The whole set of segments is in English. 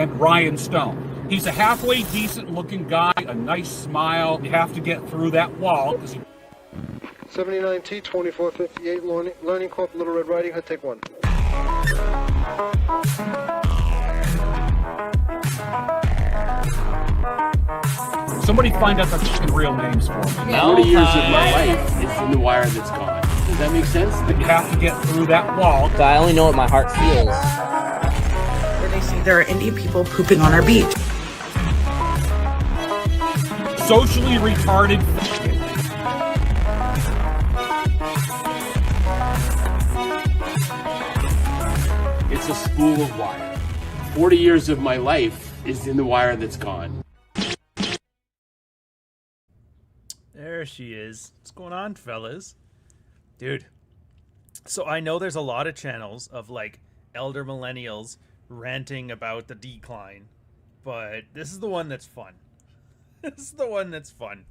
and Ryan Stone. He's a halfway decent-looking guy, a nice smile. You have to get through that wall. 79T, 2458, Learning Corp, Little Red Riding Hood, take one. Somebody find out the fucking real names for me. 40 years of my life is in the wire that's gone. Does that make sense? You have to get through that wall. I only know what my heart feels. Where they say there are Indian people pooping on our beach. Socially retarded. It's a spool of wire. 40 years of my life is in the wire that's gone. There she is. What's going on, fellas? Dude, so I know there's a lot of channels of like elder millennials ranting about the decline, but this is the one that's fun. This is the one that's fun.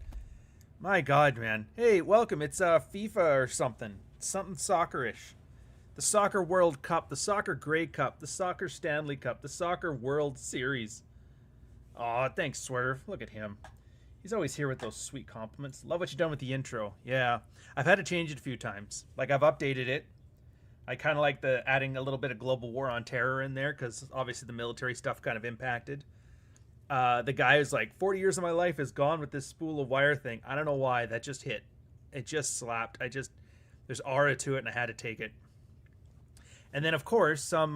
My God, man. Hey, welcome. It's FIFA or something. Something soccerish. The Soccer World Cup, the Soccer Grey Cup, the Soccer Stanley Cup, the Soccer World Series. Aw, thanks, Swerve. Look at him. He's always here with those sweet compliments. Love what you've done with the intro. Yeah, I've had to change it a few times. Like, I've updated it. I kind of like the adding a little bit of global war on terror in there because obviously the military stuff kind of impacted. The guy who's like, 40 years of my life is gone with this spool of wire thing. I don't know why. That just hit. It just slapped. There's aura to it and I had to take it. And then, of course, some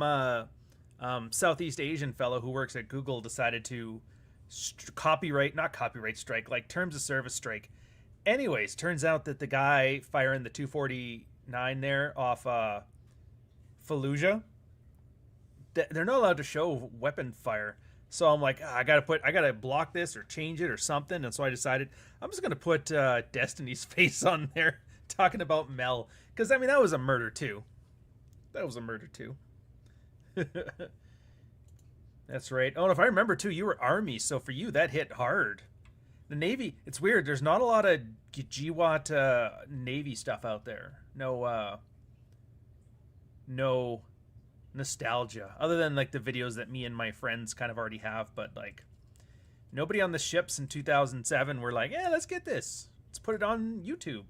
Southeast Asian fellow who works at Google decided to not copyright strike, like terms of service strike. Anyways, turns out that the guy firing the 249 there off Fallujah, they're not allowed to show weapon fire. So I'm like, I gotta block this or change it or something. And so I decided I'm just gonna put Destiny's face on there talking about Mel, because I mean that was a murder too. That's right. Oh, and if I remember too, you were Army, so for you that hit hard. The Navy, it's weird. There's not a lot of GWAT Navy stuff out there. No nostalgia, other than like the videos that me and my friends kind of already have. But like, nobody on the ships in 2007 were like, yeah, let's get this. Let's put it on YouTube.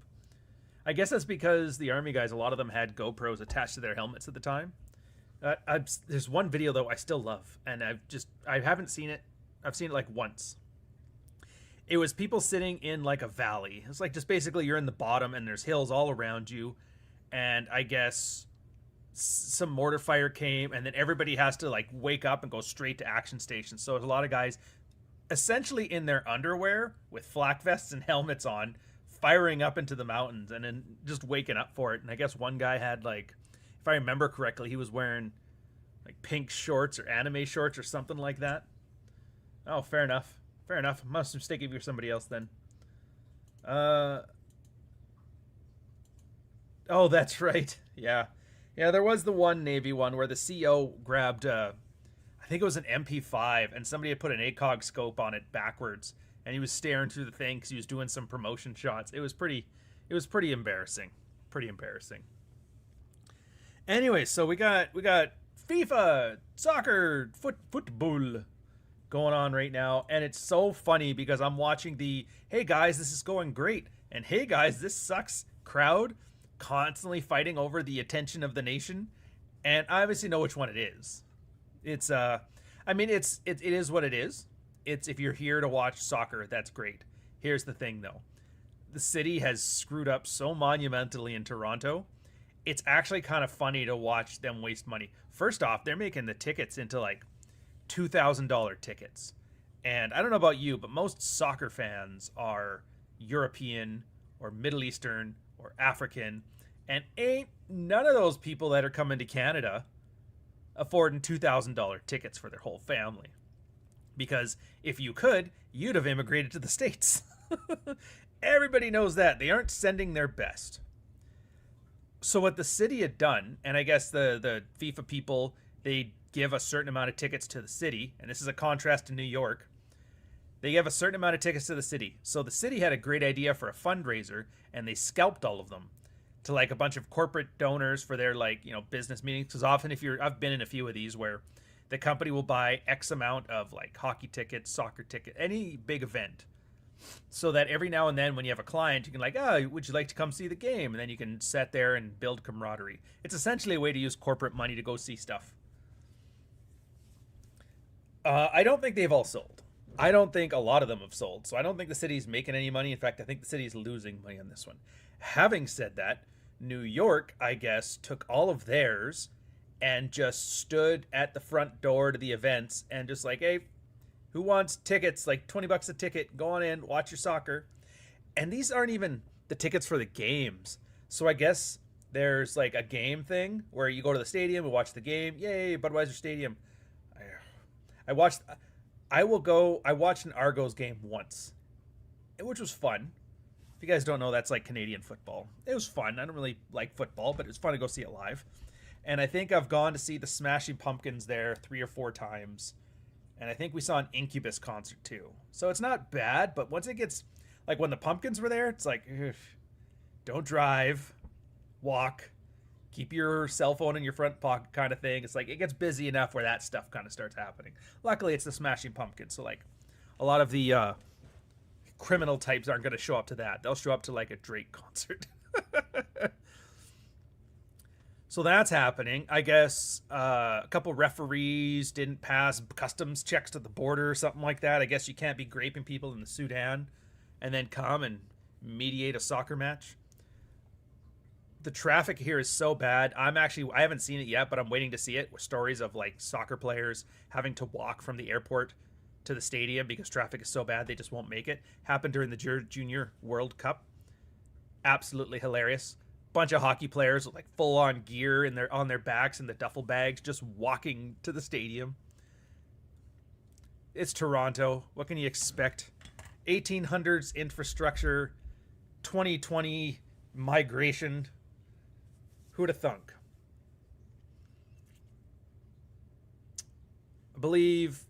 I guess that's because the Army guys, a lot of them had GoPros attached to their helmets at the time. There's one video though I still love, and I haven't seen it. I've seen it like once. It was people sitting in like a valley. It's like just basically you're in the bottom and there's hills all around you, and I guess some mortar fire came, and then everybody has to like wake up and go straight to action stations. So there's a lot of guys essentially in their underwear with flak vests and helmets on, firing up into the mountains and then just waking up for it. And I guess one guy had like, if I remember correctly, he was wearing like pink shorts or anime shorts or something like that. Oh, fair enough. Fair enough. Must have mistaken you for somebody else then. Oh, that's right. Yeah. Yeah, there was the one Navy one where the CO grabbed, I think it was an MP5, and somebody had put an ACOG scope on it backwards, and he was staring through the thing because he was doing some promotion shots. It was pretty embarrassing. Pretty embarrassing. Anyway, so we got FIFA, soccer, football going on right now, and it's so funny because I'm watching the hey guys, this is going great, and hey guys, this sucks crowd constantly fighting over the attention of the nation, and I obviously know which one it is. It's I mean it is what it is. It's if you're here to watch soccer, that's great. Here's the thing though. The city has screwed up so monumentally in Toronto. It's actually kind of funny to watch them waste money. First off, they're making the tickets into like $2,000 tickets. And I don't know about you, but most soccer fans are European or Middle Eastern or African, and ain't none of those people that are coming to Canada affording $2,000 tickets for their whole family. Because if you could, you'd have immigrated to the States. Everybody knows that. They aren't sending their best. So what the city had done, and I guess the FIFA people, they give a certain amount of tickets to the city, and this is a contrast to New York. They give a certain amount of tickets to the city. So the city had a great idea for a fundraiser, and they scalped all of them to like a bunch of corporate donors for their like, you know, business meetings. Because often I've been in a few of these where the company will buy X amount of like hockey tickets, soccer ticket, any big event, so that every now and then when you have a client, you can like, oh, would you like to come see the game? And then you can sit there and build camaraderie. It's essentially a way to use corporate money to go see stuff. I don't think they've all sold. I don't think a lot of them have sold. So I don't think the city's making any money. In fact, I think the city's losing money on this one. Having said that, New York, I guess, took all of theirs and just stood at the front door to the events and just like, hey, who wants tickets? Like $20 a ticket. Go on in, watch your soccer. And these aren't even the tickets for the games. So I guess there's like a game thing where you go to the stadium and watch the game. Yay, Budweiser Stadium. I watched an Argos game once, which was fun. If you guys don't know, that's like Canadian football. It was fun. I don't really like football, but it was fun to go see it live. And I think I've gone to see the Smashing Pumpkins there 3 or 4 times. And I think we saw an Incubus concert too. So it's not bad, but once it gets, like when the Pumpkins were there, it's like, don't drive, walk, keep your cell phone in your front pocket kind of thing. It's like, it gets busy enough where that stuff kind of starts happening. Luckily, it's the Smashing Pumpkins. So like a lot of the criminal types aren't going to show up to that. They'll show up to like a Drake concert. So that's happening. I guess a couple referees didn't pass customs checks at the border or something like that. I guess you can't be graping people in the Sudan and then come and mediate a soccer match. The traffic here is so bad. I haven't seen it yet, but I'm waiting to see it with stories of like soccer players having to walk from the airport to the stadium because traffic is so bad they just won't make it. Happened during the Junior World Cup. Absolutely hilarious. Bunch of hockey players with like full on gear on their backs and the duffel bags just walking to the stadium. It's Toronto. What can you expect? 1800s infrastructure, 2020 migration. Who'd have thunk? I believe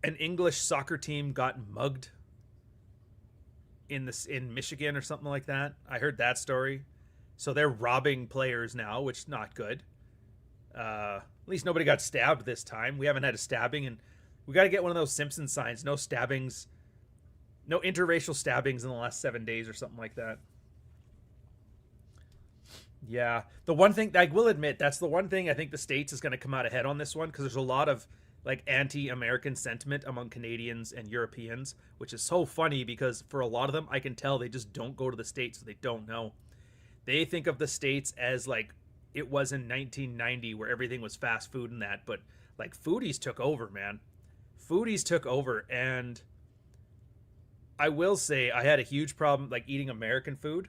an English soccer team got mugged in Michigan or something like that. I heard that story. So they're robbing players now, which is not good. At least nobody got stabbed this time. We haven't had a stabbing, and we got to get one of those Simpson signs. No stabbings, no interracial stabbings in the last 7 days or something like that. Yeah. The one thing, I will admit, that's the one thing I think the States is going to come out ahead on this one, because there's a lot of like anti-American sentiment among Canadians and Europeans, which is so funny because for a lot of them, I can tell they just don't go to the States, so they don't know. They think of the States as like it was in 1990 where everything was fast food and that, but like foodies took over, man. Foodies took over, and I will say I had a huge problem like eating American food.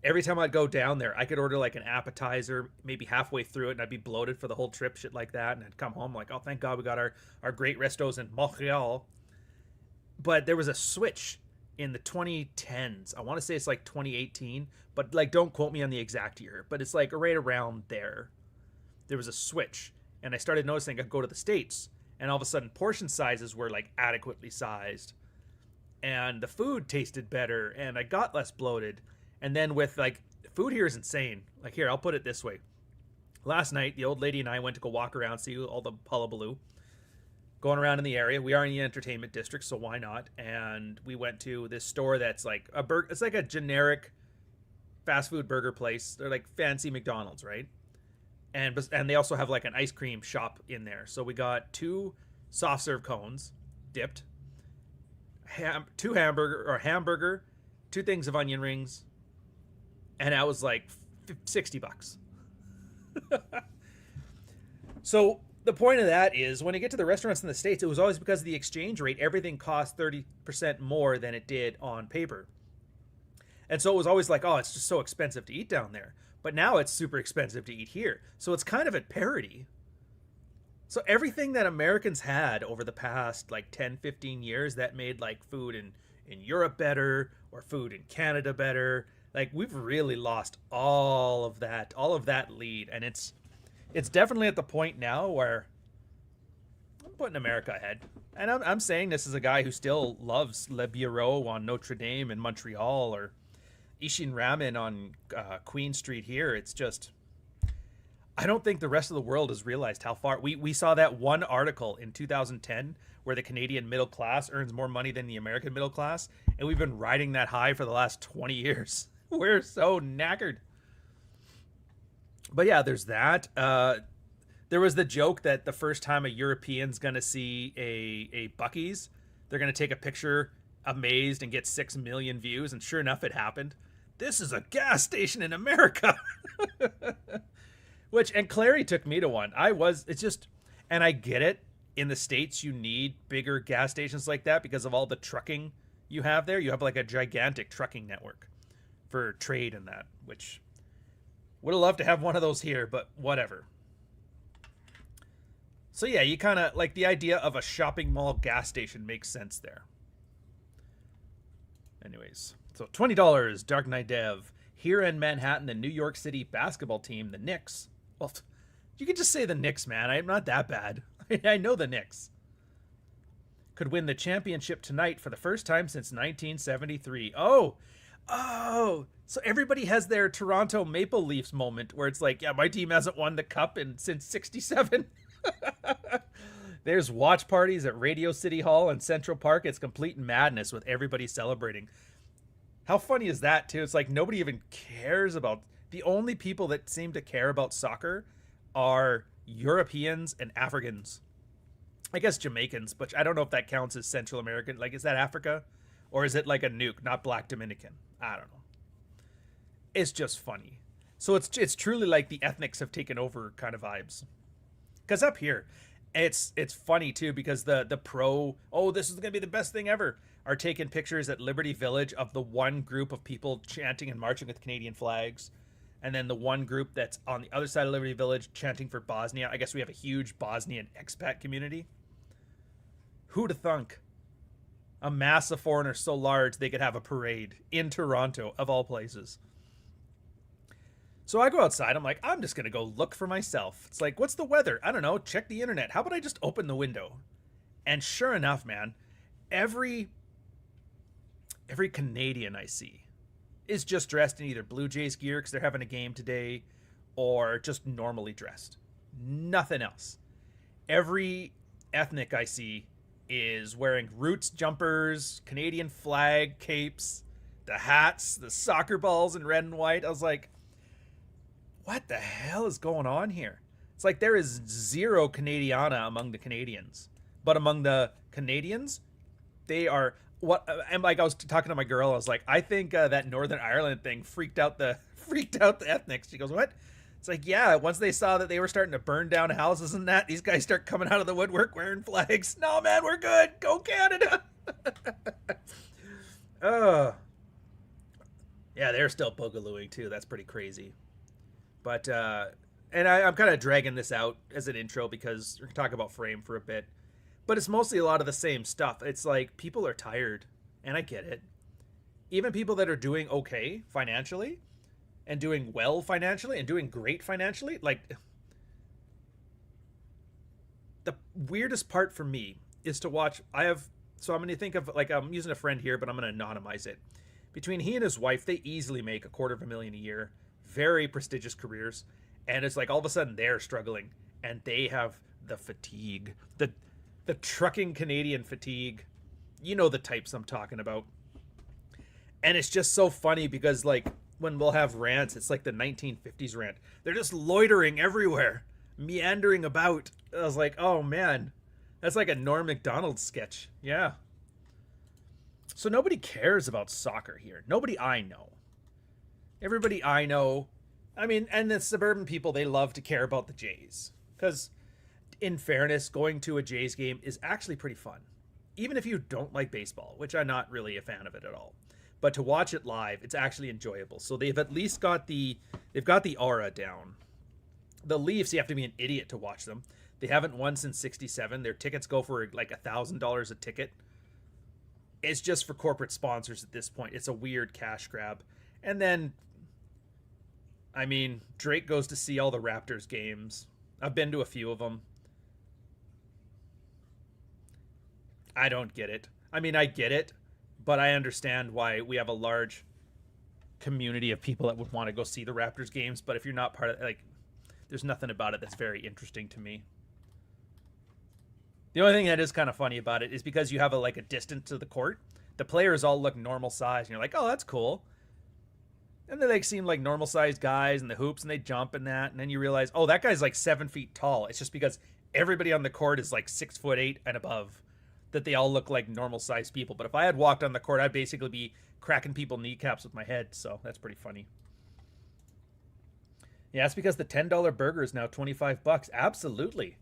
Every time I'd go down there, I could order like an appetizer, maybe halfway through it, and I'd be bloated for the whole trip, shit like that. And I'd come home like, oh, thank God we got our great restos in Montreal. But there was a switch in the 2010s. I want to say it's like 2018, but like don't quote me on the exact year, but it's like right around there. There was a switch, and I started noticing I'd go to the States, and all of a sudden portion sizes were like adequately sized, and the food tasted better, and I got less bloated. And then with like food here is insane. Like here, I'll put it this way. Last night, the old lady and I went to go walk around, see all the hullabaloo going around in the area. We are in the entertainment district, so why not? And we went to this store that's like it's like a generic fast food burger place. They're like fancy McDonald's, right? And they also have like an ice cream shop in there. So we got 2 soft serve cones, dipped, hamburger, 2 things of onion rings, and that was like $60. So the point of that is when you get to the restaurants in the States, it was always because of the exchange rate. Everything cost 30% more than it did on paper. And so it was always like, oh, it's just so expensive to eat down there. But now it's super expensive to eat here. So it's kind of at parity. So everything that Americans had over the past like 10, 15 years that made like food in Europe better or food in Canada better, like we've really lost all of that lead. And it's definitely at the point now where I'm putting America ahead. And I'm saying this as a guy who still loves Le Bureau on Notre Dame in Montreal or Ishin Ramen on Queen Street here. It's just, I don't think the rest of the world has realized how far we saw that one article in 2010 where the Canadian middle class earns more money than the American middle class, and we've been riding that high for the last 20 years. We're so knackered. But yeah, there's that. There was the joke that the first time a European's gonna see a Buc-ee's, they're gonna take a picture amazed and get 6 million views, and sure enough, it happened. This is a gas station in America. And Clary took me to one. And I get it. In the States, you need bigger gas stations like that because of all the trucking you have there. You have like a gigantic trucking network for trade and that, which would have loved to have one of those here, but whatever. So yeah, you kind of like the idea of a shopping mall gas station makes sense there. Anyways, so $20, Dark Knight Dev. Here in Manhattan, the New York City basketball team, the Knicks. Well, you could just say the Knicks, man. I'm not that bad. I know the Knicks. Could win the championship tonight for the first time since 1973. Oh, so everybody has their Toronto Maple Leafs moment where it's like, yeah, my team hasn't won the cup since 67. There's watch parties at Radio City Hall and Central Park. It's complete madness with everybody celebrating. How funny is that, too? It's like nobody even cares about... The only people that seem to care about soccer are Europeans and Africans. I guess Jamaicans, but I don't know if that counts as Central American. Like, is that Africa? Or is it like a nuke, not Black Dominican? I don't know. It's just funny. So it's truly like the ethnics have taken over kind of vibes. Because up here, it's funny, too, because the pro, this is going to be the best thing ever, are taking pictures at Liberty Village of the one group of people chanting and marching with Canadian flags. And then the one group that's on the other side of Liberty Village chanting for Bosnia. I guess we have a huge Bosnian expat community. Who'd have thunk? A mass of foreigners so large they could have a parade in Toronto, of all places. So I go outside. I'm like, I'm just going to go look for myself. It's like, what's the weather? I don't know. Check the internet. How about I just open the window? And sure enough, man, every Canadian I see is just dressed in either Blue Jays gear because they're having a game today or just normally dressed. Nothing else. Every ethnic I see is wearing Roots jumpers, Canadian flag capes, the hats, the soccer balls in red and white. I was like, what the hell is going on here? It's like there is zero Canadiana among the Canadians. But among the Canadians, they are... And like I was talking to my girl, I was like, I think that Northern Ireland thing freaked out the ethnics. She goes, what? It's like, yeah, once they saw that they were starting to burn down houses and that, these guys start coming out of the woodwork wearing flags. No, man, we're good. Go Canada. Yeah, they're still boogalooing too. That's pretty crazy. But and I'm kind of dragging this out as an intro because we're talking about Frame for a bit. But it's mostly a lot of the same stuff. It's like people are tired, and I get it. Even people that are doing okay financially and doing well financially and doing great financially, like the weirdest part for me is to watch. So I'm going to think of, like, I'm using a friend here, but I'm going to anonymize it. Between he and his wife, they easily make $250,000 a year, very prestigious careers. And it's like all of a sudden they're struggling and they have the fatigue, the trucking Canadian fatigue. You know the types I'm talking about. And it's just so funny because, like, when we'll have rants, it's like the 1950s rant. They're just loitering everywhere, meandering about. I was like, oh, man. That's like a Norm Macdonald sketch. Yeah. So nobody cares about soccer here. Nobody I know. Everybody I know, I mean, and the suburban people, they love to care about the Jays. Because... in fairness, going to a Jays game is actually pretty fun. Even if you don't like baseball, which I'm not really a fan of it at all. But to watch it live, it's actually enjoyable. So they've at least got the aura down. The Leafs, you have to be an idiot to watch them. They haven't won since 67. Their tickets go for like $1,000 a ticket. It's just for corporate sponsors at this point. It's a weird cash grab. And then, I mean, Drake goes to see all the Raptors games. I've been to a few of them. I don't get it. I mean, I get it, but I understand why we have a large community of people that would want to go see the Raptors games. But if you're not part of, like, There's nothing about it that's very interesting to me. The only thing that is kind of funny about it is because you have a distance to the court, the players all look normal size, and you're like, oh, that's cool. And they seem like normal sized guys in the hoops, and they jump and that, and then you realize, oh, that guy's 7 feet tall. It's just because everybody on the court is 6'8" and above that they all look like normal sized people. But if I had walked on the court, I'd basically be cracking people kneecaps with my head. So that's pretty funny. Yeah, it's because the $10 burger is now $25. Absolutely.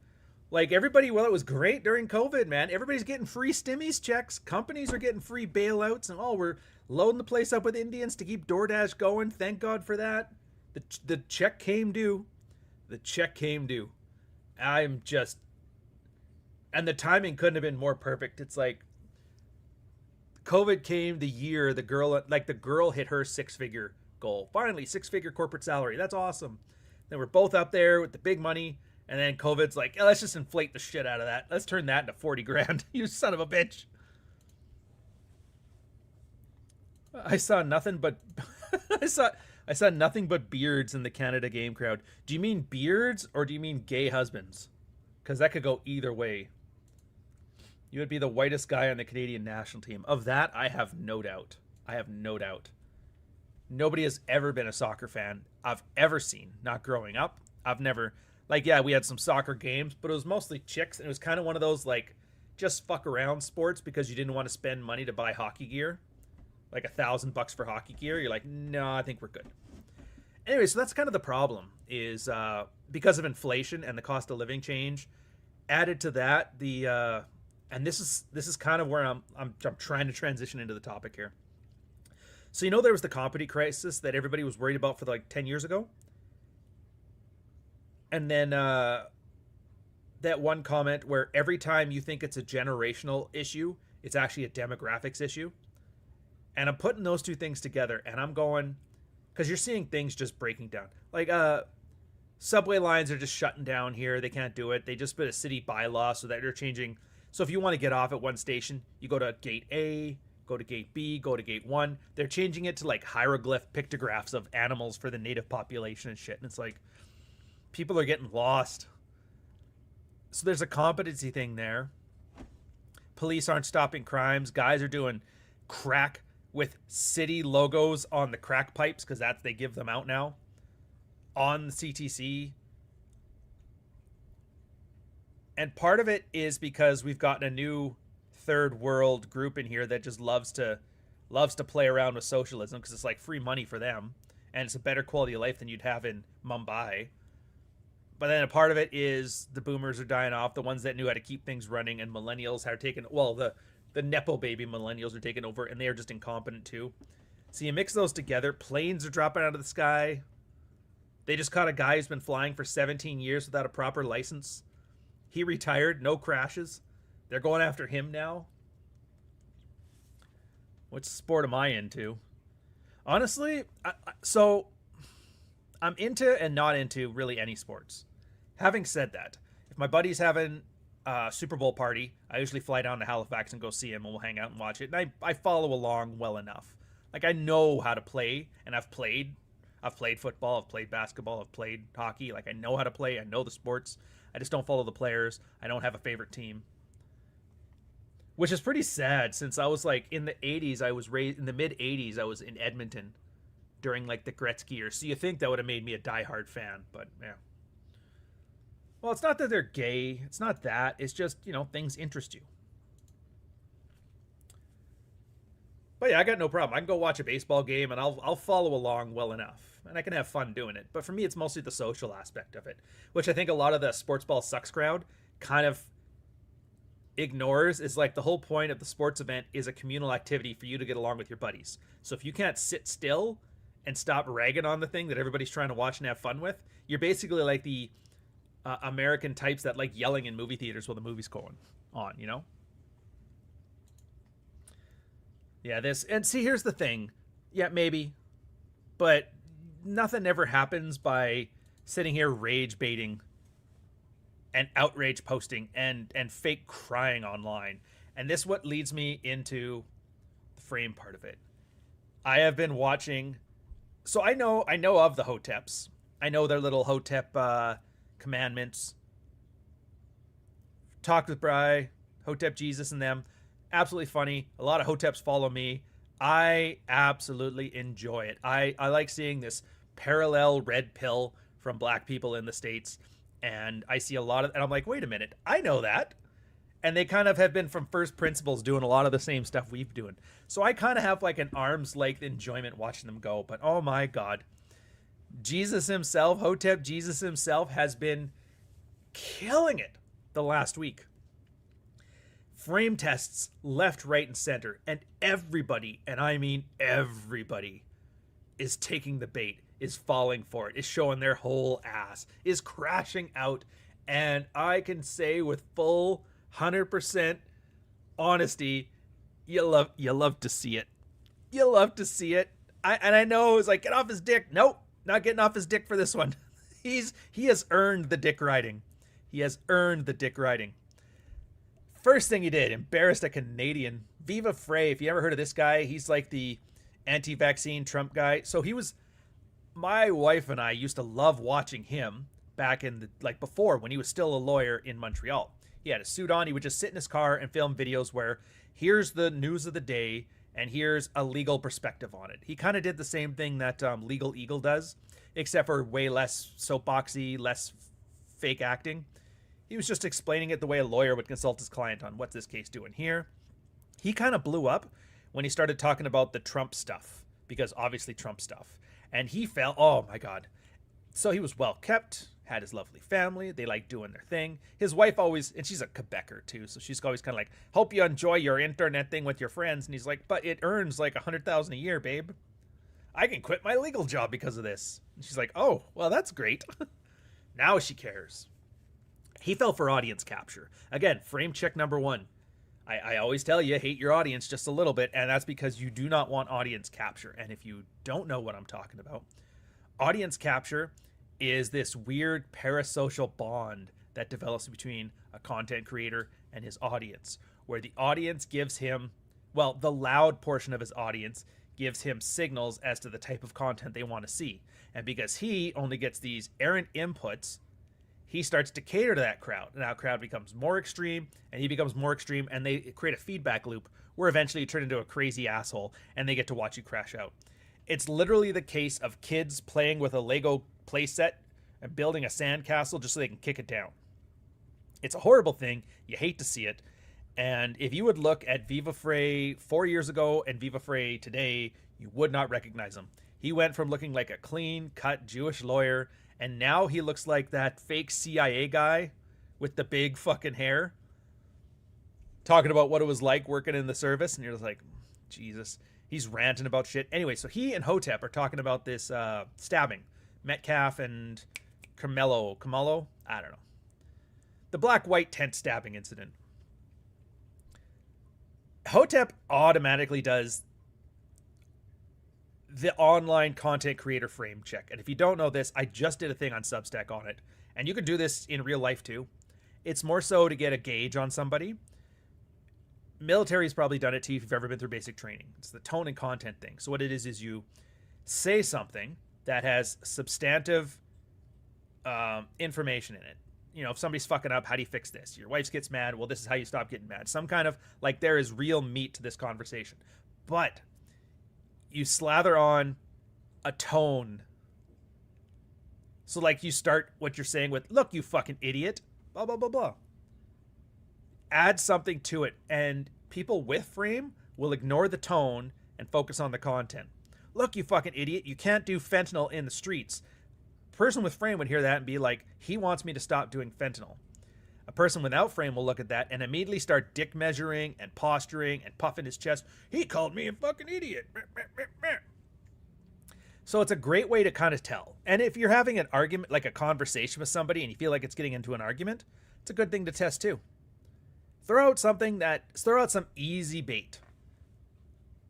Everybody, well, it was great during COVID, man. Everybody's getting free stimmies checks. Companies are getting free bailouts. And, we're loading the place up with Indians to keep DoorDash going. Thank God for that. The check came due. The check came due. I'm just... And the timing couldn't have been more perfect. It's COVID came the year the girl hit her 6-figure goal. Finally, 6-figure corporate salary. That's awesome. Then we're both up there with the big money. And then COVID's let's just inflate the shit out of that. Let's turn that into 40 grand. You son of a bitch. I saw nothing but I saw nothing but beards in the Canada game crowd. Do you mean beards or do you mean gay husbands? Because that could go either way. You would be the whitest guy on the Canadian national team. Of that, I have no doubt. I have no doubt. Nobody has ever been a soccer fan I've ever seen. Not growing up. I've never... yeah, we had some soccer games, but it was mostly chicks, and it was kind of one of those, just fuck around sports because you didn't want to spend money to buy hockey gear. $1,000 for hockey gear. You're like, no, I think we're good. Anyway, so that's kind of the problem, is because of inflation and the cost of living change, added to that, and this is kind of where I'm trying to transition into the topic here. So there was the comedy crisis that everybody was worried about for 10 years ago? And then that one comment where every time you think it's a generational issue, it's actually a demographics issue. And I'm putting those two things together, and I'm going, because you're seeing things just breaking down. Subway lines are just shutting down here. They can't do it. They just put a city bylaw so that they're changing. So if you want to get off at one station, you go to gate A, go to gate B, go to gate 1. They're changing it to hieroglyph pictographs of animals for the native population and shit. And it's people are getting lost. So there's a competency thing there. Police aren't stopping crimes. Guys are doing crack with city logos on the crack pipes because they give them out now on the CTC. And part of it is because we've gotten a new third world group in here that just loves to play around with socialism because it's free money for them, and it's a better quality of life than you'd have in Mumbai. But then a part of it is the boomers are dying off, the ones that knew how to keep things running, and millennials are taking, the Nepo baby millennials are taking over, and they are just incompetent too. So you mix those together, planes are dropping out of the sky. They just caught a guy who's been flying for 17 years without a proper license. He retired, no crashes. They're going after him now. Which sport am I into? Honestly, so I'm into and not into really any sports. Having said that, if my buddy's having a Super Bowl party, I usually fly down to Halifax and go see him, and we'll hang out and watch it. And I follow along well enough. I know how to play, and I've played football, I've played basketball, I've played hockey. I know how to play, I know the sports. I just don't follow the players. I don't have a favorite team. Which is pretty sad, since I was in the 80s, I was raised in the mid 80s, I was in Edmonton during the Gretzky years. So you think that would have made me a diehard fan, but yeah. Well, it's not that they're gay. It's not that. It's just, things interest you. But yeah, I got no problem. I can go watch a baseball game and I'll follow along well enough. And I can have fun doing it. But for me, it's mostly the social aspect of it, which I think a lot of the sports ball sucks crowd kind of ignores. Is the whole point of the sports event is a communal activity for you to get along with your buddies. So if you can't sit still and stop ragging on the thing that everybody's trying to watch and have fun with, you're basically like the American types that like yelling in movie theaters while the movie's going on, Yeah, and see, here's the thing. Yeah, maybe. But nothing ever happens by sitting here rage baiting and outrage posting and fake crying online. And this what leads me into the frame part of it. I have been watching... So I know of the Hoteps. I know their little Hotep commandments. Talked with Bri, Hotep Jesus and them. Absolutely funny. A lot of Hoteps follow me. I absolutely enjoy it. I like seeing this parallel red pill from black people in the States. And I see a lot of, and I'm like, wait a minute, I know that. And they kind of have been from first principles doing a lot of the same stuff we've doing. So I kind of have like an arm's length enjoyment watching them go. But oh my God, Jesus himself, Hotep Jesus himself, has been killing it the last week. Frame tests left, right, and center. And everybody, and I mean everybody, is taking the bait, is falling for it, is showing their whole ass, is crashing out. And I can say with full 100% honesty, you love to see it. You love to see it. I know it's like, get off his dick. Nope, not getting off his dick for this one. He has earned the dick riding. He has earned the dick riding. First thing he did, embarrassed a Canadian. Viva Frey, if you ever heard of this guy, he's like the anti-vaccine Trump guy. So he was, my wife and I used to love watching him back in the, like before when he was still a lawyer in Montreal. He had a suit on. He would just sit in his car and film videos where here's the news of the day and here's a legal perspective on it. He kind of did the same thing that Legal Eagle does, except for way less soapboxy, less fake acting. He was just explaining it the way a lawyer would consult his client on what's this case doing here. He kind of blew up when he started talking about the Trump stuff, because obviously Trump stuff. And he fell, oh my God. So he was well kept, had his lovely family. They like doing their thing. His wife always, and she's a Quebecer too, so she's always kind of like, hope you enjoy your internet thing with your friends. And he's like, but it earns like $100,000 a year, babe. I can quit my legal job because of this. And she's like, oh, well, that's great. Now she cares. He fell for audience capture. Again, frame check number one. I always tell you, hate your audience just a little bit, and that's because you do not want audience capture. And if you don't know what I'm talking about, audience capture is this weird parasocial bond that develops between a content creator and his audience, where the audience gives him, well, the loud portion of his audience gives him signals as to the type of content they want to see. And because he only gets these errant inputs, he starts to cater to that crowd. And that crowd becomes more extreme, and he becomes more extreme, and they create a feedback loop where eventually you turn into a crazy asshole, and they get to watch you crash out. It's literally the case of kids playing with a Lego playset and building a sandcastle just so they can kick it down. It's a horrible thing. You hate to see it. And if you would look at Viva Frey 4 years ago and Viva Frey today, you would not recognize him. He went from looking like a clean-cut Jewish lawyer, and now he looks like that fake CIA guy with the big fucking hair, talking about what it was like working in the service, and you're just like, Jesus. He's ranting about shit. Anyway, so he and Hotep are talking about this stabbing. Metcalf and Camelo, I don't know. The black-white tent stabbing incident. Hotep automatically does the online content creator frame check. And if you don't know this, I just did a thing on Substack on it. And you can do this in real life too. It's more so to get a gauge on somebody. Military's probably done it to you if you've ever been through basic training. It's the tone and content thing. So what it is you say something that has substantive information in it. You know, if somebody's fucking up, how do you fix this? Your wife gets mad. Well, this is how you stop getting mad. Some kind of, like, there is real meat to this conversation. But you slather on a tone. So, like, you start what you're saying with, look, you fucking idiot, blah, blah, blah, blah. Add something to it, and people with frame will ignore the tone and focus on the content. Look, you fucking idiot, you can't do fentanyl in the streets. A person with frame would hear that and be like, he wants me to stop doing fentanyl. A person without frame will look at that and immediately start dick measuring and posturing and puffing his chest. He called me a fucking idiot. So it's a great way to kind of tell. And if you're having an argument, like a conversation with somebody, and you feel like it's getting into an argument, it's a good thing to test too. Throw out some easy bait.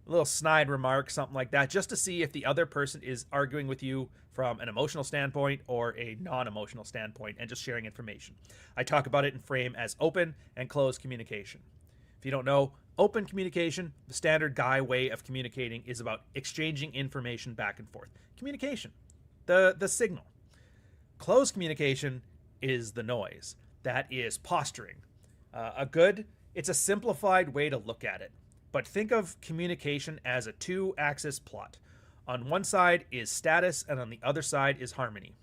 A little snide remark, something like that, just to see if the other person is arguing with you from an emotional standpoint or a non-emotional standpoint, and just sharing information. I talk about it in frame as open and closed communication. If you don't know, open communication, the standard guy way of communicating, is about exchanging information back and forth. Communication, the signal. Closed communication is the noise. That is posturing. It's a simplified way to look at it. But think of communication as a 2-axis plot. On one side is status, and on the other side is harmony.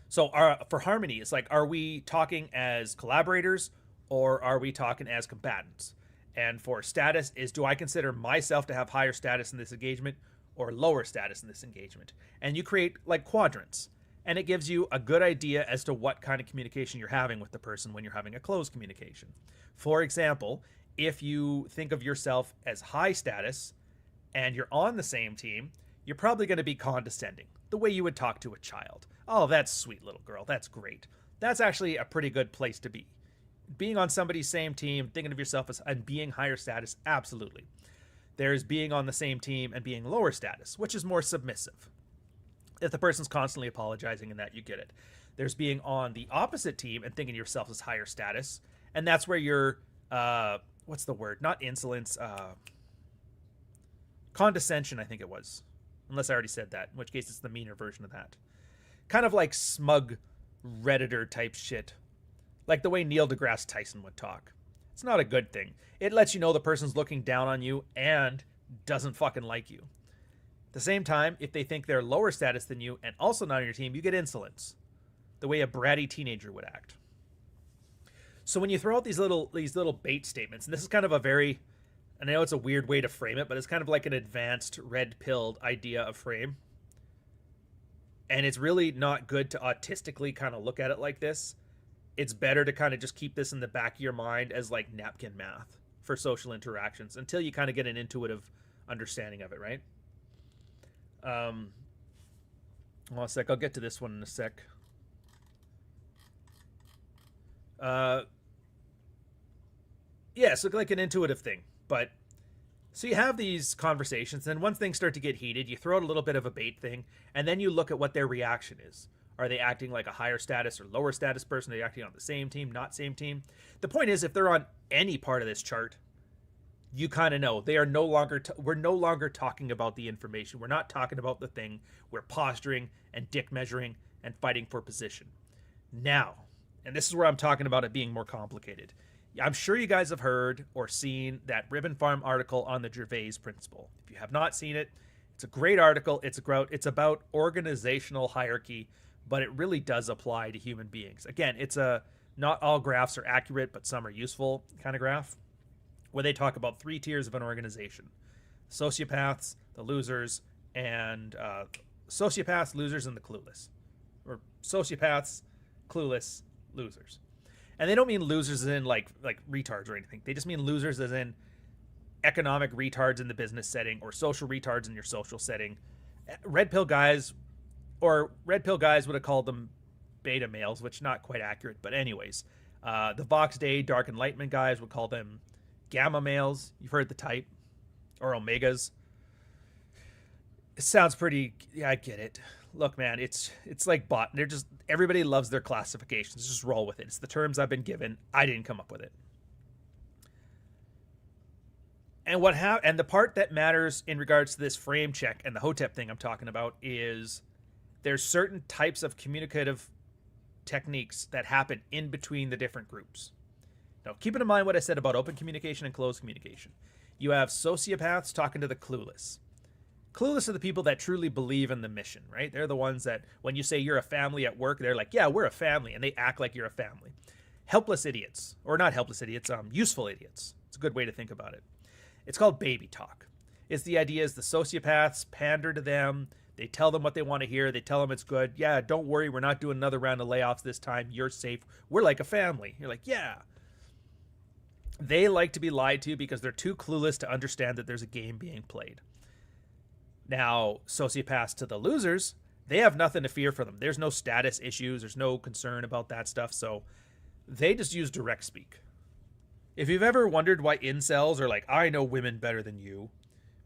So for harmony, it's like, are we talking as collaborators or are we talking as combatants? And for status is, do I consider myself to have higher status in this engagement or lower status in this engagement? And you create like quadrants. And it gives you a good idea as to what kind of communication you're having with the person when you're having a closed communication. For example, if you think of yourself as high status and you're on the same team, you're probably going to be condescending, the way you would talk to a child. Oh, that's sweet little girl. That's great. That's actually a pretty good place to be. Being on somebody's same team, thinking of yourself as and being higher status, absolutely. There's being on the same team and being lower status, which is more submissive. If the person's constantly apologizing and that, you get it. There's being on the opposite team and thinking of yourself as higher status, and that's where you're, what's the word? Not insolence, condescension, I think it was. Unless I already said that, in which case it's the meaner version of that. Kind of like smug Redditor type shit. Like the way Neil deGrasse Tyson would talk. It's not a good thing. It lets you know the person's looking down on you and doesn't fucking like you. At the same time, if they think they're lower status than you and also not on your team, you get insolence. The way a bratty teenager would act. So when you throw out these little bait statements, and this is kind of a very, I know it's a weird way to frame it, but it's kind of like an advanced red-pilled idea of frame. And it's really not good to autistically kind of look at it like this. It's better to kind of just keep this in the back of your mind as like napkin math for social interactions until you kind of get an intuitive understanding of it, right? Well, a sec. I'll get to this one in a sec. Yeah, so like an intuitive thing. But so you have these conversations, and once things start to get heated, you throw out a little bit of a bait thing, and then you look at what their reaction is. Are they acting like a higher status or lower status person? Are they acting on the same team, not same team? The point is, if they're on any part of this chart, you kind of know they are no longer. We're no longer talking about the information. We're not talking about the thing. We're posturing and dick measuring and fighting for position. Now, and this is where I'm talking about it being more complicated. I'm sure you guys have heard or seen that Ribbon Farm article on the Gervais principle. If you have not seen it, it's a great article. It's about organizational hierarchy, but it really does apply to human beings. Again, it's a not all graphs are accurate, but some are useful kind of graph, where they talk about 3 tiers of an organization: sociopaths, the losers, and sociopaths, losers, and the clueless, or sociopaths, clueless, losers. And they don't mean losers as in like retards or anything. They just mean losers as in economic retards in the business setting or social retards in your social setting. Red pill guys would have called them beta males, which not quite accurate. But anyways, the Vox Day Dark Enlightenment guys would call them gamma males. You've heard the type, or omegas. It sounds pretty. Yeah, I get it. Look, man, it's like bot. They're just, everybody loves their classifications. Just roll with it. It's the terms I've been given. I didn't come up with it. And and the part that matters in regards to this frame check and the Hotep thing I'm talking about is there's certain types of communicative techniques that happen in between the different groups. Now, keep in mind what I said about open communication and closed communication. You have sociopaths talking to the clueless. Clueless are the people that truly believe in the mission, right? They're the ones that when you say you're a family at work, they're like, yeah, we're a family, and they act like you're a family. Helpless idiots, or not helpless idiots, useful idiots. It's a good way to think about it. It's called baby talk. It's the idea is the sociopaths pander to them. They tell them what they want to hear. They tell them it's good. Yeah, don't worry, we're not doing another round of layoffs this time. You're safe. We're like a family. You're like, yeah. They like to be lied to because they're too clueless to understand that there's a game being played. Now, sociopaths to the losers, they have nothing to fear for them. There's no status issues. There's no concern about that stuff. So they just use direct speak. If you've ever wondered why incels are like, I know women better than you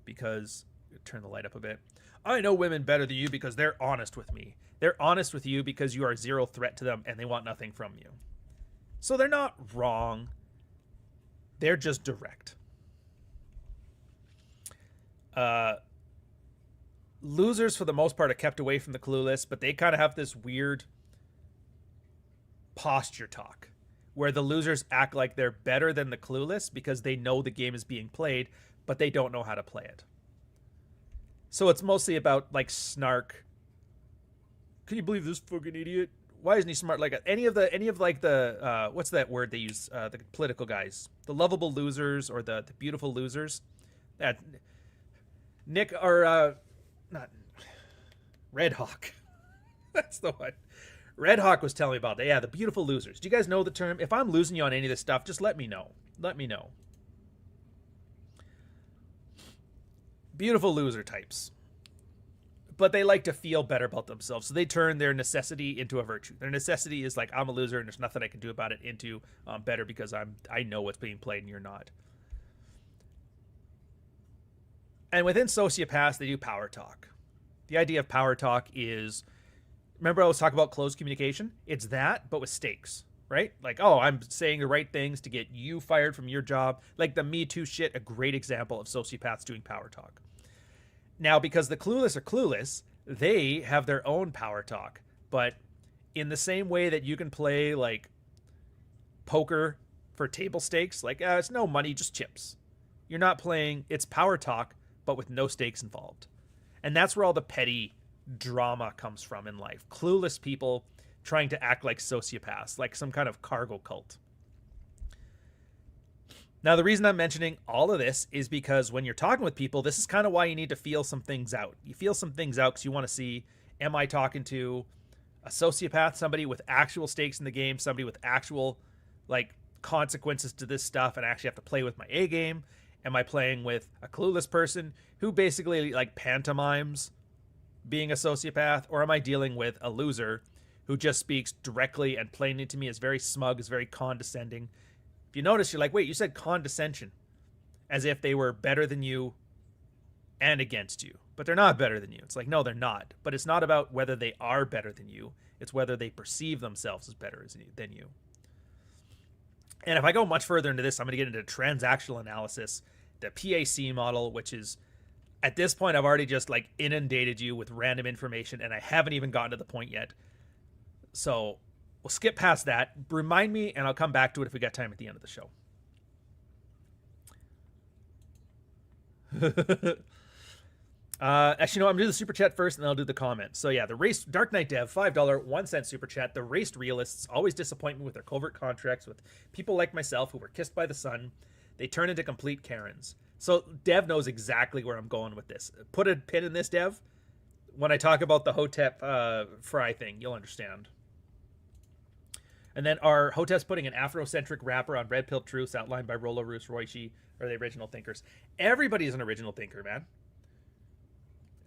because, turn the light up a bit. I know women better than you because they're honest with me. They're honest with you because you are zero threat to them and they want nothing from you. So they're not wrong. They're just direct. losers for the most part are kept away from the clueless, but they kind of have this weird posture talk where the losers act like they're better than the clueless because they know the game is being played, but they don't know how to play it. So it's mostly about like snark. Can you believe this fucking idiot? Why isn't he smart? Like any of the what's that word they use? The political guys, the lovable losers or the beautiful losers. That Nick or not Red Hawk. That's the one. Red Hawk was telling me about that. Yeah, the beautiful losers. Do you guys know the term? If I'm losing you on any of this stuff, just let me know. Let me know. Beautiful loser types. But they like to feel better about themselves. So they turn their necessity into a virtue. Their necessity is like, I'm a loser and there's nothing I can do about it, into better because I know what's being played and you're not. And within sociopaths, they do power talk. The idea of power talk is, remember I was talking about closed communication? It's that, but with stakes, right? Like, oh, I'm saying the right things to get you fired from your job. Like the Me Too shit, a great example of sociopaths doing power talk. Now, because the clueless are clueless, they have their own power talk. But in the same way that you can play like poker for table stakes, like it's no money, just chips. You're not playing, it's power talk, but with no stakes involved. And that's where all the petty drama comes from in life. Clueless people trying to act like sociopaths, like some kind of cargo cult. Now, the reason I'm mentioning all of this is because when you're talking with people, this is kind of why you need to feel some things out. You feel some things out because you want to see, am I talking to a sociopath, somebody with actual stakes in the game, somebody with actual like consequences to this stuff and I actually have to play with my A game? Am I playing with a clueless person who basically like pantomimes being a sociopath? Or am I dealing with a loser who just speaks directly and plainly to me, is very smug, is very condescending? If you notice, you're like, wait, you said condescension, as if they were better than you and against you. But they're not better than you. It's like, no, they're not. But it's not about whether they are better than you. It's whether they perceive themselves as better than you. And if I go much further into this, I'm going to get into transactional analysis, the PAC model, which is, at this point, I've already just like inundated you with random information, and I haven't even gotten to the point yet. So we'll skip past that. Remind me, and I'll come back to it if we got time at the end of the show. Actually, no, I'm going to do the super chat first, and then I'll do the comments. So yeah, the race Dark Knight Dev, $5, 1 cent super chat. The raced realists always disappoint me with their covert contracts with people like myself who were kissed by the sun. They turn into complete Karens. So Dev knows exactly where I'm going with this. Put a pin in this, Dev. When I talk about the Hotep Fry thing, you'll understand. And then are Hotep's putting an Afrocentric rapper on Red Pill Truths outlined by Rollo, Roos, Roishi, or the original thinkers? Everybody's an original thinker, man.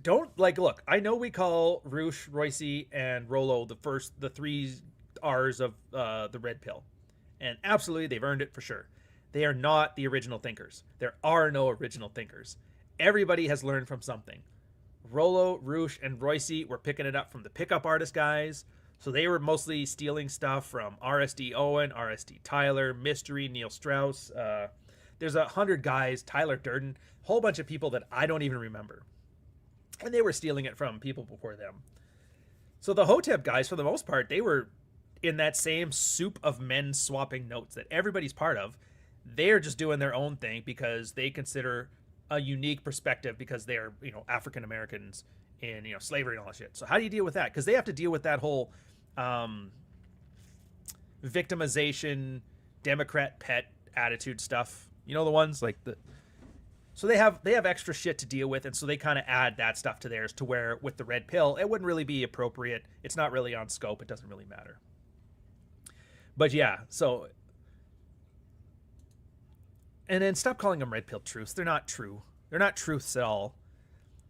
Don't, like, look, I know we call Roosh, Royce, and Rollo the three R's of the Red Pill. And absolutely, they've earned it for sure. They are not the original thinkers. There are no original thinkers. Everybody has learned from something. Rollo, Roosh, and Royce were picking it up from the pickup artist guys. So they were mostly stealing stuff from RSD Owen, RSD Tyler, Mystery, Neil Strauss. There's 100 guys, Tyler Durden, a whole bunch of people that I don't even remember. And they were stealing it from people before them. So the Hotep guys, for the most part, they were in that same soup of men swapping notes that everybody's part of. They're just doing their own thing because they consider a unique perspective because they're, African Americans in, slavery and all that shit. So how do you deal with that? Because they have to deal with that whole victimization, Democrat pet attitude stuff. You know the ones like the. So they have extra shit to deal with, and so they kind of add that stuff to theirs to where with the red pill, it wouldn't really be appropriate. It's not really on scope. It doesn't really matter. But yeah, so. And then stop calling them red pill truths. They're not true. They're not truths at all.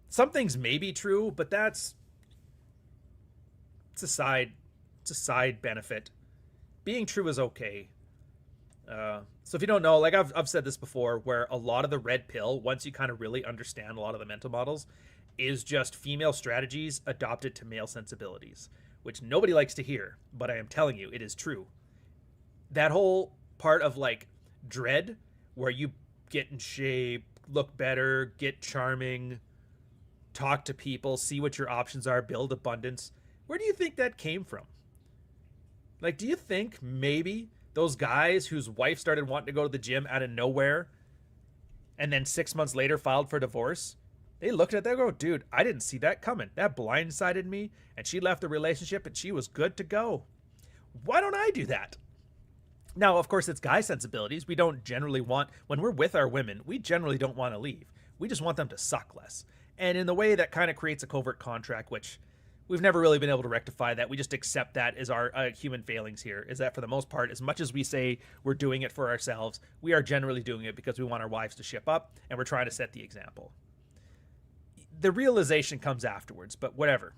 Some things may be true, but it's a side benefit. Being true is okay. So if you don't know, like I've said this before, where a lot of the red pill, once you kind of really understand a lot of the mental models, is just female strategies adopted to male sensibilities, which nobody likes to hear, but I am telling you, it is true. That whole part of like dread, where you get in shape, look better, get charming, talk to people, see what your options are, build abundance. Where do you think that came from? Like, do you think maybe those guys whose wife started wanting to go to the gym out of nowhere and then 6 months later filed for divorce, they looked at that and go, dude, I didn't see that coming. That blindsided me, and she left the relationship and she was good to go. Why don't I do that? Now, of course, it's guy sensibilities. We don't generally want, when we're with our women, we generally don't want to leave. We just want them to suck less. And in the way that kind of creates a covert contract, which we've never really been able to rectify that. We just accept that as our human failings here, is that for the most part, as much as we say we're doing it for ourselves, we are generally doing it because we want our wives to ship up, and we're trying to set the example. The realization comes afterwards, but whatever.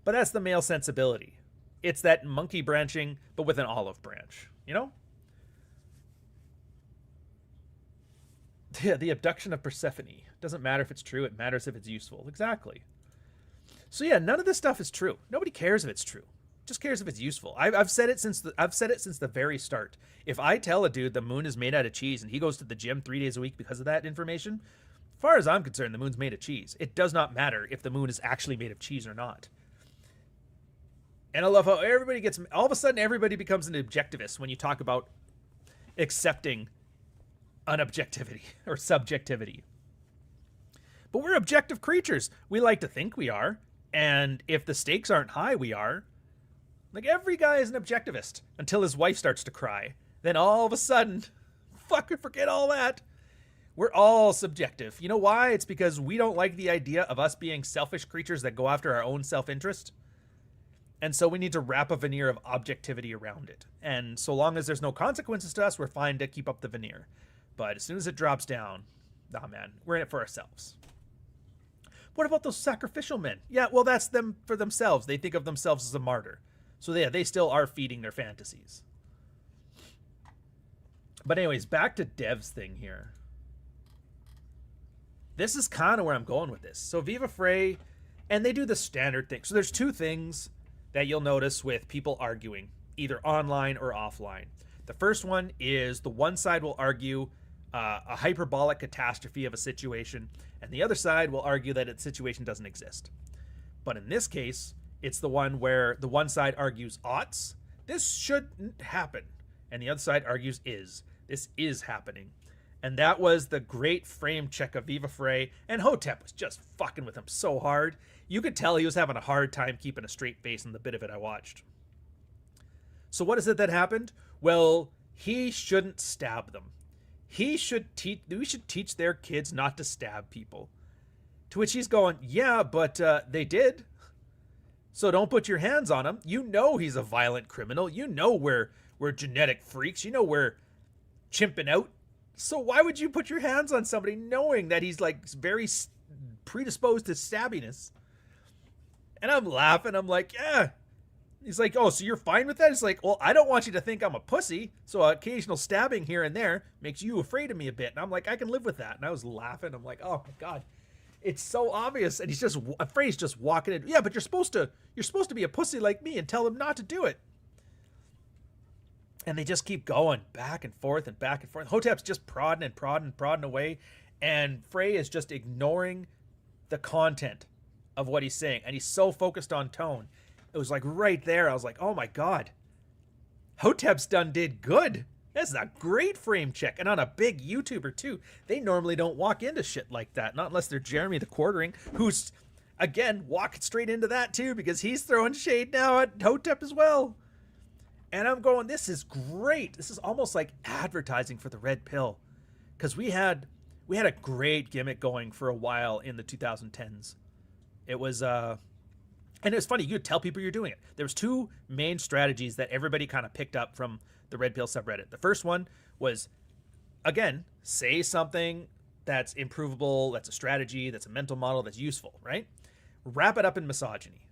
But that's the male sensibility. It's that monkey branching, but with an olive branch, you know? Yeah, the abduction of Persephone. Doesn't matter if it's true, it matters if it's useful. Exactly. So yeah, none of this stuff is true. Nobody cares if it's true. Just cares if it's useful. I've said it since the very start. If I tell a dude the moon is made out of cheese and he goes to the gym 3 days a week because of that information, as far as I'm concerned, the moon's made of cheese. It does not matter if the moon is actually made of cheese or not. And I love how everybody gets, all of a sudden everybody becomes an objectivist when you talk about accepting unobjectivity or subjectivity. But we're objective creatures. We like to think we are. And if the stakes aren't high, we are. Like, every guy is an objectivist until his wife starts to cry. Then all of a sudden, fucking forget all that. We're all subjective. You know why? It's because we don't like the idea of us being selfish creatures that go after our own self-interest. And so we need to wrap a veneer of objectivity around it. And so long as there's no consequences to us, we're fine to keep up the veneer. But as soon as it drops down, nah, man, we're in it for ourselves. What about those sacrificial men? Yeah, well, that's them for themselves. They think of themselves as a martyr. So yeah, they still are feeding their fantasies. But anyways, back to Dev's thing here. This is kind of where I'm going with this. So Viva Frey, and they do the standard thing. So there's two things that you'll notice with people arguing, either online or offline. The first one is the one side will argue a hyperbolic catastrophe of a situation, and the other side will argue that its situation doesn't exist. But in this case, it's the one where the one side argues oughts, this shouldn't happen, and the other side argues this is happening. And that was the great frame check of Viva Frey, and Hotep was just fucking with him so hard. You could tell he was having a hard time keeping a straight face in the bit of it I watched. So what is it that happened? Well, he shouldn't stab them. We should teach their kids not to stab people. To which he's going, yeah, but they did. So don't put your hands on him. You know he's a violent criminal. You know we're genetic freaks. You know we're chimping out. So why would you put your hands on somebody knowing that he's like very predisposed to stabbiness? And I'm laughing. I'm like, yeah. He's like, oh, so you're fine with that? It's like, well, I don't want you to think I'm a pussy. So occasional stabbing here and there makes you afraid of me a bit. And I'm like, I can live with that. And I was laughing. I'm like, oh my God, it's so obvious. And he's just afraid. He's just walking in. Yeah, but you're supposed to be a pussy like me and tell him not to do it. And they just keep going back and forth and back and forth. Hotep's just prodding and prodding and prodding away. And Frey is just ignoring the content of what he's saying. And he's so focused on tone. It was like right there. I was like, oh my God. Hotep's did good. That's a great frame check. And on a big YouTuber too. They normally don't walk into shit like that. Not unless they're Jeremy the Quartering, who's, again, walking straight into that too. Because he's throwing shade now at Hotep as well. And I'm going, this is great. This is almost like advertising for the Red Pill. Because we had a great gimmick going for a while in the 2010s. It was, and it was funny. You could tell people you're doing it. There was two main strategies that everybody kind of picked up from the Red Pill subreddit. The first one was, again, say something that's improvable, that's a strategy, that's a mental model, that's useful, right? Wrap it up in misogyny.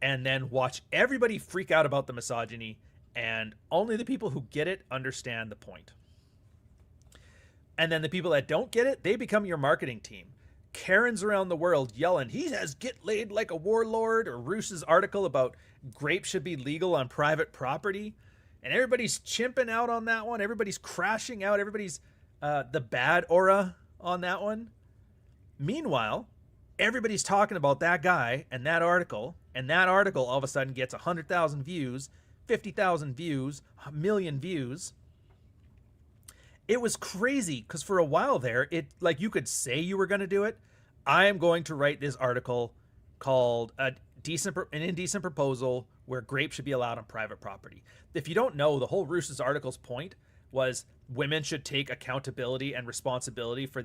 And then watch everybody freak out about the misogyny, and only the people who get it understand the point. And then the people that don't get it, they become your marketing team. Karens around the world yelling, he has get laid like a warlord, or Roos's article about grapes should be legal on private property. And everybody's chimping out on that one. Everybody's crashing out. Everybody's the bad aura on that one. Meanwhile, everybody's talking about that guy and that article all of a sudden gets 100,000 views, 50,000 views, a million views. It was crazy because for a while there, it like you could say you were going to do it. I am going to write this article called an indecent proposal where grapes should be allowed on private property. If you don't know, the whole Roost's article's point was women should take accountability and responsibility for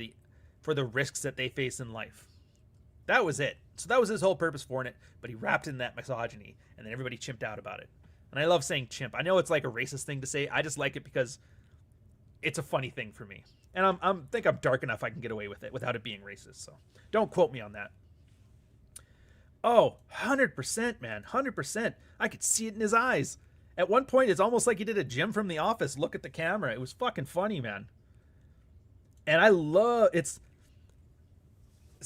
the risks that they face in life. That was it. So that was his whole purpose for it, but he wrapped in that misogyny, and then everybody chimped out about it. And I love saying chimp. I know it's like a racist thing to say. I just like it because it's a funny thing for me. And I think I'm dark enough I can get away with it without it being racist. So don't quote me on that. Oh, 100%, man. 100%. I could see it in his eyes. At one point, it's almost like he did a Jim from The Office look at the camera. It was fucking funny, man. And I love it's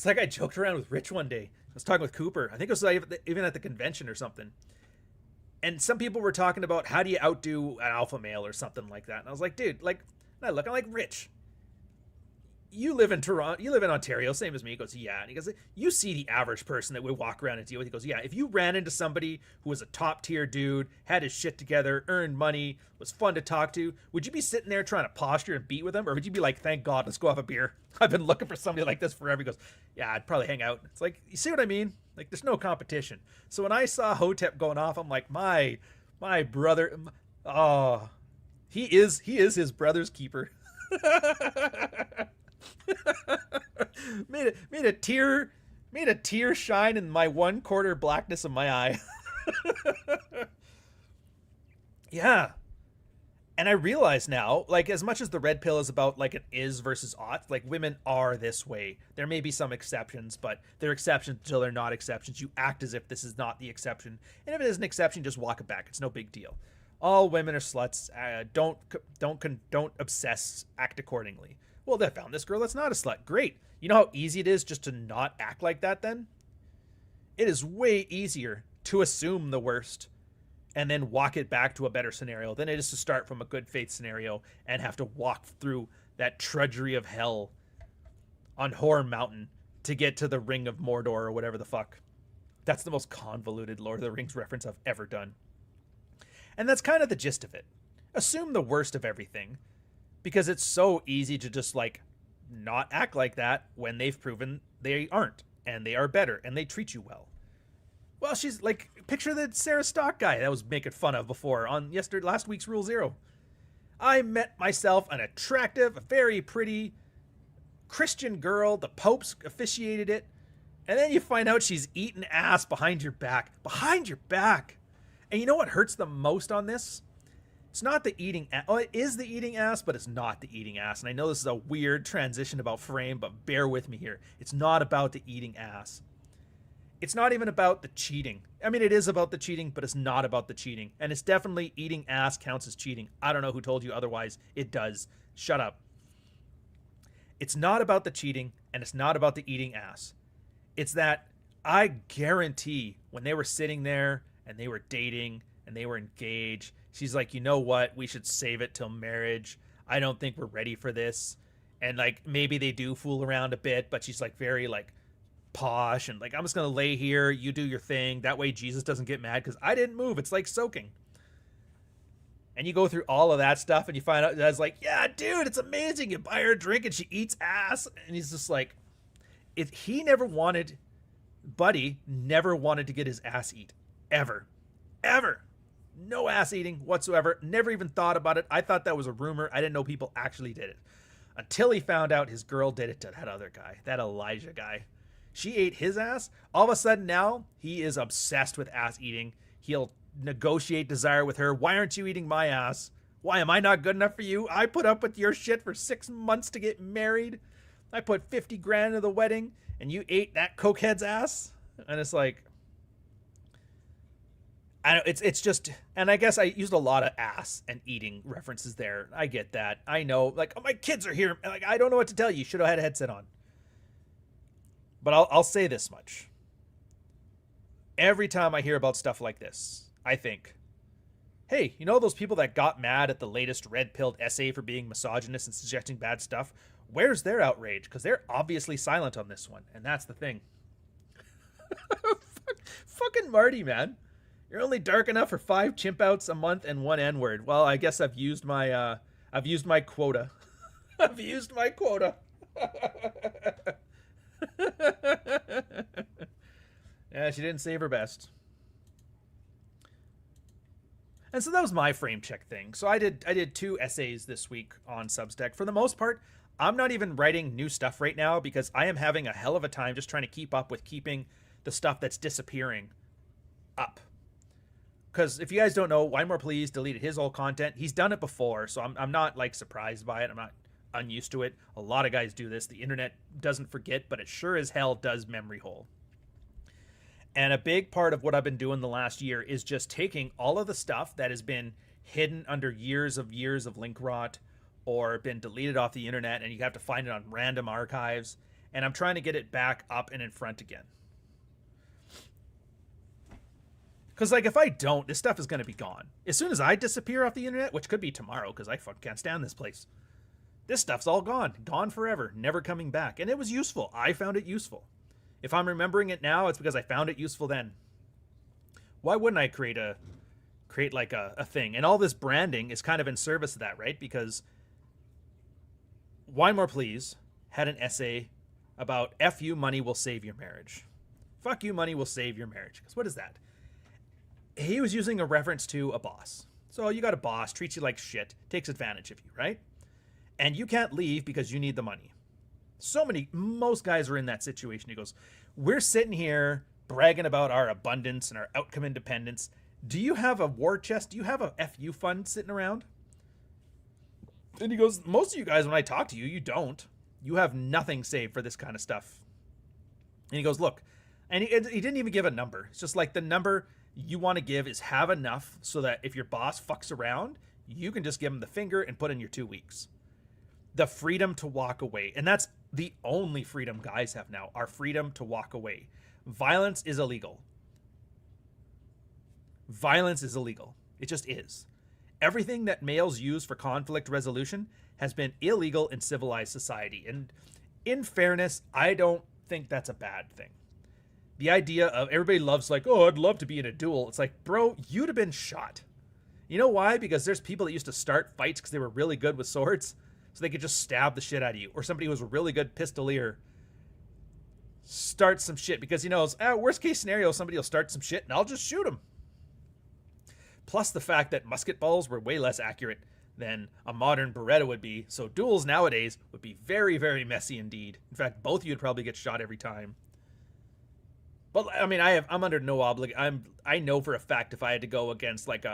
like I joked around with Rich one day. I was talking with Cooper. I think it was like even at the convention or something. And some people were talking about how do you outdo an alpha male or something like that. And I was like, dude, like, and I look, I'm like, Rich, you live in Toronto, you live in Ontario, same as me. He goes, yeah. And he goes, you see the average person that we walk around and deal with. He goes, yeah, if you ran into somebody who was a top tier dude, had his shit together, earned money, was fun to talk to, would you be sitting there trying to posture and beat with him? Or would you be like, thank God, let's go have a beer? I've been looking for somebody like this forever. He goes, yeah, I'd probably hang out. It's like, you see what I mean? Like, there's no competition. So when I saw Hotep going off, I'm like, my brother, oh, he is his brother's keeper. made a tear shine in my 1/4 blackness of my eye. Yeah. And I realize now, like, as much as the red pill is about like an is versus ought, like women are this way. There may be some exceptions, but they're exceptions until they're not exceptions. You act as if this is not the exception. And if it is an exception, just walk it back. It's no big deal. All women are sluts. Don't obsess, act accordingly. Well, they found this girl that's not a slut. Great. You know how easy it is just to not act like that then? It is way easier to assume the worst and then walk it back to a better scenario than it is to start from a good faith scenario and have to walk through that trudgery of hell on Horror Mountain to get to the Ring of Mordor or whatever the fuck. That's the most convoluted Lord of the Rings reference I've ever done. And that's kind of the gist of it. Assume the worst of everything. Because it's so easy to just like not act like that when they've proven they aren't and they are better and they treat you well. Well, she's like, picture the Sarah Stock guy that was making fun of before on last week's Rule Zero. I met myself an attractive, very pretty Christian girl. The Pope's officiated it. And then you find out she's eating ass behind your back. Behind your back. And you know what hurts the most on this? It's not the eating ass. Oh, it is the eating ass, but it's not the eating ass. And I know this is a weird transition about frame, but bear with me here. It's not about the eating ass. It's not even about the cheating. I mean, it is about the cheating, but it's not about the cheating. And it's definitely eating ass counts as cheating. I don't know who told you otherwise. It does. Shut up. It's not about the cheating, and it's not about the eating ass. It's that I guarantee when they were sitting there and they were dating and they were engaged, she's like, you know what? We should save it till marriage. I don't think we're ready for this. And like, maybe they do fool around a bit, but she's like very like posh and like, I'm just going to lay here. You do your thing. That way Jesus doesn't get mad because I didn't move. It's like soaking. And you go through all of that stuff and you find out that's like, yeah, dude, it's amazing. You buy her a drink and she eats ass. And he's just like, Buddy never wanted to get his ass eat. Ever. No ass eating whatsoever. Never even thought about it. I thought that was a rumor. I didn't know people actually did it. Until he found out his girl did it to that other guy, that Elijah guy. She ate his ass. All of a sudden now, he is obsessed with ass eating. He'll negotiate desire with her. Why aren't you eating my ass? Why am I not good enough for you? I put up with your shit for 6 months to get married. I put 50 grand into the wedding and you ate that cokehead's ass. And it's like, I know it's just, and I guess I used a lot of ass and eating references there. I get that. I know, like, oh, my kids are here. Like, I don't know what to tell you. You should have had a headset on. But I'll say this much. Every time I hear about stuff like this, I think, hey, you know those people that got mad at the latest red-pilled essay for being misogynist and suggesting bad stuff? Where's their outrage? Because they're obviously silent on this one, and that's the thing. Fucking Marty, man. You're only dark enough for 5 chimp outs a month and 1 N-word. Well, I guess I've used my quota. I've used my quota. Yeah, she didn't save her best. And so that was my frame check thing. So I did 2 essays this week on Substack. For the most part, I'm not even writing new stuff right now because I am having a hell of a time just trying to keep up with keeping the stuff that's disappearing up. Because if you guys don't know, Why More Please deleted his old content. He's done it before, so I'm not like surprised by it. I'm not unused to it. A lot of guys do this. The internet doesn't forget, but it sure as hell does memory hole. And a big part of what I've been doing the last year is just taking all of the stuff that has been hidden under years of link rot or been deleted off the internet, and you have to find it on random archives, and I'm trying to get it back up and in front again. Because, like, if I don't, this stuff is going to be gone. As soon as I disappear off the internet, which could be tomorrow because I fucking can't stand this place, this stuff's all gone. Gone forever. Never coming back. And it was useful. I found it useful. If I'm remembering it now, it's because I found it useful then. Why wouldn't I create a thing? And all this branding is kind of in service of that, right? Because Why More Please had an essay about F you, money will save your marriage. Fuck you, money will save your marriage. Because what is that? He was using a reference to a boss. So you got a boss, treats you like shit, takes advantage of you, right? And you can't leave because you need the money. Most guys are in that situation. He goes, we're sitting here bragging about our abundance and our outcome independence. Do you have a war chest? Do you have a FU fund sitting around? And he goes, most of you guys, when I talk to you, you don't. You have nothing saved for this kind of stuff. And he goes, look, and he didn't even give a number. It's just like the number you want to give is have enough so that if your boss fucks around, you can just give him the finger and put in your 2 weeks. The freedom to walk away. And that's the only freedom guys have now, our freedom to walk away. Violence is illegal. Violence is illegal. It just is. Everything that males use for conflict resolution has been illegal in civilized society. And in fairness, I don't think that's a bad thing. The idea of everybody loves like, oh, I'd love to be in a duel. It's like, bro, you'd have been shot. You know why? Because there's people that used to start fights because they were really good with swords. So they could just stab the shit out of you. Or somebody who was a really good pistolier starts some shit because he knows, worst case scenario, somebody will start some shit and I'll just shoot him. Plus the fact that musket balls were way less accurate than a modern Beretta would be. So duels nowadays would be very, very messy indeed. In fact, both of you would probably get shot every time. But I mean, I'm under no obligation. I know for a fact if I had to go against like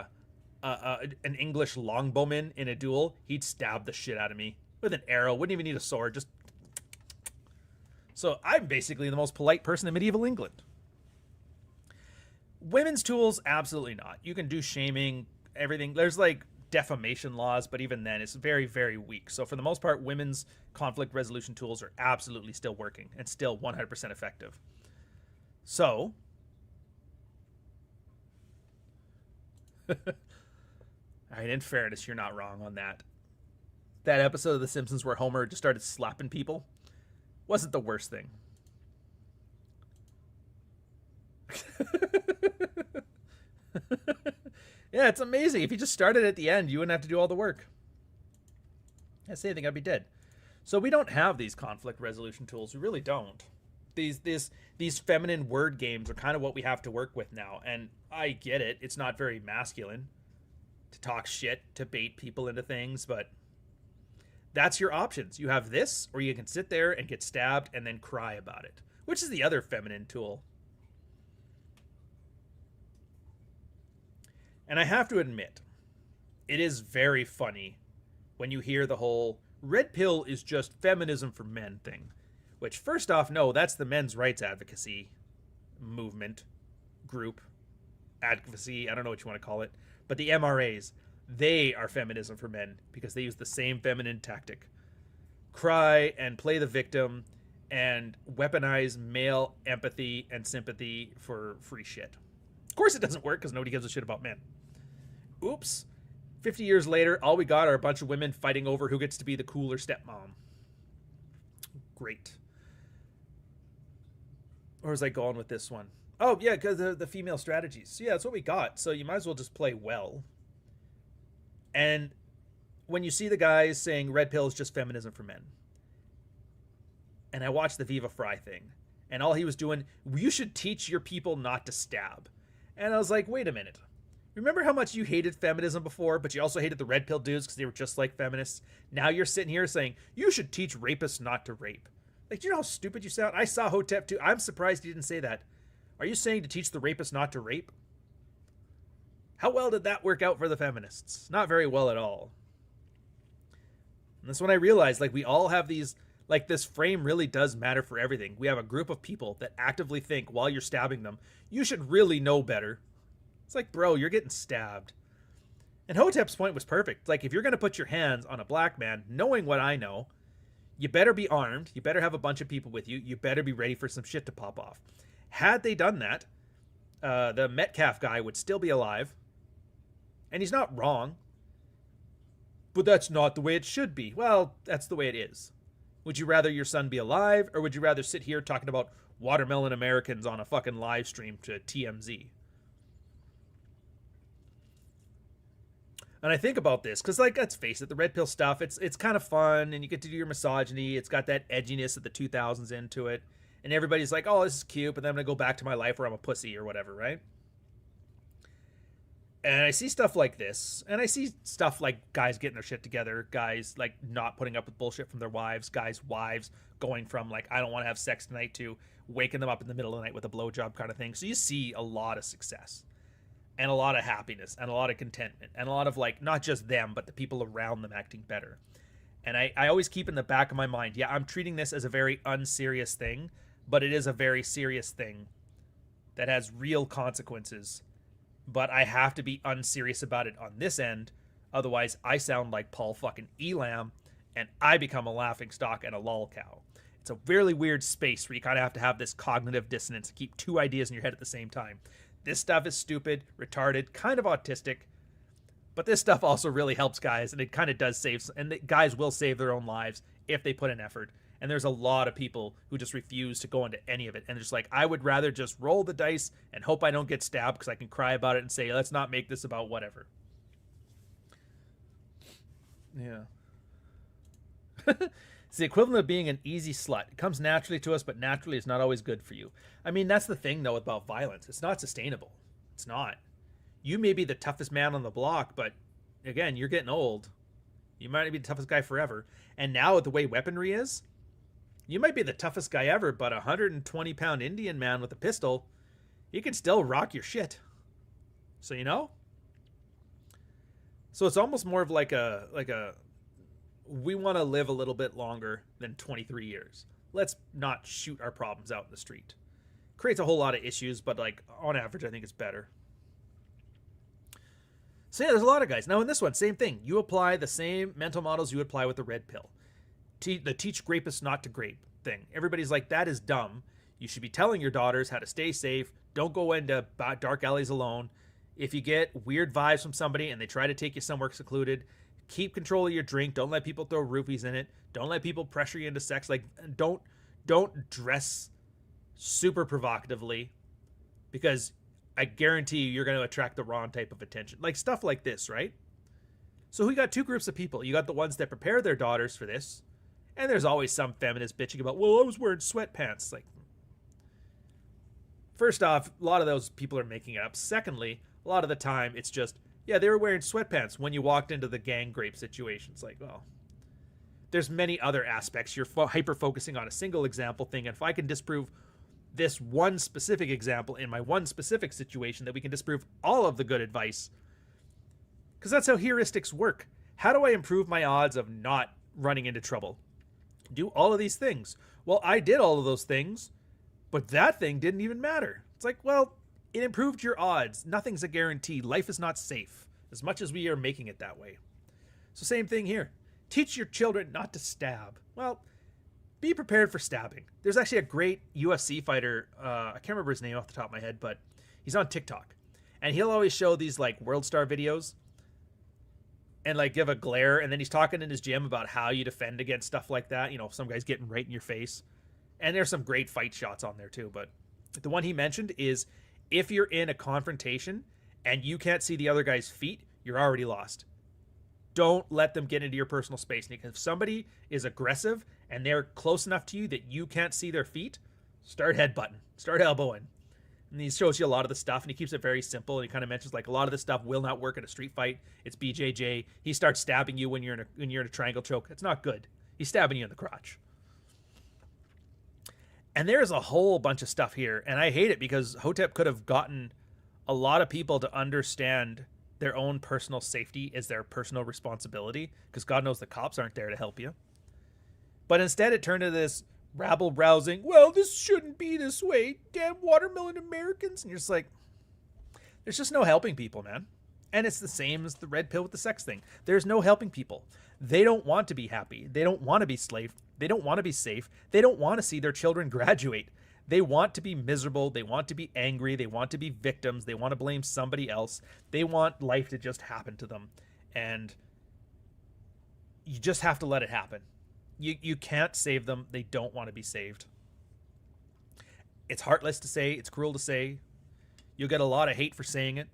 an English longbowman in a duel, he'd stab the shit out of me with an arrow. Wouldn't even need a sword. Just so I'm basically the most polite person in medieval England. Women's tools, absolutely not. You can do shaming, everything. There's like defamation laws, but even then, it's very, very weak. So for the most part, women's conflict resolution tools are absolutely still working and still 100% effective. So all right, in fairness, you're not wrong on that. That episode of The Simpsons where Homer just started slapping people wasn't the worst thing. Yeah, it's amazing. If you just started at the end, you wouldn't have to do all the work. Yeah, same thing, I'd be dead. So we don't have these conflict resolution tools. We really don't. These feminine word games are kind of what we have to work with now. And I get it. It's not very masculine to talk shit, to bait people into things, but that's your options. You have this, or you can sit there and get stabbed and then cry about it, which is the other feminine tool. And I have to admit, it is very funny when you hear the whole red pill is just feminism for men thing, which first off, no, that's the men's rights advocacy movement, group, advocacy, I don't know what you want to call it, but the MRAs, they are feminism for men because they use the same feminine tactic. Cry and play the victim and weaponize male empathy and sympathy for free shit. Of course it doesn't work because nobody gives a shit about men. Oops. 50 years later, all we got are a bunch of women fighting over who gets to be the cooler stepmom. great. Where was I going with this one? Oh, yeah, because the female strategies. So, yeah, that's what we got. So you might as well just play well. And when you see the guys saying red pill is just feminism for men, and I watched the Viva Fry thing, and all he was doing, you should teach your people not to stab. And I was like, wait a minute. Remember how much you hated feminism before, but you also hated the red pill dudes because they were just like feminists? Now you're sitting here saying, you should teach rapists not to rape. Like, do you know how stupid you sound? I saw Hotep too. I'm surprised he didn't say that. Are you saying to teach the rapists not to rape? How well did that work out for the feminists? Not very well at all. And that's when I realized, like, we all have these, like, this frame really does matter for everything. We have a group of people that actively think while you're stabbing them, you should really know better. It's like, bro, you're getting stabbed. And Hotep's point was perfect. Like, if you're going to put your hands on a black man, knowing what I know, you better be armed. You better have a bunch of people with you. You better be ready for some shit to pop off. Had they done that, the Metcalf guy would still be alive. And he's not wrong. But that's not the way it should be. Well, that's the way it is. Would you rather your son be alive, or would you rather sit here talking about watermelon Americans on a fucking live stream to TMZ? And I think about this, because, like, let's face it, the red pill stuff, it's kind of fun, and you get to do your misogyny. It's got that edginess of the 2000s into it. And everybody's like, oh, this is cute, but then I'm going to go back to my life where I'm a pussy or whatever, right? And I see stuff like this, and I see stuff like guys getting their shit together, guys, like, not putting up with bullshit from their wives, guys' wives going from, like, I don't want to have sex tonight to waking them up in the middle of the night with a blowjob kind of thing. So you see a lot of success and a lot of happiness and a lot of contentment and a lot of, like, not just them, but the people around them acting better. And I always keep in the back of my mind, yeah, I'm treating this as a very unserious thing, but it is a very serious thing that has real consequences. But I have to be unserious about it on this end. Otherwise, I sound like Paul fucking Elam, and I become a laughingstock and a lolcow. It's a really weird space where you kind of have to have this cognitive dissonance and keep two ideas in your head at the same time. This stuff is stupid, retarded, kind of autistic, but this stuff also really helps guys, and it kind of does save, and guys will save their own lives if they put in effort. And there's a lot of people who just refuse to go into any of it. And they're just like, I would rather just roll the dice and hope I don't get stabbed because I can cry about it and say, let's not make this about whatever. Yeah. It's the equivalent of being an easy slut. It comes naturally to us, but naturally is not always good for you. I mean, that's the thing, though, about violence. It's not sustainable. It's not. You may be the toughest man on the block, but, again, you're getting old. You might not be the toughest guy forever. And now with the way weaponry is, you might be the toughest guy ever, but a 120-pound Indian man with a pistol, he can still rock your shit. So, you know? So it's almost more of like a we want to live a little bit longer than 23 years. Let's not shoot our problems out in the street. Creates a whole lot of issues, but, like, on average, I think it's better. So, yeah, there's a lot of guys. Now, in this one, same thing. You apply the same mental models you would apply with the red pill. The teach rapists not to grape thing. Everybody's like, that is dumb. You should be telling your daughters how to stay safe. Don't go into dark alleys alone. If you get weird vibes from somebody and they try to take you somewhere secluded, keep control of your drink. Don't let people throw roofies in it. Don't let people pressure you into sex. Like, don't dress super provocatively, because I guarantee you're going to attract the wrong type of attention. Like, stuff like this, right? So we got two groups of people. You got the ones that prepare their daughters for this, and there's always some feminist bitching about, well, I was wearing sweatpants. Like, first off, a lot of those people are making it up. Secondly, a lot of the time, it's just, yeah, they were wearing sweatpants when you walked into the gang rape situations. Like, well, there's many other aspects. You're hyper-focusing on a single example thing, and if I can disprove this one specific example in my one specific situation, that we can disprove all of the good advice, because that's how heuristics work. How do I improve my odds of not running into trouble? Do all of these things. Well, I did all of those things, but that thing didn't even matter. It's like, well, it improved your odds. Nothing's a guarantee. Life is not safe, as much as we are making it that way. So same thing here. Teach your children not to stab. Well, be prepared for stabbing. There's actually a great UFC fighter, I can't remember his name off the top of my head, but he's on TikTok. And he'll always show these, like, World Star videos and like give a glare, and then he's talking in his gym about how you defend against stuff like that. You know, some guy's getting right in your face. And there's some great fight shots on there too, but the one he mentioned is if you're in a confrontation and you can't see the other guy's feet, you're already lost. Don't let them get into your personal space. And if somebody is aggressive and they're close enough to you that you can't see their feet, start headbutting, start elbowing. And he shows you a lot of the stuff, and he keeps it very simple. And he kind of mentions like a lot of this stuff will not work in a street fight. It's BJJ. He starts stabbing you when you're in a triangle choke. It's not good. He's stabbing you in the crotch. And there's a whole bunch of stuff here, and I hate it because Hotep could have gotten a lot of people to understand their own personal safety is their personal responsibility, because God knows the cops aren't there to help you. But instead it turned to this rabble-rousing, well, this shouldn't be this way, damn watermelon Americans. And you're just like, there's just no helping people, man. And it's the same as the red pill with the sex thing. There's no helping people. They don't want to be happy. They don't want to be slave. They don't want to be safe. They don't want to see their children graduate. They want to be miserable. They want to be angry. They want to be victims. They want to blame somebody else. They want life to just happen to them. And you just have to let it happen. You can't save them. They don't want to be saved. It's heartless to say. It's cruel to say. You'll get a lot of hate for saying it.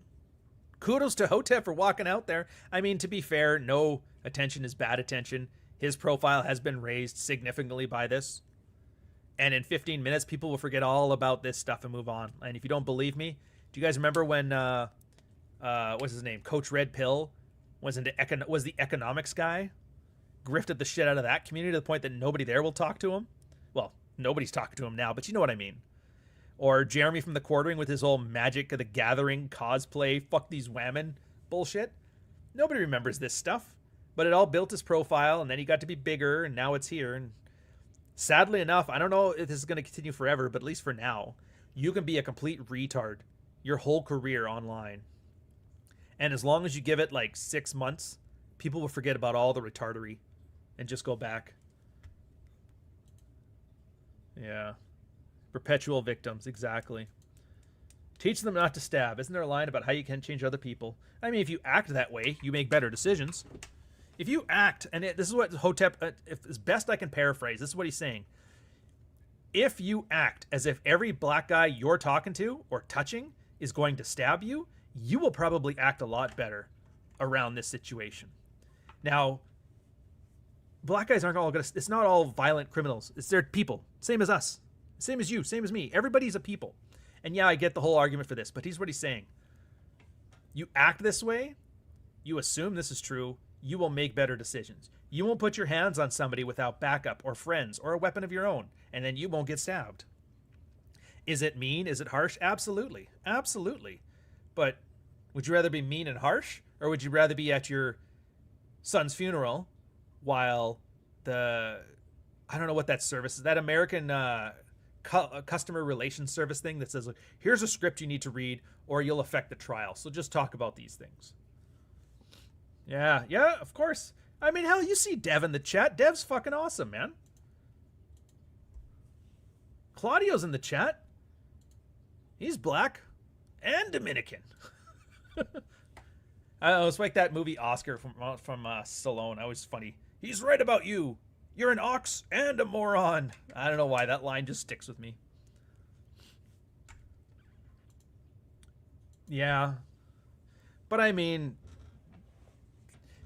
Kudos to Hotep for walking out there. I mean, to be fair, no attention is bad attention. His profile has been raised significantly by this. And in 15 minutes, people will forget all about this stuff and move on. And if you don't believe me, do you guys remember when, what's his name? Coach Red Pill was the economics guy? Grifted the shit out of that community to the point that nobody there will talk to him. Well, nobody's talking to him now, but you know what I mean. Or Jeremy from the Quartering with his old Magic of the Gathering cosplay, fuck these whammon bullshit. Nobody remembers this stuff. But it all built his profile, and then he got to be bigger, and now it's here. And sadly enough, I don't know if this is going to continue forever, but at least for now, you can be a complete retard your whole career online. And as long as you give it like 6 months, people will forget about all the retardery and just go back. Yeah. Perpetual victims, exactly. Teach them not to stab. Isn't there a line about how you can change other people? I mean, if you act that way, you make better decisions. If you act, and this is what Hotep, as best I can paraphrase, this is what he's saying. If you act as if every black guy you're talking to or touching is going to stab you, you will probably act a lot better around this situation. Now, black guys aren't all going to, it's not all violent criminals. It's their people. Same as us. Same as you. Same as me. Everybody's a people. And yeah, I get the whole argument for this, but here's what he's saying. You act this way, you assume this is true, you will make better decisions. You won't put your hands on somebody without backup or friends or a weapon of your own, and then you won't get stabbed. Is it mean? Is it harsh? Absolutely. Absolutely. But would you rather be mean and harsh, or would you rather be at your son's funeral while I don't know what that service is, that American customer relations service thing that says, here's a script you need to read or you'll affect the trial. So just talk about these things. Yeah, of course. I mean, hell, you see Dev in the chat. Dev's fucking awesome, man. Claudio's in the chat. He's black and Dominican. It's like that movie Oscar from Stallone. That was funny. He's right about you. You're an ox and a moron. I don't know why that line just sticks with me. Yeah. But I mean,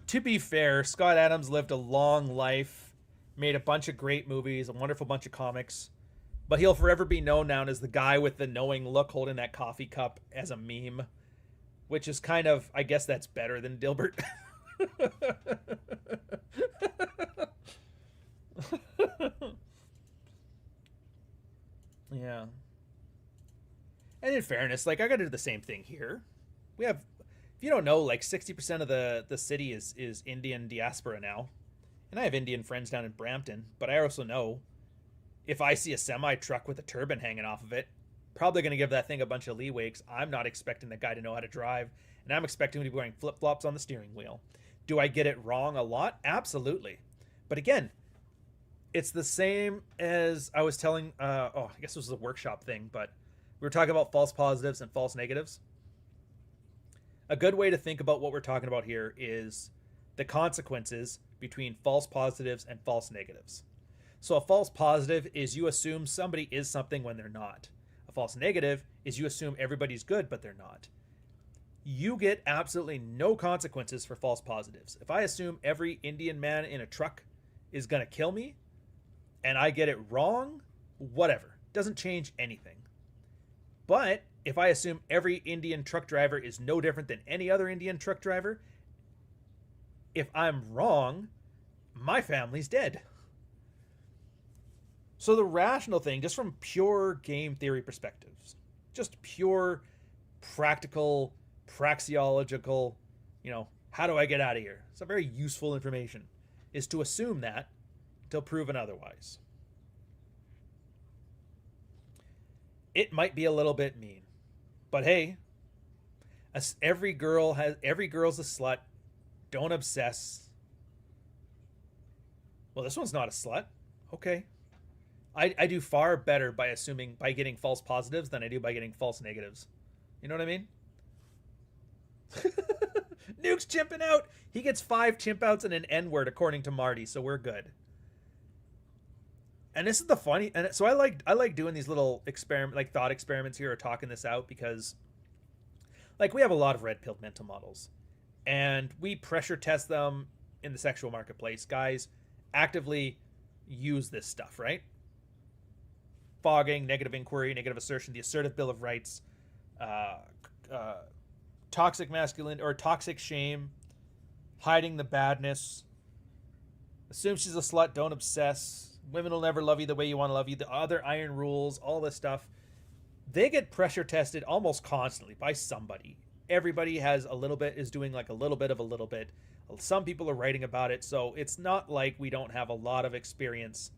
to be fair, Scott Adams lived a long life, made a bunch of great movies, a wonderful bunch of comics, but he'll forever be known now as the guy with the knowing look holding that coffee cup as a meme, which is kind of, I guess that's better than Dilbert. Yeah. And in fairness, like, I gotta do the same thing here. We have, if you don't know, like 60% of the city is Indian diaspora now. And I have Indian friends down in Brampton, but I also know if I see a semi truck with a turban hanging off of it, probably going to give that thing a bunch of leeway because I'm not expecting that guy to know how to drive, and I'm expecting him to be wearing flip-flops on the steering wheel. Do I get it wrong a lot? Absolutely. But again, it's the same as I was telling, I guess this was a workshop thing, but we were talking about false positives and false negatives. A good way to think about what we're talking about here is the consequences between false positives and false negatives. So a false positive is you assume somebody is something when they're not. A false negative is you assume everybody's good, but they're not. You get absolutely no consequences for false positives. If I assume every Indian man in a truck is going to kill me and I get it wrong, whatever. Doesn't change anything. But if I assume every Indian truck driver is no different than any other Indian truck driver, if I'm wrong, my family's dead. So the rational thing, just from pure game theory perspectives, just pure practical, praxeological, how do I get out of here? It's a very useful information, is to assume that till proven otherwise. It might be a little bit mean, but hey, every girl's a slut. Don't obsess. Well, this one's not a slut. Okay. I do far better by getting false positives than I do by getting false negatives. You know what I mean? Nuke's chimping out. He gets 5 chimp outs and an N-word according to Marty, so we're good. And this is the funny, and so I like doing these little thought experiments here, or talking this out, because we have a lot of red-pilled mental models, and we pressure test them in the sexual marketplace. Guys actively use this stuff, right? Fogging, negative inquiry, negative assertion, the assertive Bill of Rights, toxic masculinity or toxic shame, hiding the badness, assume she's a slut, don't obsess, women will never love you the way you want to love you, the other iron rules, all this stuff. They get pressure tested almost constantly by somebody. Everybody is doing a little bit of a little bit. Some people are writing about it, so it's not like we don't have a lot of experience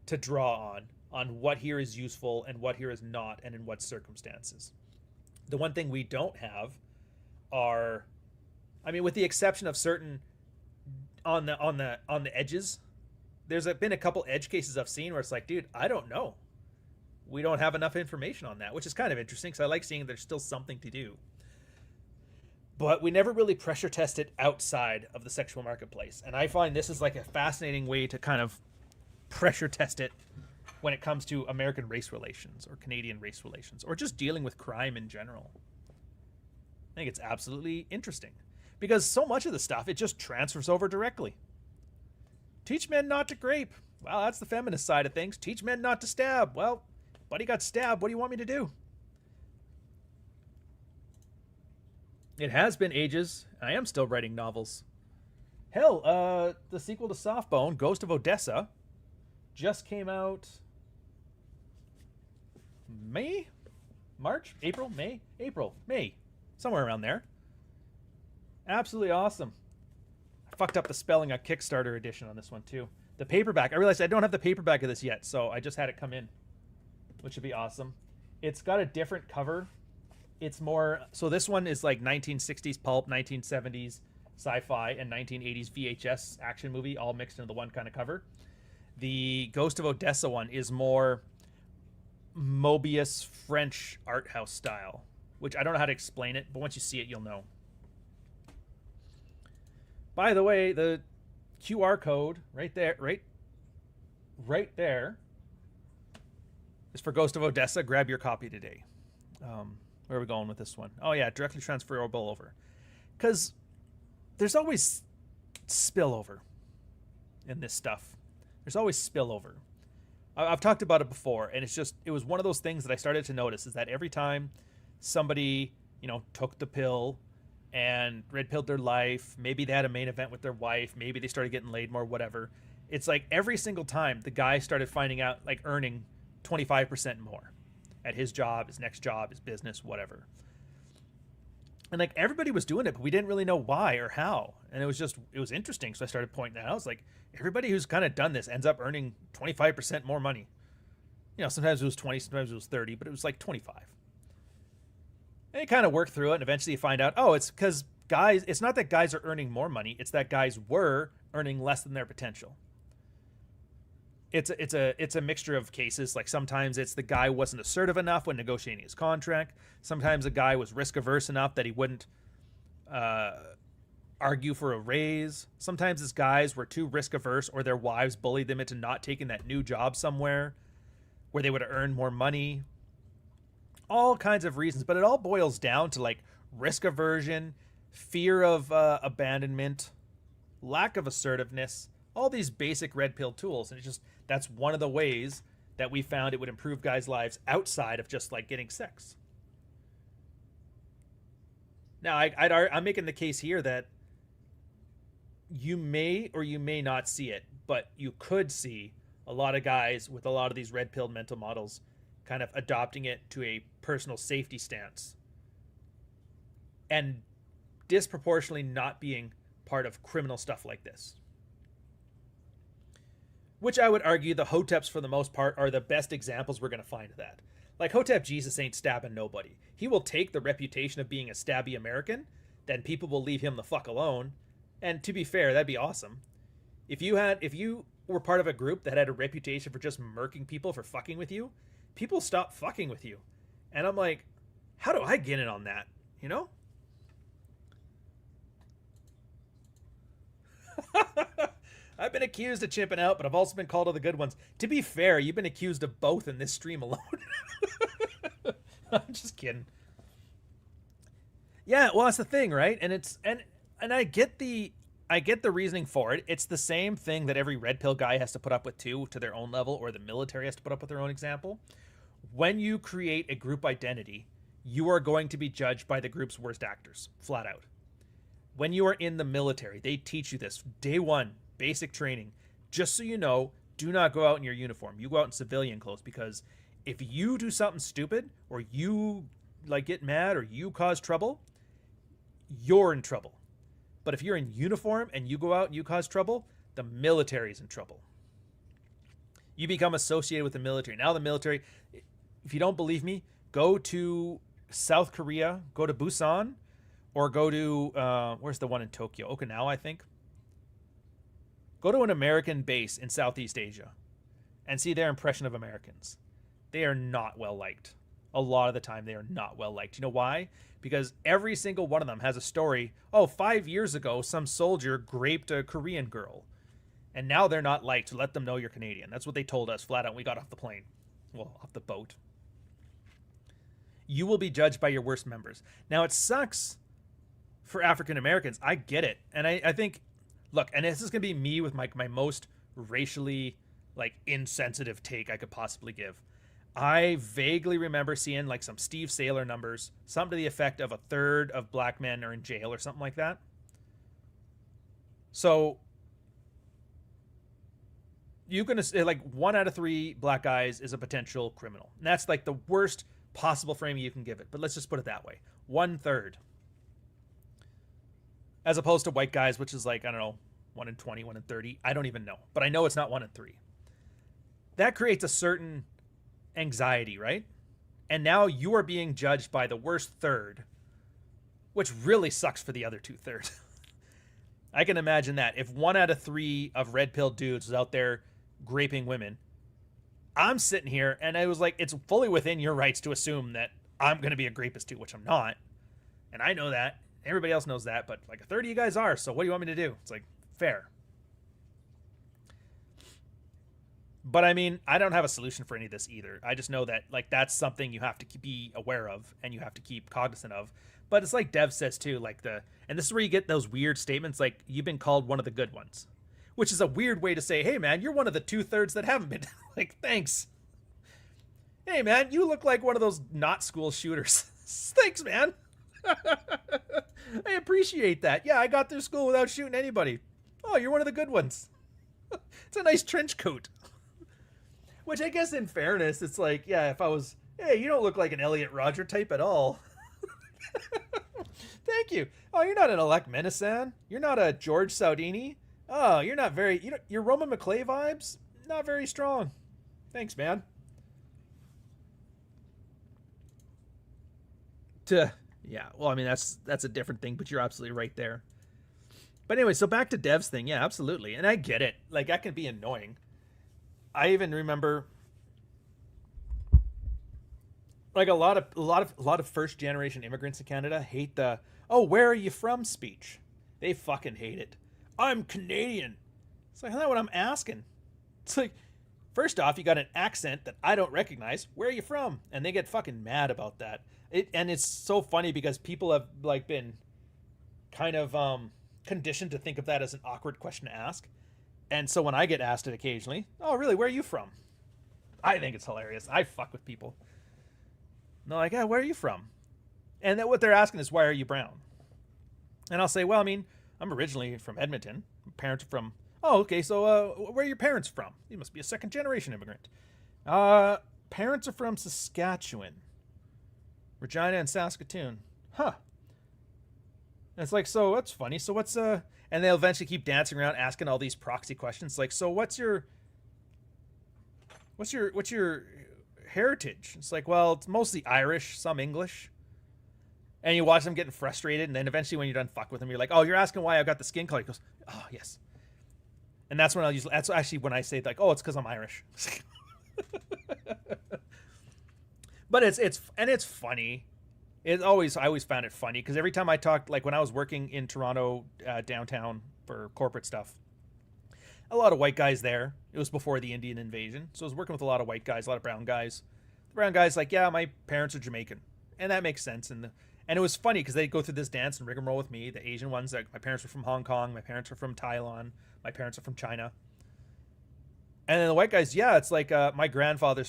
to draw on what here is useful and what here is not, and in what circumstances. The one thing we don't have are, with the exception of certain on the edges, there's been a couple edge cases I've seen where it's like, dude, I don't know. We don't have enough information on that, which is kind of interesting because I like seeing there's still something to do. But we never really pressure test it outside of the sexual marketplace. And I find this is like a fascinating way to kind of pressure test it when it comes to American race relations or Canadian race relations or just dealing with crime in general. I think it's absolutely interesting because so much of the stuff, it just transfers over directly. Teach men not to grape. Well, that's the feminist side of things. Teach men not to stab. Well, buddy got stabbed. What do you want me to do? It has been ages. I am still writing novels. Hell, the sequel to Softbone, Ghost of Odessa, just came out May, somewhere around there. Absolutely awesome. I fucked up the spelling on Kickstarter edition on this one too. The paperback, I realized I don't have the paperback of this yet, so I just had it come in, which would be awesome. It's got a different cover. It's more, so this one is like 1960s pulp, 1970s sci-fi, and 1980s VHS action movie all mixed into the one kind of cover. The Ghost of Odessa one is more Mobius French art house style, which I don't know how to explain it, but once you see it, you'll know. By the way, the QR code right there, right there, is for Ghost of Odessa. Grab your copy today. Where are we going with this one? Oh yeah, directly transferable over. Because there's always spillover in this stuff. There's always spillover. I've talked about it before, and it was one of those things that I started to notice, is that every time somebody, took the pill and red-pilled their life, maybe they had a main event with their wife, maybe they started getting laid more, whatever. It's like every single time the guy started finding out, earning 25% more at his job, his next job, his business, whatever. And everybody was doing it, but we didn't really know why or how. And it was interesting. So I started pointing that out. I was like, everybody who's kind of done this ends up earning 25% more money. Sometimes it was 20, sometimes it was 30, but it was like 25. And you kind of work through it, and eventually you find out, it's because guys, it's not that guys are earning more money, it's that guys were earning less than their potential. It's a mixture of cases. Like sometimes it's the guy wasn't assertive enough when negotiating his contract. Sometimes the guy was risk averse enough that he wouldn't argue for a raise. Sometimes it's guys were too risk averse or their wives bullied them into not taking that new job somewhere where they would earn more money. All kinds of reasons, but it all boils down to like risk aversion, fear of abandonment, lack of assertiveness, all these basic red pill tools. And it's just, that's one of the ways that we found it would improve guys' lives outside of just like getting sex. Now, I'm making the case here that you may or you may not see it, but you could see a lot of guys with a lot of these red pill mental models kind of adopting it to a personal safety stance and disproportionately not being part of criminal stuff like this. Which I would argue the Hoteps, for the most part, are the best examples we're going to find of that. Like, Hotep Jesus ain't stabbing nobody. He will take the reputation of being a stabby American, then people will leave him the fuck alone. And to be fair, that'd be awesome. If you were part of a group that had a reputation for just murking people for fucking with you, people stop fucking with you. And I'm like, how do I get in on that? You know? I've been accused of chipping out, but I've also been called all the good ones. To be fair, you've been accused of both in this stream alone. I'm just kidding. Yeah, well, that's the thing, right? And it's and I get the reasoning for it. It's the same thing that every red pill guy has to put up with too, to their own level, or the military has to put up with their own example. When you create a group identity, you are going to be judged by the group's worst actors, flat out. When you are in the military, they teach you this day one, basic training. Just so you know, do not go out in your uniform. You go out in civilian clothes, because if you do something stupid or you like get mad or you cause trouble, you're in trouble. But if you're in uniform and you go out and you cause trouble, the military's in trouble. You become associated with the military. Now the military, if you don't believe me, go to South Korea, go to Busan, or go to, where's the one in Tokyo? Okinawa, I think. Go to an American base in Southeast Asia and see their impression of Americans. They are not well liked. A lot of the time, they are not well liked. You know why? Because every single one of them has a story. Oh, 5 years ago, some soldier raped a Korean girl. And now they're not liked. So let them know you're Canadian. That's what they told us flat out when we got off the plane. Well, off the boat. You will be judged by your worst members. Now, it sucks for African Americans. I get it. And I think, look, and this is going to be me with my most racially like insensitive take I could possibly give. I vaguely remember seeing like some Steve Saylor numbers, something to the effect of 1/3 of black men are in jail or something like that. So you can say like 1 out of 3 black guys is a potential criminal. And that's like the worst possible framing you can give it. But let's just put it that way. 1/3. As opposed to white guys, which is like, I don't know, 1 in 20, 1 in 30. I don't even know. But I know it's not 1 in 3. That creates a certain anxiety, right? And now you are being judged by the worst third, which really sucks for the other 2/3. I can imagine that if 1 out of 3 of red pill dudes was out there graping women, I'm sitting here and I was like, it's fully within your rights to assume that I'm going to be a grapist too, which I'm not. And I know that. Everybody else knows that, but like 1/3 of you guys are, so what do you want me to do? It's like, fair. But I mean, I don't have a solution for any of this either. I just know that like that's something you have to be aware of and you have to keep cognizant of. But it's like Dev says too, like and this is where you get those weird statements like you've been called one of the good ones, which is a weird way to say, hey man, you're one of the 2/3 that haven't been. Like, thanks. Hey man, you look like one of those not school shooters. Thanks, man. I appreciate that. Yeah, I got through school without shooting anybody. Oh, you're one of the good ones. It's a nice trench coat. Which I guess in fairness, it's like, yeah, if I was, hey, you don't look like an Elliot Rodger type at all. Thank you. Oh, you're not an Alec Menasan. You're not a George Saudini. Oh, you're not very, your Roman McClay vibes, not very strong. Thanks, man. Yeah, well, I mean, that's a different thing, but you're absolutely right there. But anyway, so back to Dev's thing. Yeah, absolutely. And I get it. Like, that can be annoying. I even remember like a lot of first generation immigrants in Canada hate the, oh, where are you from speech. They fucking hate it. I'm Canadian. It's like, that's not what I'm asking. It's like, first off, you got an accent that I don't recognize. Where are you from? And they get fucking mad about that. And it's so funny because people have like been kind of conditioned to think of that as an awkward question to ask. And so when I get asked it occasionally, oh really, where are you from? I think it's hilarious. I fuck with people. And they're like, yeah, where are you from? And then what they're asking is, why are you brown? And I'll say, well, I mean, I'm originally from Edmonton. My parents are from... Oh, okay, so where are your parents from? You must be a second-generation immigrant. Parents are from Saskatchewan. Regina and Saskatoon. Huh. And it's like, so that's funny. So what's... And they'll eventually keep dancing around asking all these proxy questions. Like, so what's your heritage? It's like, well, it's mostly Irish, some English. And you watch them getting frustrated, and then eventually when you're done fuck with them, you're like, oh, you're asking why I got the skin color. He goes, oh, yes. And that's when I'll use, that's actually when I say like, oh, it's because I'm Irish. But it's funny. I always found it funny because every time I talked, like when I was working in Toronto downtown for corporate stuff, a lot of white guys there. It was before the Indian invasion. So I was working with a lot of white guys, a lot of brown guys. The brown guys like, yeah, my parents are Jamaican. And that makes sense. And it was funny because they'd go through this dance and rigmarole with me. The Asian ones, like my parents were from Hong Kong. My parents are from Thailand. My parents are from China. And then the white guys, yeah, it's like my grandfather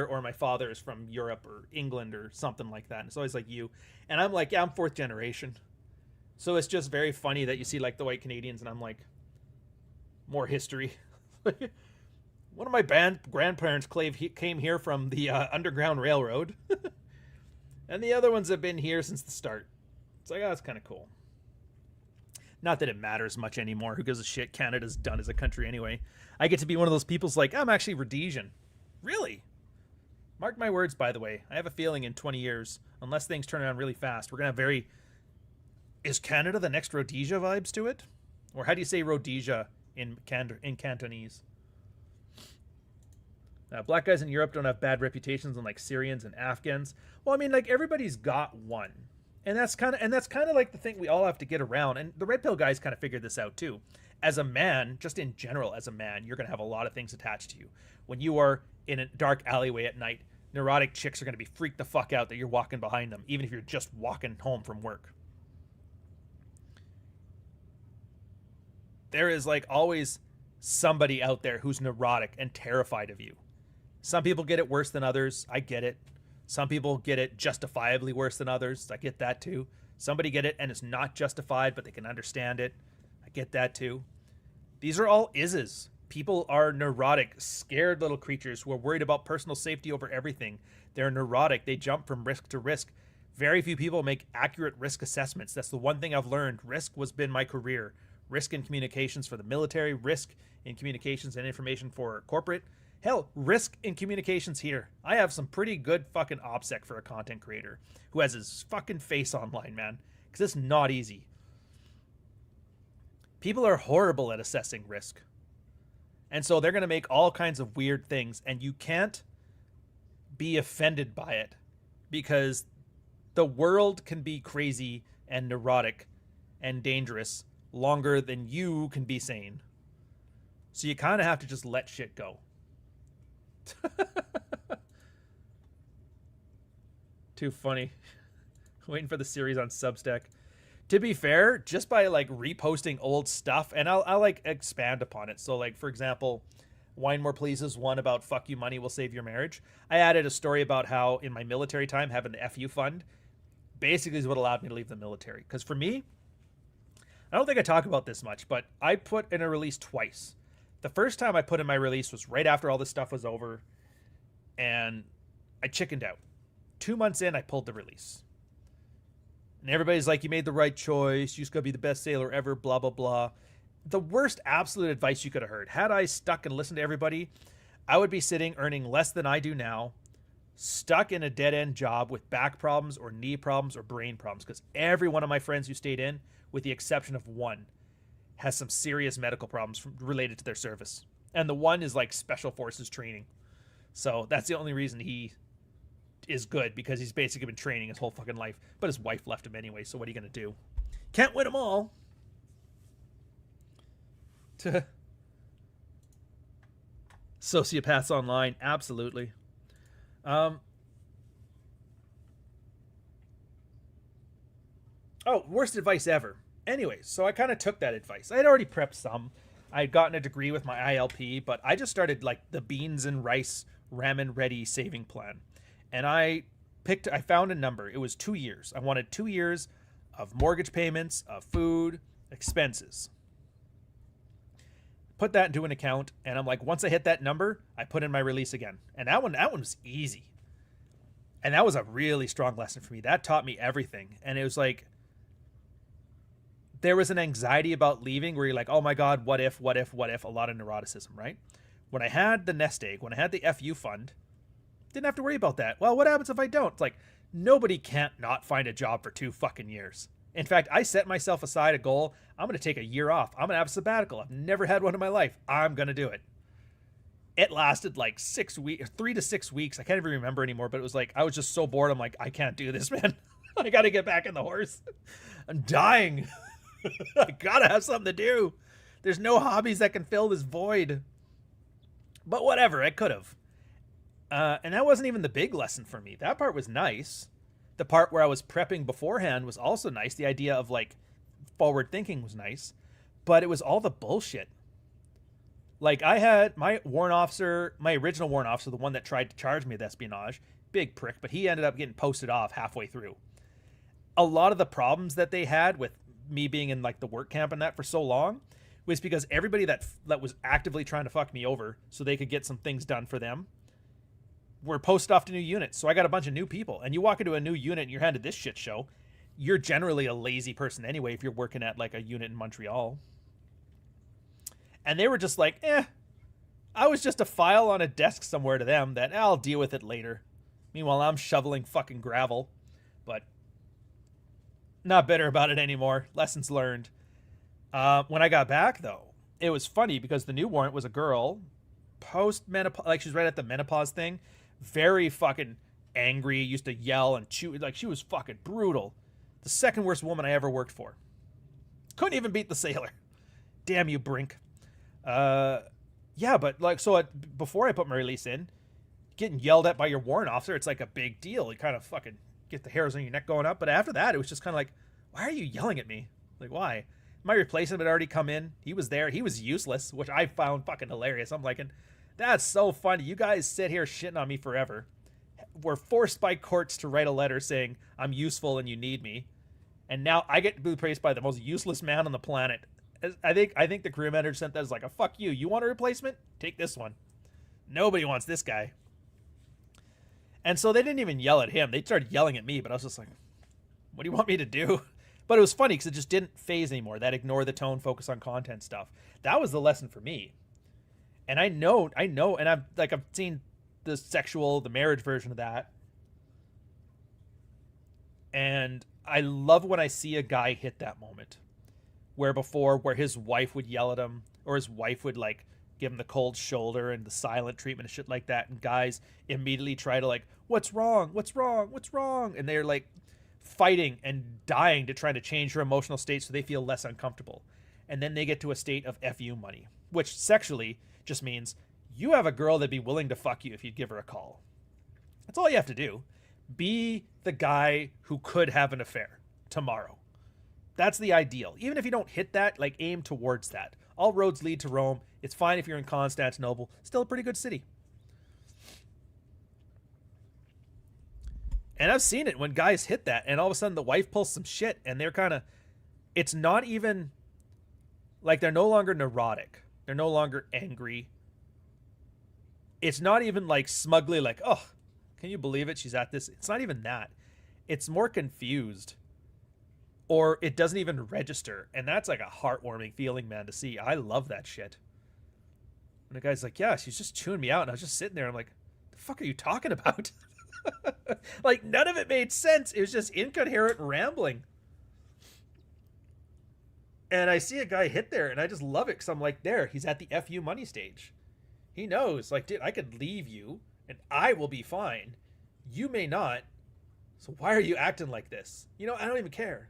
or my father is from Europe or England or something like that. And it's always like you. And I'm like, yeah, I'm fourth generation. So it's just very funny that you see like the white Canadians and I'm like, more history. One of my grandparents came here from the Underground Railroad. And the other ones have been here since the start. It's like, oh, that's kind of cool. Not that it matters much anymore. Who gives a shit? Canada's done as a country anyway. I get to be one of those people's like, I'm actually Rhodesian. Really? Mark my words, by the way. I have a feeling in 20 years, unless things turn around really fast, we're going to have very... Is Canada the next Rhodesia vibes to it? Or how do you say Rhodesia in Cantonese? Black guys in Europe don't have bad reputations on like Syrians and Afghans. Well, I mean, like everybody's got one. And that's kind of like the thing we all have to get around. And the red pill guys kind of figured this out too. As a man, just in general, as a man, you're going to have a lot of things attached to you. When you are in a dark alleyway at night, neurotic chicks are going to be freaked the fuck out that you're walking behind them, even if you're just walking home from work. There is like always somebody out there who's neurotic and terrified of you. Some people get it worse than others. I get it. Some people get it justifiably worse than others. I get that too. Somebody get it and it's not justified, but they can understand it. I get that too. These are all ises. People are neurotic, scared little creatures who are worried about personal safety over everything. They're neurotic. They jump from risk to risk. Very few people make accurate risk assessments. That's the one thing I've learned. Risk has been my career. Risk in communications for the military, risk in communications and information for corporate. Hell, risk in communications here. I have some pretty good fucking OPSEC for a content creator who has his fucking face online, man. Because it's not easy. People are horrible at assessing risk. And so they're going to make all kinds of weird things. And you can't be offended by it. Because the world can be crazy and neurotic and dangerous longer than you can be sane. So you kind of have to just let shit go. Too funny. Waiting for the series on Substack. To be fair, just by like reposting old stuff, and I'll like expand upon it. So like, for example, Wine More Pleases one about fuck you money will save your marriage. I added a story about how in my military time having the FU fund basically is what allowed me to leave the military. Because for me, I don't think I talk about this much, but I put in a release twice. The first time I put in my release was right after all this stuff was over, and I chickened out. 2 months in, I pulled the release. And everybody's like, you made the right choice, you just gotta be the best sailor ever, blah, blah, blah. The worst absolute advice you could have heard. Had I stuck and listened to everybody, I would be sitting earning less than I do now, stuck in a dead-end job with back problems or knee problems or brain problems, because every one of my friends who stayed in, with the exception of one, has some serious medical problems related to their service. And the one is like special forces training. So that's the only reason he is good, because he's basically been training his whole fucking life. But his wife left him anyway, so what are you going to do? Can't win them all. Sociopaths online, absolutely. Oh, worst advice ever. Anyway, so I kind of took that advice. I had already prepped some. I had gotten a degree with my ILP, but I just started like the beans and rice ramen ready saving plan. And I found a number. It was 2 years. I wanted 2 years of mortgage payments, of food, expenses. Put that into an account, and I'm like, once I hit that number, I put in my release again. And that one was easy. And that was a really strong lesson for me. That taught me everything. And it was like, there was an anxiety about leaving where you're like, oh my God, what if, a lot of neuroticism, right? When I had the nest egg, when I had the FU fund, didn't have to worry about that. Well, what happens if I don't? It's like, nobody can't not find a job for 2 fucking years. In fact, I set myself aside a goal. I'm going to take a year off. I'm going to have a sabbatical. I've never had one in my life. I'm going to do it. It lasted like 6 weeks, 3 to 6 weeks. I can't even remember anymore, but it was like, I was just so bored. I'm like, I can't do this, man. I got to get back in the horse. I'm dying. I got to have something to do. There's no hobbies that can fill this void. But whatever, I could have. And that wasn't even the big lesson for me. That part was nice. The part where I was prepping beforehand was also nice. The idea of like forward thinking was nice, but it was all the bullshit. Like I had my warrant officer, my original warrant officer, the one that tried to charge me with espionage, big prick, but he ended up getting posted off halfway through. A lot of the problems that they had with me being in like the work camp and that for so long was because everybody that was actively trying to fuck me over so they could get some things done for them were posted off to new units. So I got a bunch of new people, and you walk into a new unit and you're handed this shit show. You're generally a lazy person anyway if you're working at like a unit in Montreal. And they were just like, I was just a file on a desk somewhere to them that I'll deal with it later. Meanwhile, I'm shoveling fucking gravel. But not bitter about it anymore. Lessons learned. When I got back, though, it was funny because the new warrant was a girl, post-menopause, like she's right at the menopause thing, very fucking angry, used to yell and chew, like she was fucking brutal. The second worst woman I ever worked for. Couldn't even beat the sailor. Damn you, Brink. Yeah, but like, so before I put my release in, getting yelled at by your warrant officer, it's like a big deal. You kind of fucking get the hairs on your neck going up. But after that, it was just kind of like, why are you yelling at me? Like, why? My replacement had already come in. He was there. He was useless, which I found fucking hilarious. I'm like, that's so funny. You guys sit here shitting on me forever. We're forced by courts to write a letter saying I'm useful and you need me. And now I get to be replaced by the most useless man on the planet. I think the career manager sent that as like a fuck you. You want a replacement? Take this one. Nobody wants this guy. And so they didn't even yell at him. They started yelling at me, but I was just like, what do you want me to do? But it was funny because it just didn't phase anymore. That ignore the tone, focus on content stuff. That was the lesson for me. And I know, and I've seen the marriage version of that. And I love when I see a guy hit that moment. Where his wife would yell at him, or his wife would like give him the cold shoulder and the silent treatment and shit like that. And guys immediately try to like, what's wrong? What's wrong? What's wrong? And they're like fighting and dying to try to change her emotional state so they feel less uncomfortable. And then they get to a state of FU money, which sexually just means you have a girl that'd be willing to fuck you if you'd give her a call. That's all you have to do. Be the guy who could have an affair tomorrow. That's the ideal. Even if you don't hit that, like aim towards that. All roads lead to Rome. It's fine if you're in Constantinople. Still a pretty good city. And I've seen it when guys hit that and all of a sudden the wife pulls some shit and they're kind of, it's not even like they're no longer neurotic. They're no longer angry. It's not even like smugly like, oh, can you believe it? She's at this. It's not even that. It's more confused. Or it doesn't even register. And that's like a heartwarming feeling, man, to see. I love that shit. And the guy's like, yeah, she's just chewing me out. And I was just sitting there. I'm like, the fuck are you talking about? Like, none of it made sense. It was just incoherent rambling. And I see a guy hit there. And I just love it because I'm like, there, he's at the FU money stage. He knows, like, dude, I could leave you and I will be fine. You may not. So why are you acting like this? You know, I don't even care.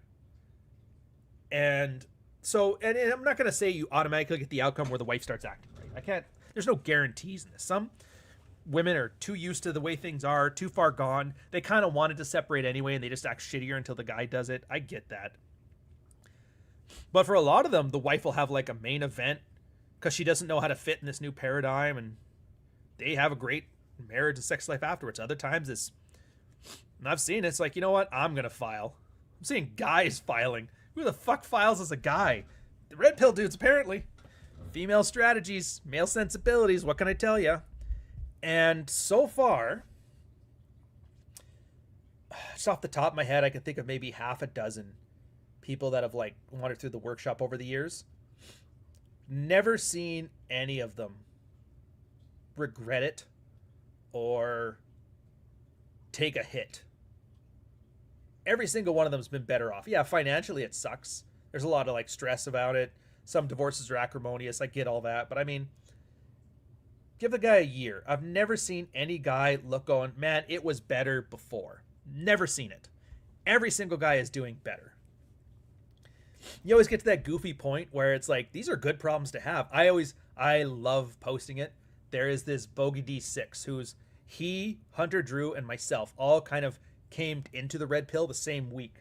And so, and I'm not going to say you automatically get the outcome where the wife starts acting right. I can't, there's no guarantees in this. Some women are too used to the way things are, too far gone. They kind of wanted to separate anyway, and they just act shittier until the guy does it. I get that. But for a lot of them, the wife will have like a main event because she doesn't know how to fit in this new paradigm, and they have a great marriage and sex life afterwards. Other times it's, and I've seen it's like, you know what, I'm gonna file. I'm seeing guys filing. Who the fuck files as a guy? The red pill dudes, apparently. Female strategies, male sensibilities, what can I tell you? And so far, just off the top of my head, I can think of maybe half a dozen people that have like wandered through the workshop over the years. Never seen any of them regret it or take a hit. Every single one of them has been better off. Yeah, financially it sucks. There's a lot of like stress about it. Some divorces are acrimonious. I get all that. But I mean, give the guy a year. I've never seen any guy look going, man, it was better before. Never seen it. Every single guy is doing better. You always get to that goofy point where it's like, these are good problems to have. I love posting it. There is this Bogey D6 who's he, Hunter Drew, and myself all kind of came into the red pill the same week.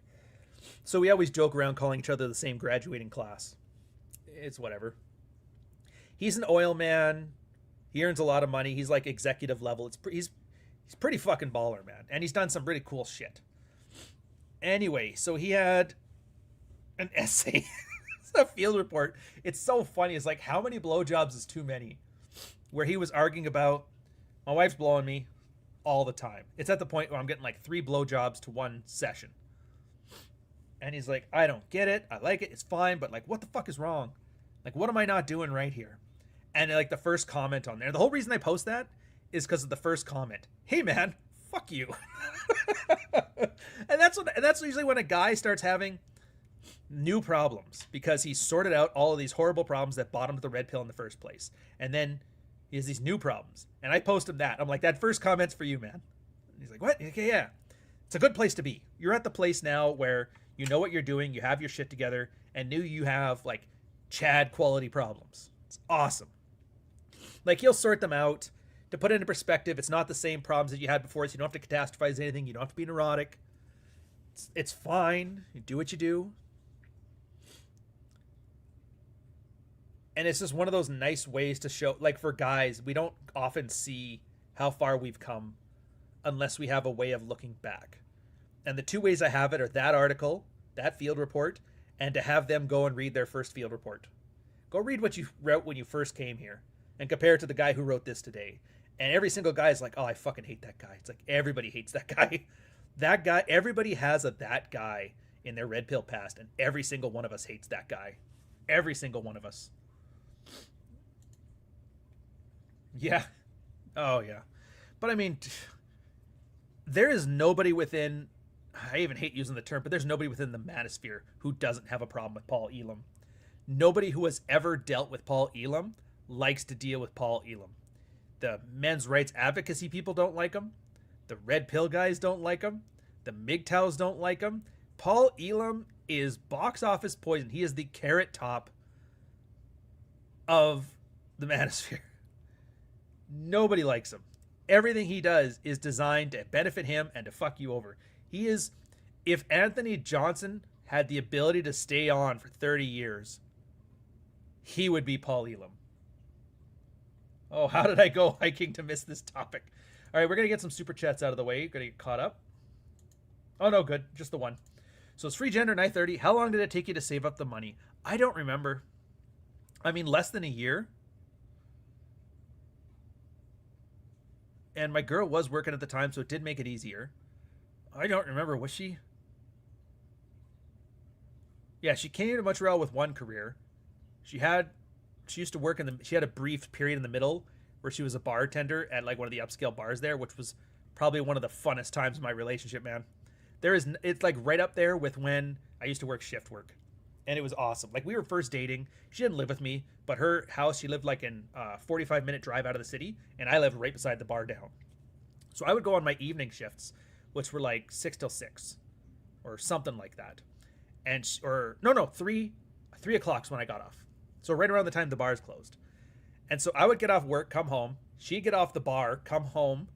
So we always joke around calling each other the same graduating class. It's whatever. He's an oil man. He earns a lot of money. He's like executive level. He's pretty fucking baller, man. And he's done some really cool shit. Anyway, so he had an essay. It's a field report. It's so funny. It's like, how many blowjobs is too many? Where he was arguing about, my wife's blowing me all the time. It's at the point where I'm getting like 3 blowjobs to one session. And he's like, I don't get it. I like it. It's fine. But like, what the fuck is wrong? Like, what am I not doing right here? And like the first comment on there, the whole reason I post that is because of the first comment. Hey man, fuck you. and that's usually when a guy starts having new problems because he sorted out all of these horrible problems that brought him to the red pill in the first place. And then he has these new problems. And I post him that. I'm like, that first comment's for you, man. And he's like, what? Okay, yeah. It's a good place to be. You're at the place now where you know what you're doing, you have your shit together, and you have like Chad quality problems. It's awesome. Like, he'll sort them out. To put it into perspective, it's not the same problems that you had before, so you don't have to catastrophize anything. You don't have to be neurotic. It's fine. You do what you do. And it's just one of those nice ways to show, like for guys, we don't often see how far we've come unless we have a way of looking back. And the 2 ways I have it are that article, that field report, and to have them go and read their first field report. Go read what you wrote when you first came here and compare it to the guy who wrote this today. And every single guy is like, oh, I fucking hate that guy. It's like, everybody hates that guy. That guy, everybody has that guy in their red pill past, and every single one of us hates that guy. Every single one of us. Yeah. Oh, yeah. But I mean, there is nobody within, I even hate using the term, but there's nobody within the manosphere who doesn't have a problem with Paul Elam. Nobody who has ever dealt with Paul Elam likes to deal with Paul Elam. The men's rights advocacy people don't like him. The red pill guys don't like him. The MGTOWs don't like him. Paul Elam is box office poison. He is the carrot top of the manosphere. Nobody likes him. Everything he does is designed to benefit him and to fuck you over. He is, if Anthony Johnson had the ability to stay on for 30 years, he would be Paul Elam. Oh, how did I go hiking to miss this topic? All right, we're going to get some super chats out of the way. Going to get caught up. Oh, no, good. Just the one. So it's free gender 930. How long did it take you to save up the money? I don't remember. I mean, less than a year. And my girl was working at the time, so it did make it easier. I don't remember. Was she? Yeah, she came to Montreal with one career. She used to work she had a brief period in the middle where she was a bartender at like one of the upscale bars there, which was probably one of the funnest times of my relationship, man. It's like right up there with when I used to work shift work. And it was awesome. Like, we were first dating. She didn't live with me, but her house, she lived like in a 45-minute drive out of the city, and I lived right beside the bar down. So I would go on my evening shifts, which were like 6 till 6 or something like that. and or no, 3 o'clock's when I got off. So right around the time the bars closed. And so I would get off work, come home. She'd get off the bar, come home,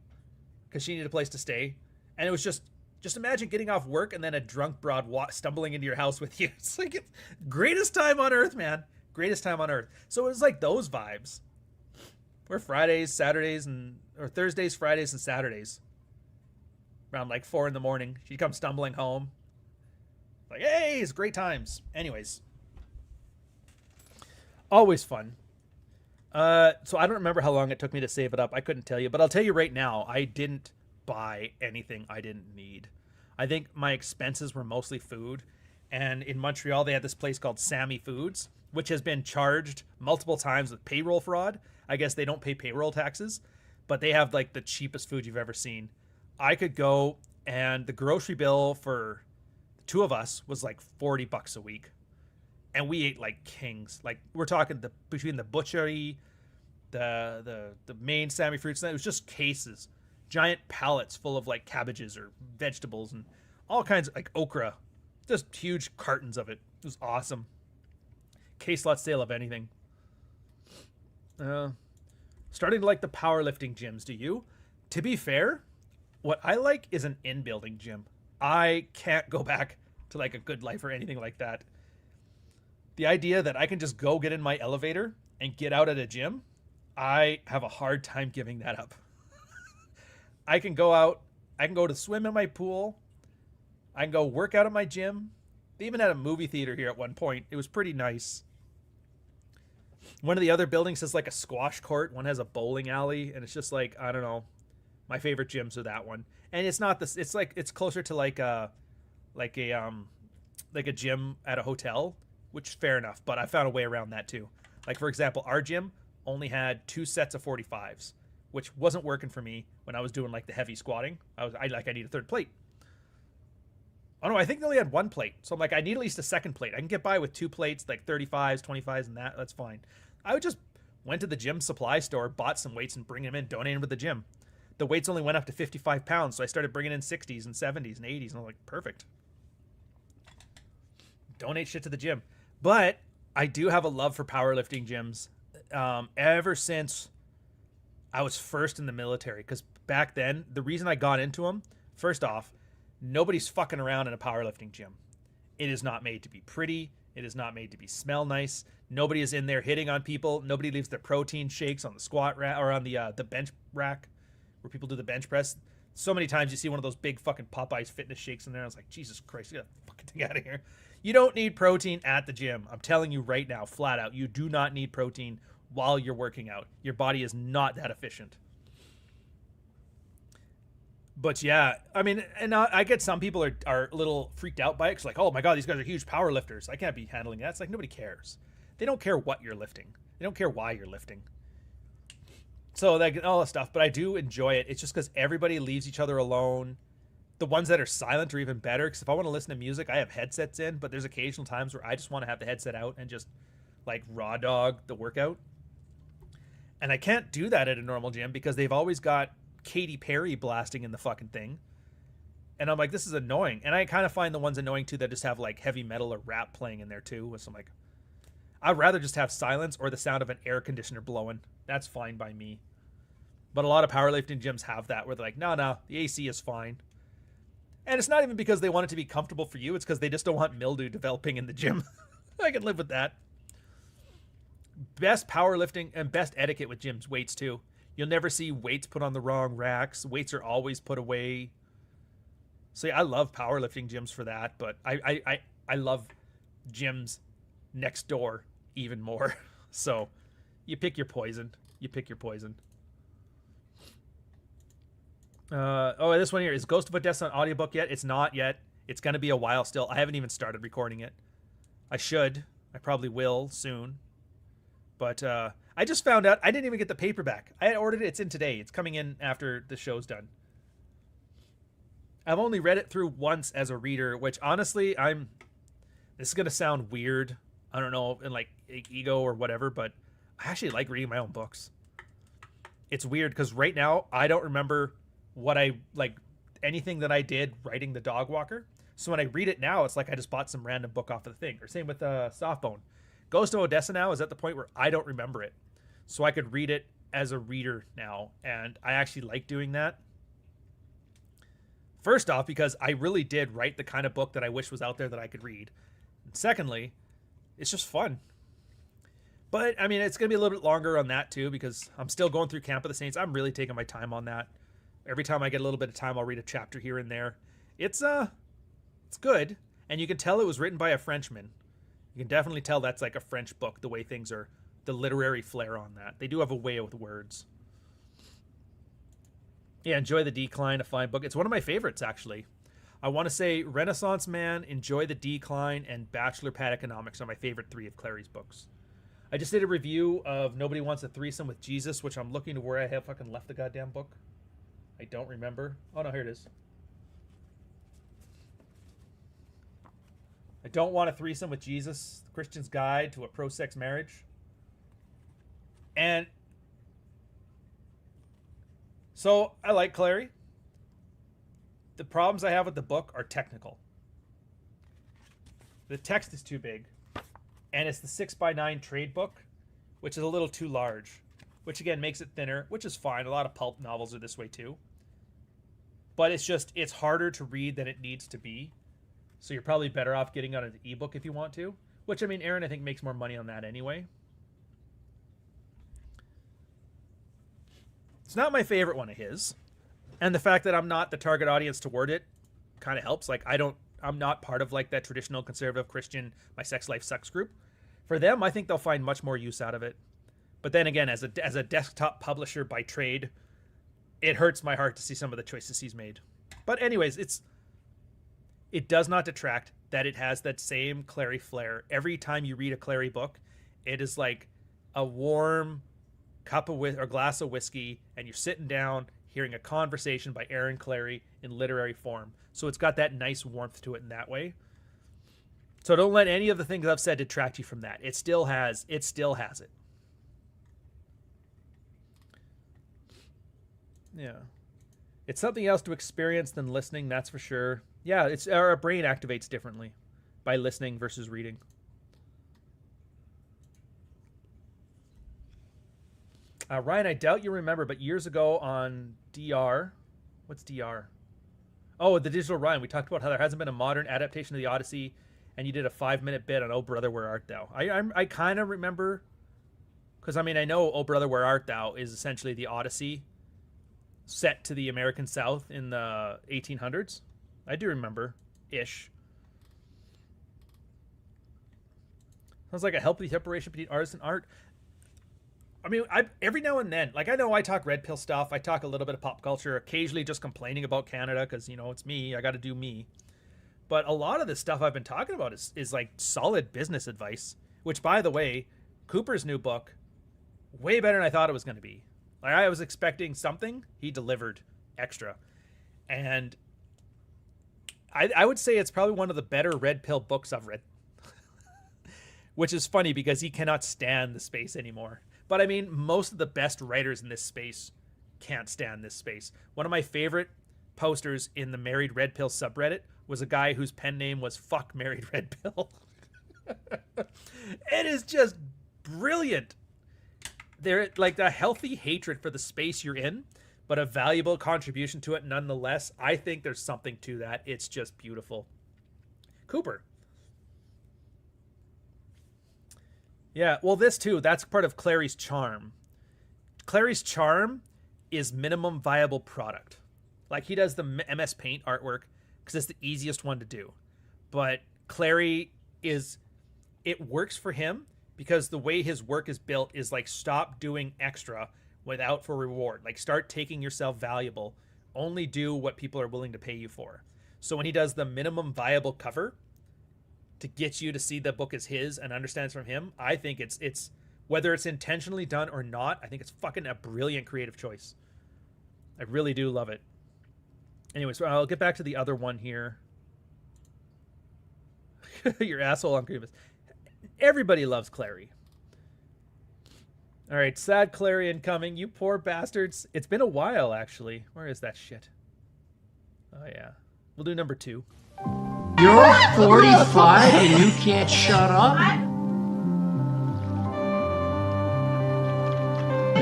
because she needed a place to stay. And it was just imagine getting off work and then a drunk broad stumbling into your house with you. It's like greatest time on earth, man. Greatest time on earth. So it was like those vibes. We're Fridays, Saturdays, or Thursdays, Fridays, and Saturdays. Around like 4 a.m. She'd come stumbling home. Like, hey, it's great times. Anyways. Always fun. So I don't remember how long it took me to save it up. I couldn't tell you. But I'll tell you right now, I didn't buy anything I didn't need. I think my expenses were mostly food. And in Montreal, they had this place called Sammy Foods, which has been charged multiple times with payroll fraud. I guess they don't pay payroll taxes, but they have like the cheapest food you've ever seen. I could go, and the grocery bill for the two of us was like $40 a week. And we ate like kings. Like, we're talking between the butchery, the main Sammy Fruits, it was just cases, giant pallets full of like cabbages or vegetables and all kinds of like okra, just huge cartons of it. It was awesome. Case lot sale of anything. Starting to like the powerlifting gyms. Do you? To be fair, what I like is an in-building gym. I can't go back to like a Good Life or anything like that. The idea that I can just go get in my elevator and get out at a gym, I have a hard time giving that up. I can go out, I can go to swim in my pool, I can go work out at my gym. They even had a movie theater here at one point. It was pretty nice. One of the other buildings has like a squash court, one has a bowling alley, and it's just like, I don't know. My favorite gyms are that one. And it's not this, it's like, it's closer to like a gym at a hotel, which fair enough, but I found a way around that too. Like, for example, our gym only had 2 sets of 45s, which wasn't working for me when I was doing like the heavy squatting. I need a third plate. Oh no, I think they only had 1 plate. So I'm like, I need at least a second plate. I can get by with 2 plates, like 35s, 25s, and that's fine. I would just went to the gym supply store, bought some weights and bring them in, donate them to the gym. The weights only went up to 55 pounds, so I started bringing in 60s and 70s and 80s, and I was like, perfect. Donate shit to the gym. But I do have a love for powerlifting gyms ever since I was first in the military. Because back then, the reason I got into them, first off, nobody's fucking around in a powerlifting gym. It is not made to be pretty. It is not made to be smell nice. Nobody is in there hitting on people. Nobody leaves their protein shakes on the squat rack or on the bench rack where people do the bench press. So many times you see one of those big fucking Popeyes fitness shakes in there. I was like, Jesus Christ, get that fucking thing out of here. You don't need protein at the gym. I'm telling you right now, flat out, you do not need protein while you're working out. Your body is not that efficient. But yeah, I mean, and I get some people are a little freaked out by it. Cause like, oh my God, these guys are huge power lifters. I can't be handling that. It's like, nobody cares. They don't care what you're lifting. They don't care why you're lifting. So like all that stuff, but I do enjoy it. It's just because everybody leaves each other alone. The ones that are silent are even better, because if I want to listen to music, I have headsets in, but there's occasional times where I just want to have the headset out and just like raw dog the workout. And I can't do that at a normal gym because they've always got Katy Perry blasting in the fucking thing. And I'm like, this is annoying. And I kind of find the ones annoying too that just have like heavy metal or rap playing in there too. So I'm like, I'd rather just have silence or the sound of an air conditioner blowing. That's fine by me. But a lot of powerlifting gyms have that where they're like, no, the AC is fine. And it's not even because they want it to be comfortable for you. It's because they just don't want mildew developing in the gym. I can live with that. Best powerlifting and best etiquette with gyms, weights too. You'll never see weights put on the wrong racks. Weights are always put away. So yeah, I love powerlifting gyms for that. But I love gyms next door even more. So you pick your poison. You pick your poison. This one here is Ghost of Odessa on audiobook yet? It's not yet. It's going to be a while still. I haven't even started recording it. I should. I probably will soon. But I just found out I didn't even get the paperback. I had ordered it. It's in today. It's coming in after the show's done. I've only read it through once as a reader, which honestly, this is going to sound weird. I don't know, in like ego or whatever, but I actually like reading my own books. It's weird because right now I don't remember what I like anything that I did writing The Dog Walker. So when I read it now, it's like I just bought some random book off of the thing. Or same with Softbone. Ghost of Odessa now is at the point where I don't remember it. So I could read it as a reader now. And I actually like doing that. First off, because I really did write the kind of book that I wish was out there that I could read. And secondly, it's just fun. But, I mean, it's going to be a little bit longer on that, too, because I'm still going through Camp of the Saints. I'm really taking my time on that. Every time I get a little bit of time, I'll read a chapter here and there. It's good. And you can tell it was written by a Frenchman. You can definitely tell that's like a French book, the way things are, the literary flair on that. They do have a way with words. Yeah, Enjoy the Decline, a fine book. It's one of my favorites, actually. I want to say Renaissance Man, Enjoy the Decline, and Bachelor Pad Economics are my favorite 3 of Clary's books. I just did a review of Nobody Wants a Threesome with Jesus, which I'm looking to where I have fucking left the goddamn book. I don't remember. Oh, no, here it is. I Don't Want a Threesome with Jesus, The Christian's Guide to a Pro-Sex Marriage. And so I like Clary. The problems I have with the book are technical. The text is too big. And it's the 6x9 trade book, which is a little too large. Which again makes it thinner, which is fine. A lot of pulp novels are this way too. But it's harder to read than it needs to be. So you're probably better off getting on an ebook if you want to. Which, I mean, Aaron, I think, makes more money on that anyway. It's not my favorite one of his. And the fact that I'm not the target audience toward it kind of helps. Like, I'm not part of, like, that traditional conservative Christian, my sex life sucks group. For them, I think they'll find much more use out of it. But then again, as a desktop publisher by trade, it hurts my heart to see some of the choices he's made. But anyways, it does not detract that it has that same Clary flair. Every time you read a Clary book, it is like a warm cup of or glass of whiskey, and you're sitting down hearing a conversation by Aaron Clary in literary form. So it's got that nice warmth to it in that way. So don't let any of the things I've said detract you from that. It still has it. Yeah. It's something else to experience than listening, that's for sure. Yeah, our brain activates differently by listening versus reading. Ryan, I doubt you remember, but years ago on DR, what's DR? Oh, the Digital Ryan. We talked about how there hasn't been a modern adaptation of the Odyssey, and you did a 5-minute bit on "Oh Brother, Where Art Thou?" I kind of remember, because I mean I know "Oh Brother, Where Art Thou" is essentially the Odyssey set to the American South in the 1800s. I do remember, ish. Sounds like a healthy separation between artist and art. I mean, every now and then, like I know I talk red pill stuff. I talk a little bit of pop culture, occasionally just complaining about Canada because, you know, it's me. I got to do me. But a lot of the stuff I've been talking about is like solid business advice, which, by the way, Cooper's new book, way better than I thought it was going to be. Like I was expecting something. He delivered extra. And I would say it's probably one of the better red pill books I've read. Which is funny because he cannot stand the space anymore. But I mean, most of the best writers in this space can't stand this space. One of my favorite posters in the Married Red Pill subreddit was a guy whose pen name was Fuck Married Red Pill. It is just brilliant. They're like a healthy hatred for the space you're in, but a valuable contribution to it nonetheless. I think there's something to that. It's just beautiful. Cooper. Yeah, well, this too, that's part of Clary's charm. Clary's charm is minimum viable product. Like, he does the MS Paint artwork because it's the easiest one to do. But Clary it works for him because the way his work is built is like, stop doing extra without for reward. Like, start taking yourself valuable. Only do what people are willing to pay you for. So when he does the minimum viable cover to get you to see the book as his and understand it's from him, I think it's whether it's intentionally done or not, I think it's fucking a brilliant creative choice. I really do love it. Anyway, so I'll get back to the other one here. Your asshole on Grievous. Everybody loves Clary. All right, sad Clary incoming. You poor bastards. It's been a while, actually. Where is that shit? Oh, yeah. We'll do number 2. You're 45 and you can't shut up?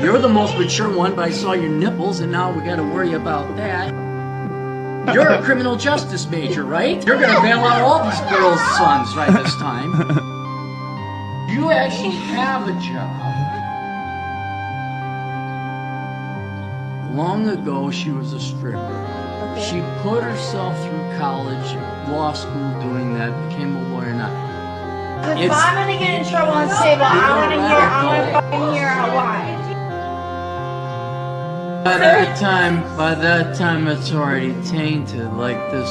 You're the most mature one, but I saw your nipples and now we gotta worry about that. You're a criminal justice major, right? You're gonna bail out all these girls' sons right this time. You actually have a job. Long ago, she was a stripper. She put herself through college, law school doing that, became a lawyer now. If I'm gonna get in trouble on table, I wanna fucking hear why. By that time, it's already tainted like this.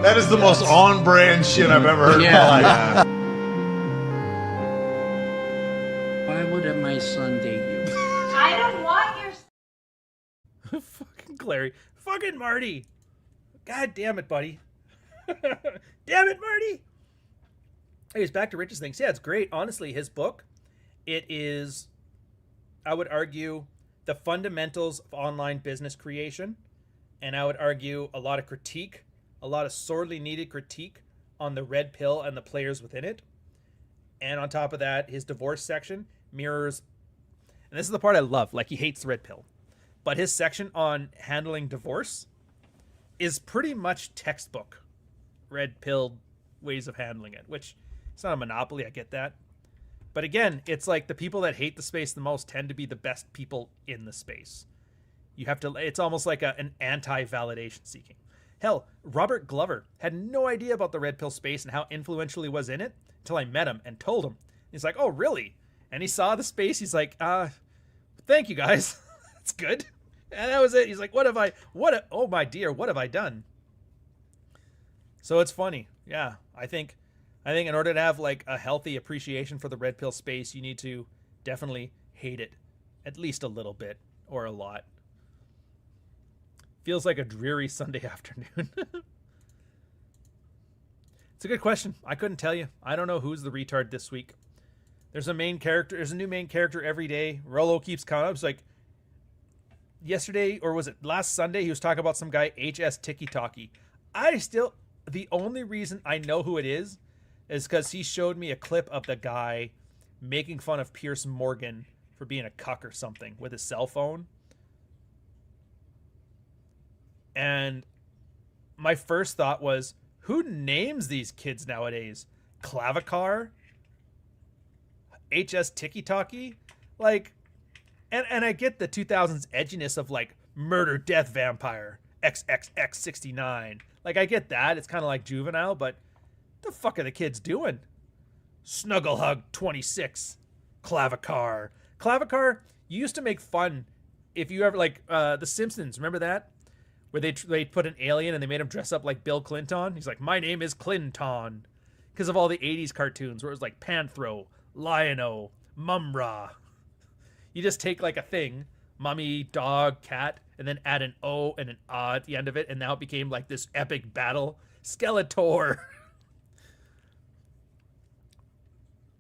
That is the most on-brand shit I've ever heard in my life. Why would my son date you? I don't want your. Fucking Clary. Fucking Marty. God damn it, buddy. Damn it, Marty. Anyways, back to Rich's things. Yeah, it's great. Honestly, his book, it is, I would argue, the fundamentals of online business creation. And I would argue a lot of critique, a lot of sorely needed critique on the red pill and the players within it. And on top of that, his divorce section mirrors, and this is the part I love, like he hates the red pill. But his section on handling divorce is pretty much textbook red pill ways of handling it, which it's not a monopoly, I get that. But again, it's like the people that hate the space the most tend to be the best people in the space. You have to, it's almost like an anti-validation seeking. Hell, Robert Glover had no idea about the red pill space and how influential he was in it until I met him and told him. He's like, oh, really? And he saw the space. He's like, thank you guys. That's good. And that was it. He's like, oh my dear, what have I done? So it's funny. Yeah, I think in order to have like a healthy appreciation for the red pill space, you need to definitely hate it at least a little bit or a lot. Feels like a dreary Sunday afternoon. It's a good question. I couldn't tell you. I don't know who's the retard this week. There's a main character. There's a new main character every day. Rollo keeps coming up. It's like yesterday, or was it last Sunday? He was talking about some guy, HS Tiki Talkie. The only reason I know who it is because he showed me a clip of the guy making fun of Pierce Morgan for being a cuck or something with his cell phone. And my first thought was, who names these kids nowadays? Clavicar? HS Tiki Talkie? Like, and I get the 2000s edginess of like murder, death, vampire, XXX69. Like, I get that. It's kind of like juvenile, but the fuck are the kids doing? Snuggle Hug 26. Clavicar. Clavicar, you used to make fun if you ever, like, The Simpsons, remember that? Where they put an alien and they made him dress up like Bill Clinton. He's like, my name is Clinton. Because of all the 80s cartoons where it was like Panthro, Lion-O, Mumra. You just take like a thing, mummy, dog, cat, and then add an O and an A at the end of it, and now it became like this epic battle. Skeletor.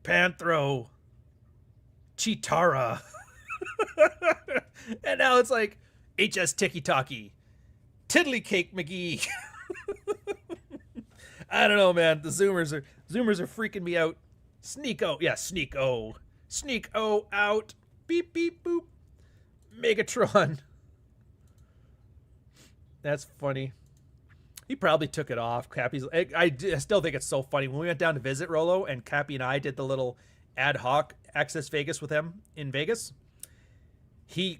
Panthro. Chitara. And now it's like HS Tiki Talkie. Tiddly Cake McGee. I don't know, man. The Zoomers are freaking me out. Sneeko. Yeah, Sneeko. Sneeko out. Beep, beep, boop. Megatron. That's funny. He probably took it off. Cappy's. I still think it's so funny. When we went down to visit Rollo and Cappy and I did the little ad hoc Access Vegas with him in Vegas, he's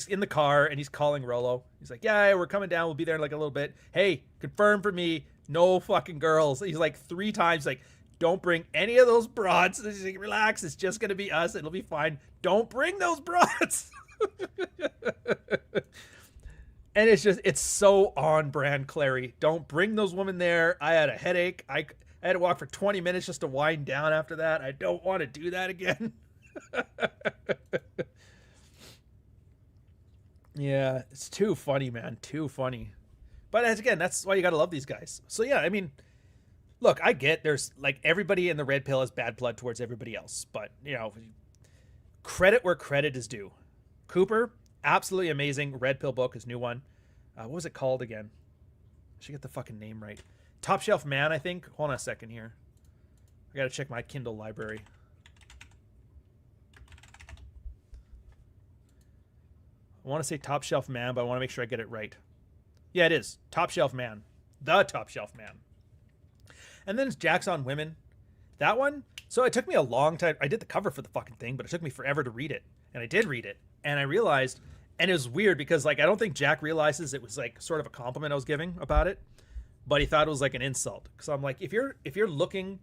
in the car and he's calling Rollo. He's like, yeah, we're coming down. We'll be there in like a little bit. Hey, confirm for me. No fucking girls. He's like 3 times like, don't bring any of those broads. He's like, relax. It's just going to be us. It'll be fine. Don't bring those broads. And it's so on brand, Clary. Don't bring those women there. I had a headache. I had to walk for 20 minutes just to wind down after that. I don't want to do that again. Yeah, it's too funny, man. Too funny. But again, that's why you got to love these guys. So yeah, I mean, look, I get there's like everybody in the red pill has bad blood towards everybody else. But, you know, credit where credit is due. Cooper, Absolutely amazing Red Pill book, his new one. What was it called again? I should get the fucking name right. Top Shelf Man, I think. Hold on a second here. I gotta check my Kindle library. I want to say Top Shelf Man, but I want to make sure I get it right. Yeah, it is. Top Shelf Man. The Top Shelf Man. And then it's Jack's on Women. That one, so it took me a long time. I did the cover for the fucking thing, but it took me forever to read it. And I did read it. And I realized, and it was weird because like I don't think Jack realizes it was like sort of a compliment I was giving about it, but he thought it was like an insult. Because I'm like, if you're looking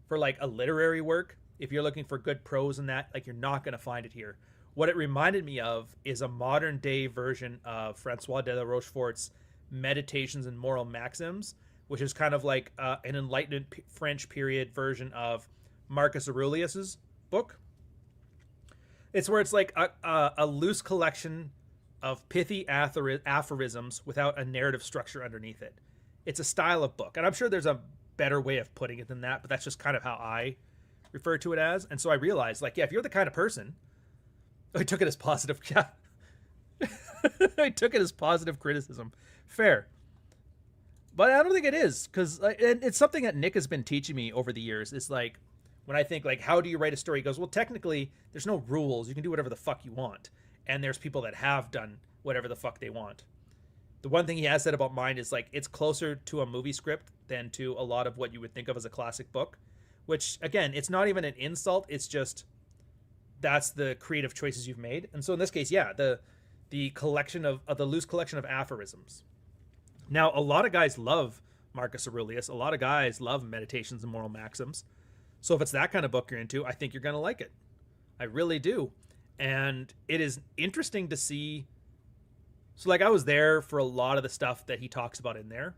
for like a literary work, if you're looking for good prose and that, like you're not going to find it here. What it reminded me of is a modern day version of Francois de la Rochefort's Meditations and Moral Maxims, which is kind of like an Enlightenment French period version of Marcus Aurelius's book. It's where it's like a loose collection of pithy aphorisms without a narrative structure underneath it. It's a style of book, and I'm sure there's a better way of putting it than that, but that's just kind of how I refer to it as. And so I realized, like, yeah, if you're the kind of person, I took it as positive. Yeah. I took it as positive criticism. Fair. But I don't think it is, because it's something that Nick has been teaching me over the years. It's like, when I think, like, how do you write a story? He goes, well, technically, there's no rules. You can do whatever the fuck you want. And there's people that have done whatever the fuck they want. The one thing he has said about mine is, like, it's closer to a movie script than to a lot of what you would think of as a classic book. Which, again, it's not even an insult. It's just, that's the creative choices you've made. And so in this case, yeah, the collection of the loose collection of aphorisms. Now, a lot of guys love Marcus Aurelius. A lot of guys love Meditations and Moral Maxims. So if it's that kind of book you're into, I think you're going to like it. I really do. And it is interesting to see. So like I was there for a lot of the stuff that he talks about in there,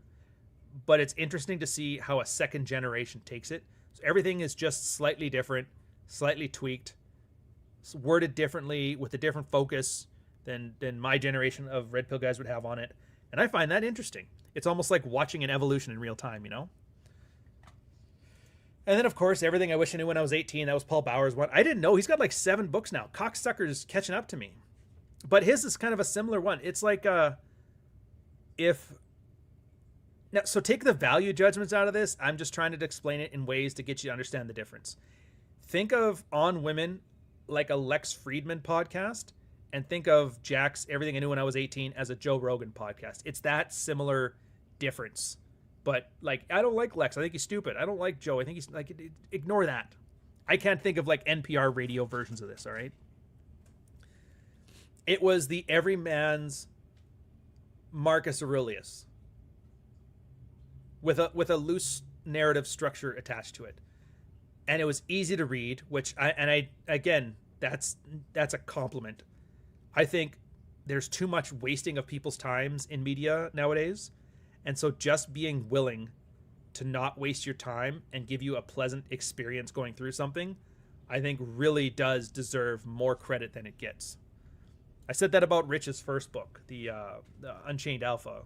but it's interesting to see how a second generation takes it. So everything is just slightly different, slightly tweaked, worded differently with a different focus than my generation of Red Pill guys would have on it. And I find that interesting. It's almost like watching an evolution in real time, you know? And then, of course, Everything I Wish I Knew When I Was 18. That was Paul Bauer's one. I didn't know. He's got like 7 books now. Cocksucker's catching up to me. But his is kind of a similar one. It's like so take the value judgments out of this. I'm just trying to explain it in ways to get you to understand the difference. Think of On Women like a Lex Friedman podcast, and think of Jack's Everything I Knew When I Was 18 as a Joe Rogan podcast. It's that similar difference. But, like, I don't like Lex. I think he's stupid. I don't like Joe. I think he's, like, ignore that. I can't think of, like, NPR radio versions of this, all right? It was the everyman's Marcus Aurelius with a loose narrative structure attached to it. And it was easy to read, which again, that's a compliment. I think there's too much wasting of people's times in media nowadays. And so just being willing to not waste your time and give you a pleasant experience going through something, I think really does deserve more credit than it gets. I said that about Rich's first book, the Unchained Alpha.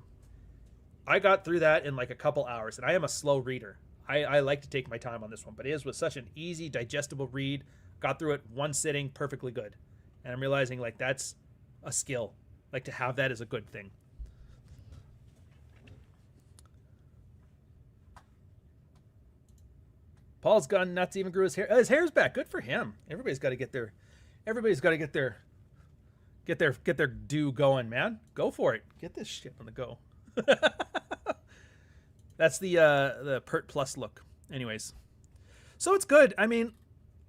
I got through that in like a couple hours, and I am a slow reader. I like to take my time on this one, but it was such an easy, digestible read. Got through it one sitting, perfectly good. And I'm realizing, like, that's a skill. Like, to have that is a good thing. Paul's gone nuts, even grew his hair. His hair's back. Good for him. Everybody's got to get their due going, man. Go for it. Get this shit on the go. That's the Pert Plus look. Anyways. So it's good. I mean,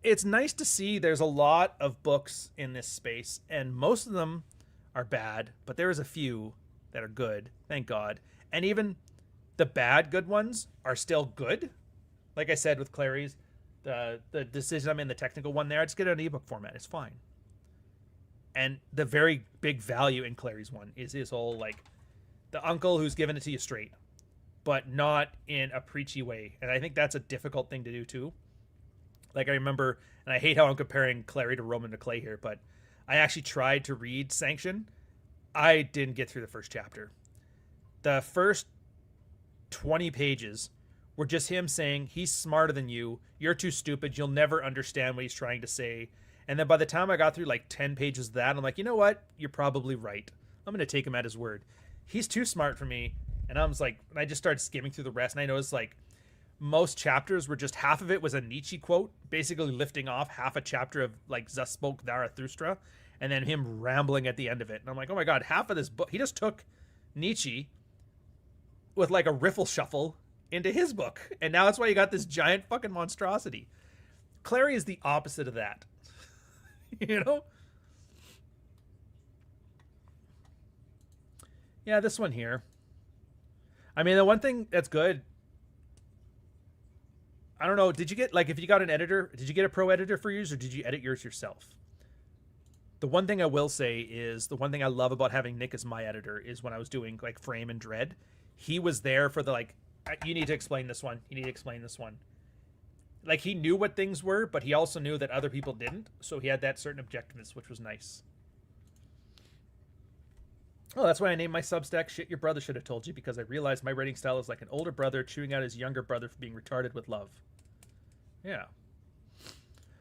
it's nice to see there's a lot of books in this space, and most of them are bad, but there is a few that are good. Thank God. And even the bad good ones are still good. Like I said with Clary's, the decision I'm in, the technical one there, I just get it on ebook format. It's fine. And the very big value in Clary's one is his whole, like, the uncle who's giving it to you straight, but not in a preachy way. And I think that's a difficult thing to do too. Like, I remember, and I hate how I'm comparing Clary to Roman to Clay here, but I actually tried to read Sanction. I didn't get through the first chapter. The first 20 pages were just him saying, he's smarter than you, you're too stupid, you'll never understand what he's trying to say. And then by the time I got through like 10 pages of that, I'm like, you know what? You're probably right. I'm going to take him at his word. He's too smart for me. And I was like, and I just started skimming through the rest, and I noticed like most chapters were just half of it was a Nietzsche quote, basically lifting off half a chapter of like thus spoke Zarathustra, and then him rambling at the end of it. And I'm like, oh my God, half of this book, he just took Nietzsche with like a riffle shuffle into his book. And now that's why you got this giant fucking monstrosity. Clary is the opposite of that. You know? Yeah, this one here. I mean, the one thing that's good, I don't know, did you get, like, if you got an editor, did you get a pro editor for yours, or did you edit yours yourself? The one thing I will say is, the one thing I love about having Nick as my editor is when I was doing, like, Frame and Dread, he was there for the, like, you need to explain this one, you need to explain this one. Like, he knew what things were, but he also knew that other people didn't, so he had that certain objectiveness, which was nice. Oh, that's why I named my Substack Shit Your Brother Should Have Told You, because I realized my writing style is like an older brother chewing out his younger brother for being retarded with love. Yeah.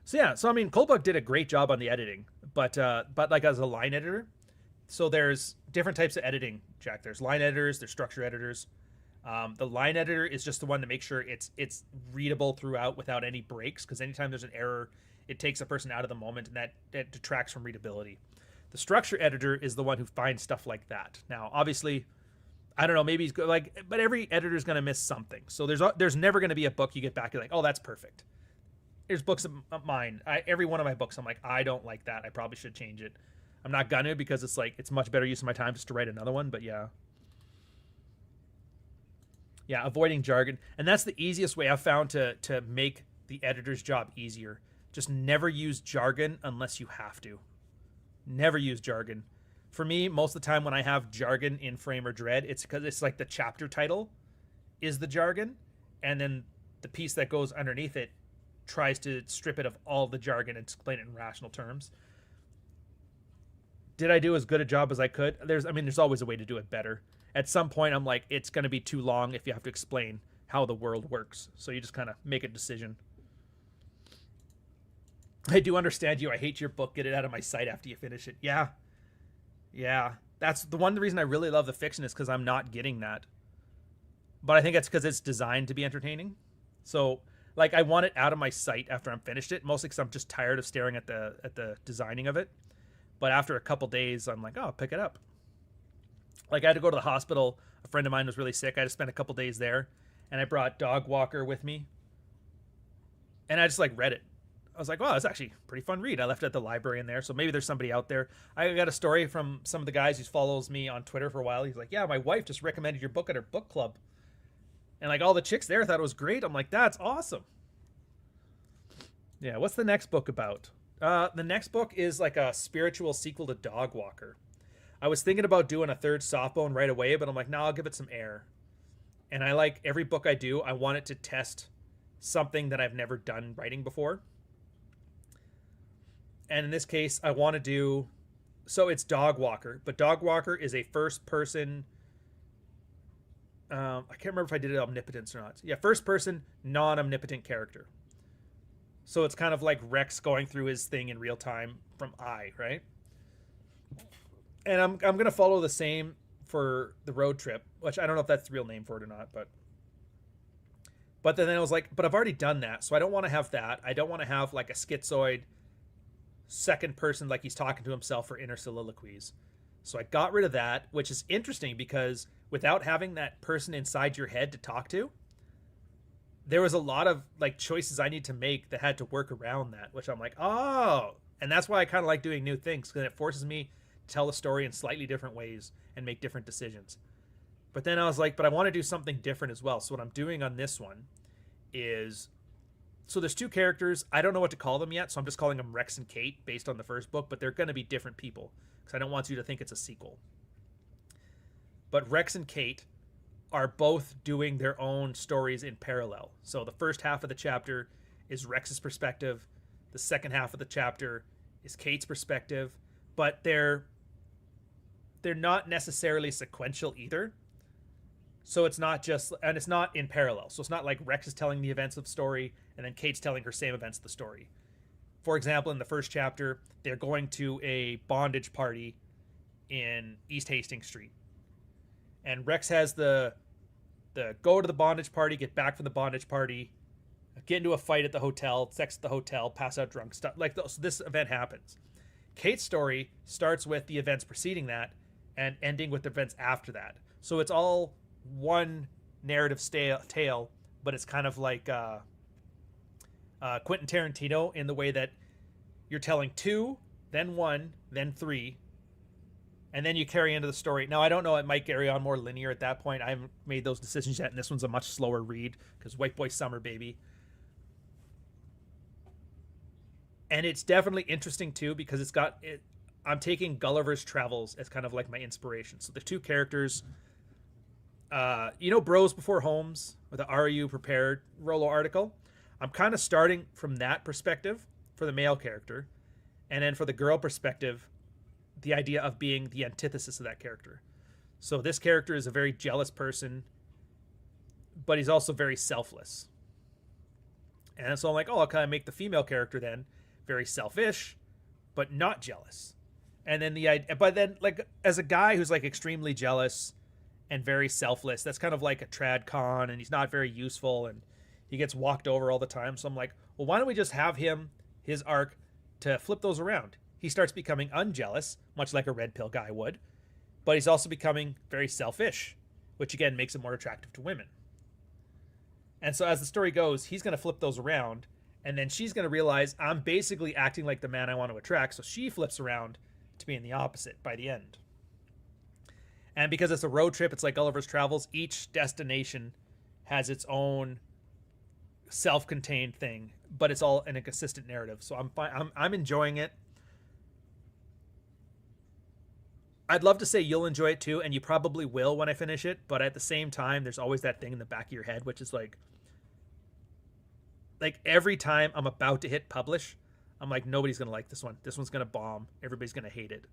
So I mean, Colebrook did a great job on the editing, but like as a line editor, so there's different types of editing, Jack. There's line editors, there's structure editors. The line editor is just the one to make sure it's readable throughout without any breaks, because anytime there's an error, it takes a person out of the moment, and that detracts from readability. The structure editor is the one who finds stuff like that. Now, obviously, I don't know, maybe he's like, but every editor is going to miss something. So there's never going to be a book you get back, you're like, oh, that's perfect. There's books of mine. Every one of my books, I'm like, I don't like that. I probably should change it. I'm not gonna, because it's like, it's much better use of my time just to write another one. But yeah. Yeah, avoiding jargon. And that's the easiest way I've found to make the editor's job easier. Just never use jargon unless you have to. Never use jargon. For me, most of the time when I have jargon in Frame or Dread, it's because it's like the chapter title is the jargon, and then the piece that goes underneath it tries to strip it of all the jargon and explain it in rational terms. Did I do as good a job as I could? There's always a way to do it better. At some point, I'm like, it's going to be too long if you have to explain how the world works. So you just kind of make a decision. I do understand you. I hate your book. Get it out of my sight after you finish it. Yeah. Yeah. That's the reason I really love the fiction, is because I'm not getting that. But I think it's because it's designed to be entertaining. So, like, I want it out of my sight after I'm finished it, mostly because I'm just tired of staring at the designing of it. But after a couple days, I'm like, oh, I'll pick it up. Like, I had to go to the hospital. A friend of mine was really sick. I had to spend a couple days there. And I brought Dog Walker with me. And I just, like, read it. I was like, wow, it's actually a pretty fun read. I left it at the library in there, so maybe there's somebody out there. I got a story from some of the guys who follows me on Twitter for a while. He's like, yeah, my wife just recommended your book at her book club. And, like, all the chicks there thought it was great. I'm like, that's awesome. Yeah, what's the next book about? The next book is, like, a spiritual sequel to Dog Walker. I was thinking about doing a third Softbone right away, but I'm like, no, I'll give it some air. And I like, every book I do, I want it to test something that I've never done writing before. And in this case, I want to do, so it's Dog Walker, but Dog Walker is a first person, I can't remember if I did it omnipotence or not. Yeah, first person, non-omnipotent character. So it's kind of like Rex going through his thing in real time from I, right? And I'm going to follow the same for the road trip, which I don't know if that's the real name for it or not, but then I was like, but I've already done that, so I don't want to have that. I don't want to have like a schizoid second person, like he's talking to himself for inner soliloquies. So I got rid of that, which is interesting because without having that person inside your head to talk to, there was a lot of like choices I need to make that had to work around that, which I'm like, oh, and that's why I kind of like doing new things, because it forces me to tell the story in slightly different ways and make different decisions. But then I was like, but I want to do something different as well. So what I'm doing on this one is, so there's two characters. I don't know what to call them yet, so I'm just calling them Rex and Kate based on the first book, but they're going to be different people because I don't want you to think it's a sequel. But Rex and Kate are both doing their own stories in parallel. So the first half of the chapter is Rex's perspective. The second half of the chapter is Kate's perspective, but they're not necessarily sequential either. So it's not just, and it's not in parallel. So it's not like Rex is telling the events of the story and then Kate's telling her same events of the story. for example, in the first chapter, they're going to a bondage party in East Hastings Street. And Rex has the go to the bondage party, get back from the bondage party, get into a fight at the hotel, sex at the hotel, pass out drunk, stuff like so this event happens. Kate's story starts with the events preceding that and ending with the events after that. So it's all one narrative tale, but it's kind of like Quentin Tarantino in the way that you're telling 2, then 1, then 3, and then you carry into the story. Now, I don't know, it might carry on more linear at that point. I haven't made those decisions yet, and this one's a much slower read because White Boy Summer, baby. And it's definitely interesting, too, because it's got... I'm taking Gulliver's Travels as kind of like my inspiration. So the 2 characters... Bros Before Homes, or the Are You Prepared Rollo article? I'm kind of starting from that perspective for the male character. And then for the girl perspective, the idea of being the antithesis of that character. So this character is a very jealous person, but he's also very selfless. And so I'm like, oh, I'll kind of make the female character then very selfish, but not jealous. And then but then like as a guy who's like extremely jealous and very selfless, that's kind of like a trad con, and he's not very useful, and he gets walked over all the time. So I'm like, well, why don't we just have his arc to flip those around? He starts becoming unjealous, much like a red pill guy would, but he's also becoming very selfish, which again makes him more attractive to women. And so as the story goes, he's going to flip those around, and then she's going to realize I'm basically acting like the man I want to attract, so she flips around to being the opposite by the end. And because it's a road trip, it's like Gulliver's Travels, each destination has its own self-contained thing, but it's all in a consistent narrative. So I'm enjoying it. I'd love to say you'll enjoy it too, and you probably will when I finish it, but at the same time, there's always that thing in the back of your head, which is like every time I'm about to hit publish, I'm like, nobody's going to like this one. This one's going to bomb. Everybody's going to hate it.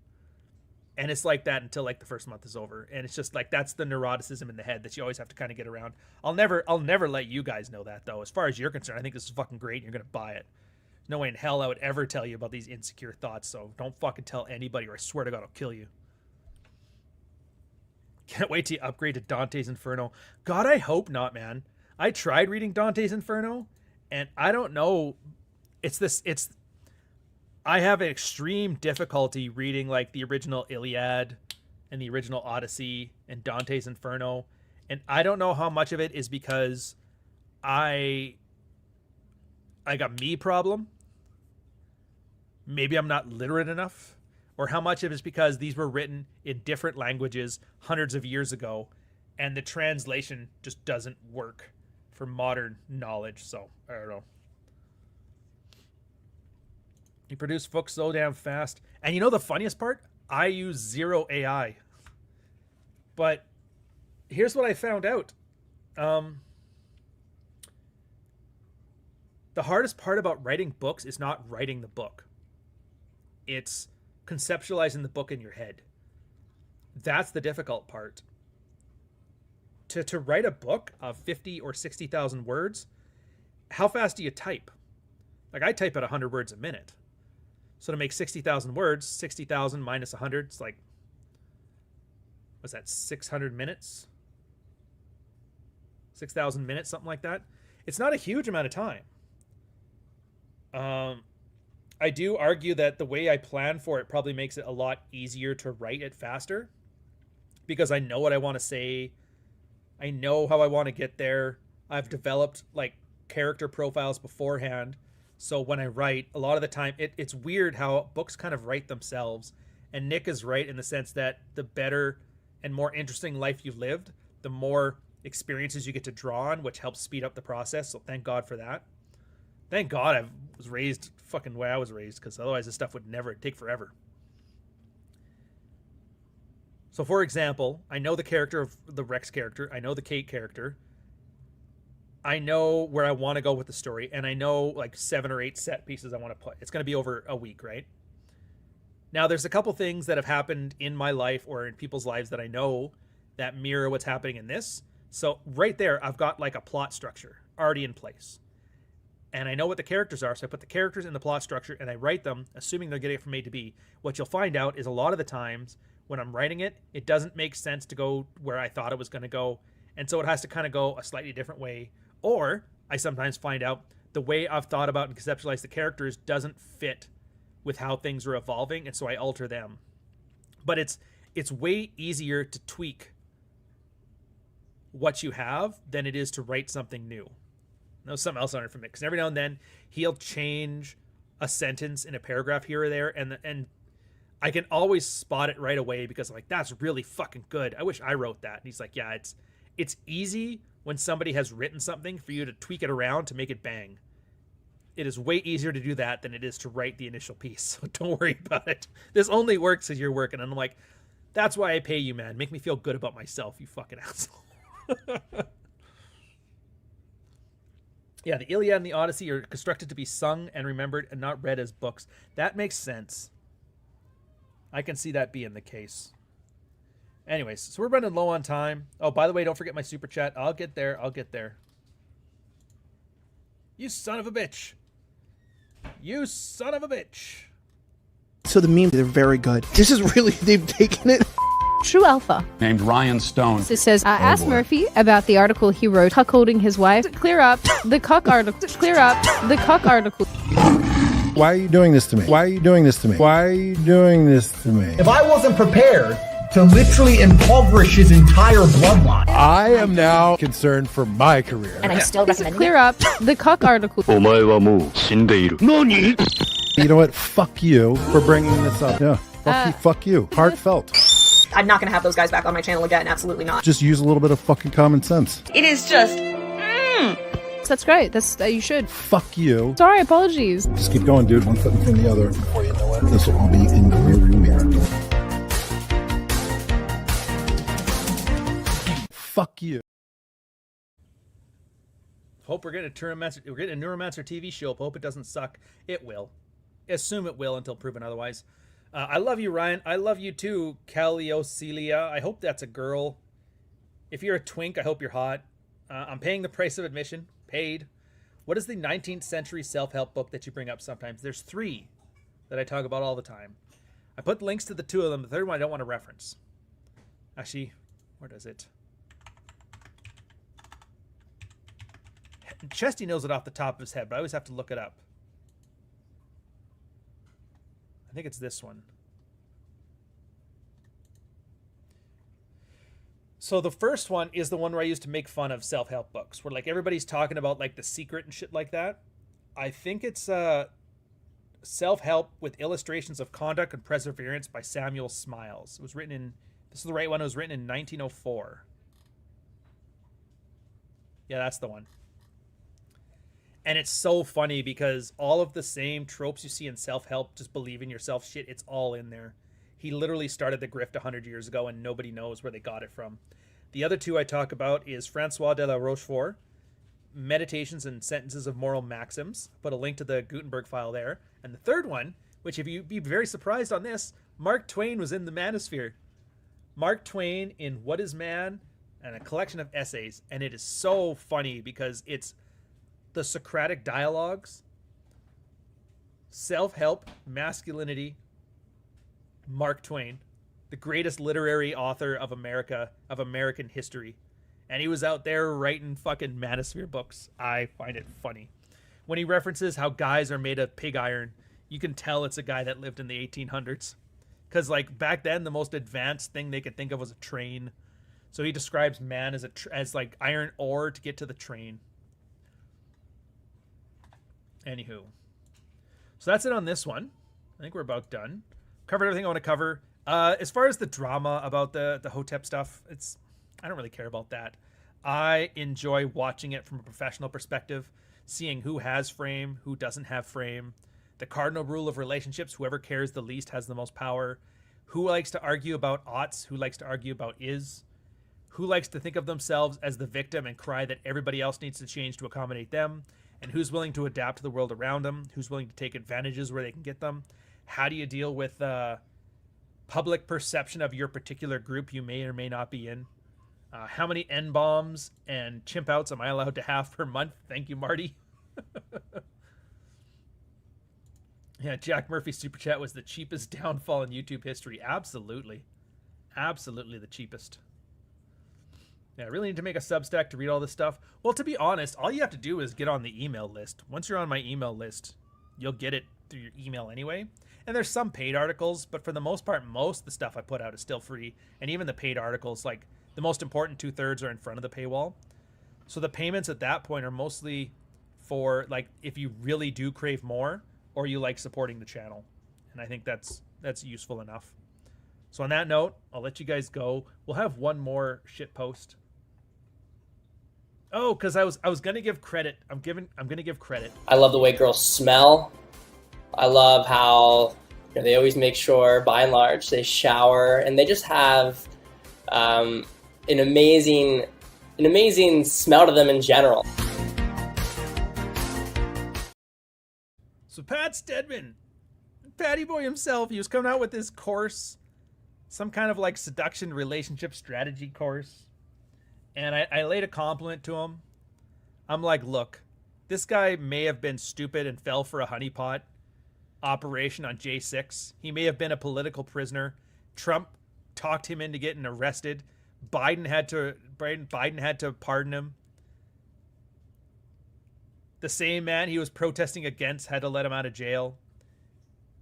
And it's like that until like the first month is over. And it's just like, that's the neuroticism in the head that you always have to kind of get around. I'll never let you guys know that though. As far as you're concerned, I think this is fucking great and you're going to buy it. No way in hell I would ever tell you about these insecure thoughts. So don't fucking tell anybody, or I swear to God, I'll kill you. Can't wait to upgrade to Dante's Inferno. God, I hope not, man. I tried reading Dante's Inferno, and I don't know. I have an extreme difficulty reading like the original Iliad and the original Odyssey and Dante's Inferno. And I don't know how much of it is because I got me problem. Maybe I'm not literate enough. Or how much of it is because these were written in different languages hundreds of years ago, and the translation just doesn't work for modern knowledge. So, I don't know. You produce books so damn fast. And you know the funniest part? I use 0 AI. But here's what I found out. The hardest part about writing books is not writing the book. It's conceptualizing the book in your head. That's the difficult part. To write a book of 50 or 60,000 words, how fast do you type? Like I type at 100 words a minute. So to make 60,000 words, 60,000 minus 100, it's like, what's that, 600 minutes? 6,000 minutes, something like that. It's not a huge amount of time. I do argue that the way I plan for it probably makes it a lot easier to write it faster, because I know what I want to say. I know how I want to get there. I've developed like character profiles beforehand. So when I write, a lot of the time, it's weird how books kind of write themselves. And Nick is right in the sense that the better and more interesting life you've lived, the more experiences you get to draw on, which helps speed up the process. So thank God for that. Thank God I was raised fucking the way I was raised, because otherwise this stuff would never take forever. So for example, I know the character of the Rex character. I know the Kate character. I know where I want to go with the story, and I know like 7 or 8 set pieces I want to put. It's going to be over a week, right? Now, there's a couple things that have happened in my life or in people's lives that I know that mirror what's happening in this. So right there, I've got like a plot structure already in place. and I know what the characters are, so I put the characters in the plot structure and I write them assuming they're getting it from A to B. What you'll find out is a lot of the times when I'm writing it, it doesn't make sense to go where I thought it was going to go, and so it has to kind of go a slightly different way. Or I sometimes find out the way I've thought about and conceptualized the characters doesn't fit with how things are evolving, and so I alter them. But it's way easier to tweak what you have than it is to write something new. No, something else on it from it, because every now and then he'll change a sentence in a paragraph here or there, and I can always spot it right away because I'm like, that's really fucking good. I wish I wrote that. And he's like, yeah, it's easy when somebody has written something for you to tweak it around to make it bang. It is way easier to do that than it is to write the initial piece. So don't worry about it. This only works as you're working. And I'm like, that's why I pay you, man. Make me feel good about myself, you fucking asshole. Yeah, the Iliad and the Odyssey are constructed to be sung and remembered and not read as books. That makes sense. I can see that being the case. Anyways, so we're running low on time. Oh, by the way, don't forget my super chat. I'll get there. You son of a bitch. You son of a bitch. So the memes, they're very good. This is really, they've taken it. True Alpha. Named Ryan Stone. It says, I asked Murphy about the article he wrote, cuckolding his wife. Clear up the cuck article. Clear up the cuck article. Why are you doing this to me? Why are you doing this to me? Why are you doing this to me? If I wasn't prepared to literally impoverish his entire bloodline. I am now concerned for my career. And I still recommend clear up the cuck article. You know what? Fuck you for bringing this up. Yeah. Fuck you. Heartfelt. I'm not going to have those guys back on my channel again. Absolutely not. Just use a little bit of fucking common sense. It is just... That's great. That's you should. Fuck you. Sorry, apologies. Just keep going, dude. One foot in front of the other. Before you know it, this will all be in the rearview mirror. Fuck you. Hope we're getting a Neuromancer TV show. Hope it doesn't suck. It will. Assume it will until proven otherwise. I love you, Ryan. I love you too, Calliocelia. I hope that's a girl. If you're a twink, I hope you're hot. I'm paying the price of admission. Paid. What is the 19th century self-help book that you bring up sometimes? There's 3 that I talk about all the time. I put links to the 2 of them. The third one I don't want to reference. Actually, where does it? Chesty knows it off the top of his head, but I always have to look it up. I think it's this one. So the first one is the one where I used to make fun of self-help books, where like everybody's talking about like The Secret and shit like that. I think it's self-help with illustrations of conduct and perseverance by Samuel Smiles. It was written in, this is the right one, it was written in 1904. Yeah, that's the one. And it's so funny because all of the same tropes you see in self-help, just believe in yourself shit, it's all in there. He literally started the grift 100 years ago and nobody knows where they got it from. The other 2 I talk about is Francois de la Rochefort, Meditations and Sentences of Moral Maxims. Put a link to the Gutenberg file there. And the third one, which if you'd be very surprised on this, Mark Twain was in the Manosphere. Mark Twain in What is Man? And a collection of essays. And it is so funny because it's the Socratic dialogues, self-help, masculinity, Mark Twain, the greatest literary author of America, of American history. And he was out there writing fucking Manosphere books. I find it funny. When he references how guys are made of pig iron, you can tell it's a guy that lived in the 1800s. Because like back then, the most advanced thing they could think of was a train. So he describes man as like iron ore to get to the train. Anywho. So that's it on this one. I think we're about done. Covered everything I want to cover. As far as the drama about the Hotep stuff, I don't really care about that. I enjoy watching it from a professional perspective, seeing who has frame, who doesn't have frame. The cardinal rule of relationships, whoever cares the least has the most power. Who likes to argue about oughts, who likes to argue about is. Who likes to think of themselves as the victim and cry that everybody else needs to change to accommodate them. And who's willing to adapt to the world around them. Who's willing to take advantages where they can get them. How do you deal with public perception of your particular group you may or may not be in? How many N-bombs and chimp outs am I allowed to have per month? Thank you, Marty. Yeah, Jack Murphy's super chat was the cheapest downfall in YouTube history. Absolutely. Absolutely the cheapest. Yeah, I really need to make a Substack to read all this stuff. Well, to be honest, all you have to do is get on the email list. Once you're on my email list, you'll get it through your email anyway. And there's some paid articles, but for the most part, most of the stuff I put out is still free. And even the paid articles, like the most important 2/3 are in front of the paywall. So the payments at that point are mostly for like if you really do crave more or you like supporting the channel. And I think that's useful enough. So on that note, I'll let you guys go. We'll have one more shit post. Oh, because I was gonna give credit. I'm gonna give credit. I love the way girls smell. I love how they always make sure, by and large, they shower, and they just have an amazing smell to them in general. So Pat Stedman, Patty Boy himself, he was coming out with this course, some kind of like seduction relationship strategy course. And I laid a compliment to him. I'm like, look, this guy may have been stupid and fell for a honeypot operation on J6. He may have been a political prisoner. Trump talked him into getting arrested. Biden had to pardon him. The same man he was protesting against had to let him out of jail.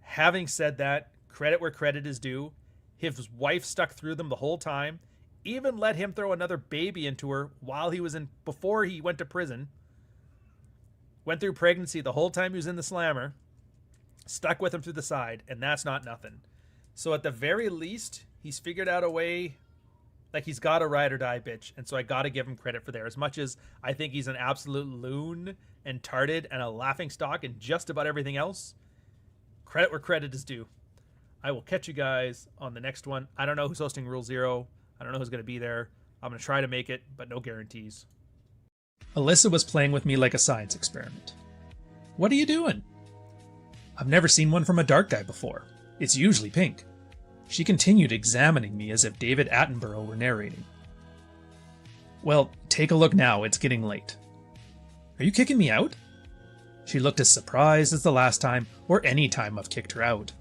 Having said that, credit where credit is due. His wife stuck through them the whole time. Even let him throw another baby into her before he went to prison. Went through pregnancy the whole time he was in the slammer. Stuck with him through the side, and that's not nothing. So at the very least, he's figured out a way, like he's got a ride or die bitch, and so I gotta give him credit for there. As much as I think he's an absolute loon and tarded and a laughingstock and just about everything else, credit where credit is due. I will catch you guys on the next one. I don't know who's hosting Rule Zero. I don't know who's going to be there. I'm going to try to make it, but no guarantees. Alyssa was playing with me like a science experiment. What are you doing? I've never seen one from a dark guy before. It's usually pink. She continued examining me as if David Attenborough were narrating. Well, take a look now. It's getting late. Are you kicking me out? She looked as surprised as the last time or any time I've kicked her out.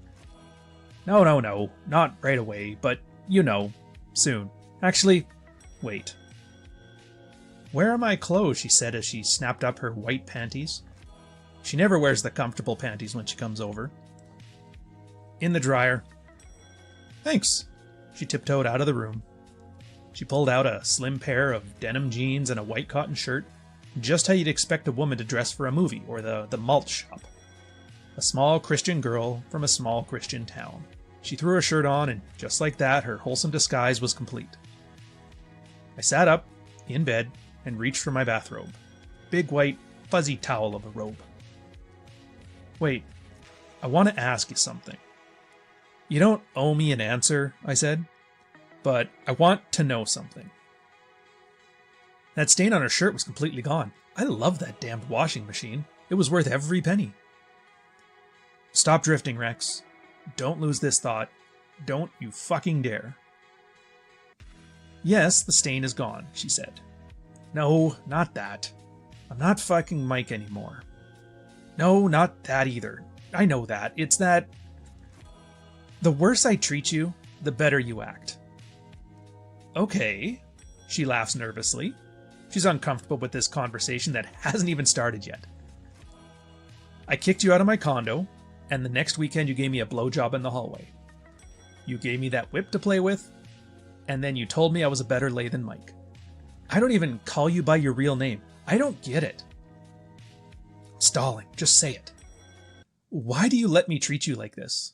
No. Not right away, but soon. Actually, wait. Where are my clothes? She said as she snapped up her white panties. She never wears the comfortable panties when she comes over. In the dryer. Thanks. She tiptoed out of the room. She pulled out a slim pair of denim jeans and a white cotton shirt, just how you'd expect a woman to dress for a movie or the malt shop. A small Christian girl from a small Christian town. She threw her shirt on, and just like that, her wholesome disguise was complete. I sat up, in bed, and reached for my bathrobe. Big white, fuzzy towel of a robe. Wait, I want to ask you something. You don't owe me an answer, I said, but I want to know something. That stain on her shirt was completely gone. I love that damned washing machine. It was worth every penny. Stop drifting, Rex. Don't lose this thought. Don't you fucking dare. Yes, the stain is gone, she said. No, not that. I'm not fucking Mike anymore. No, not that either. I know that. It's that... The worse I treat you, the better you act. Okay, she laughs nervously. She's uncomfortable with this conversation that hasn't even started yet. I kicked you out of my condo, and the next weekend you gave me a blowjob in the hallway. You gave me that whip to play with, and then you told me I was a better lay than Mike. I don't even call you by your real name. I don't get it. Stalling, just say it. Why do you let me treat you like this?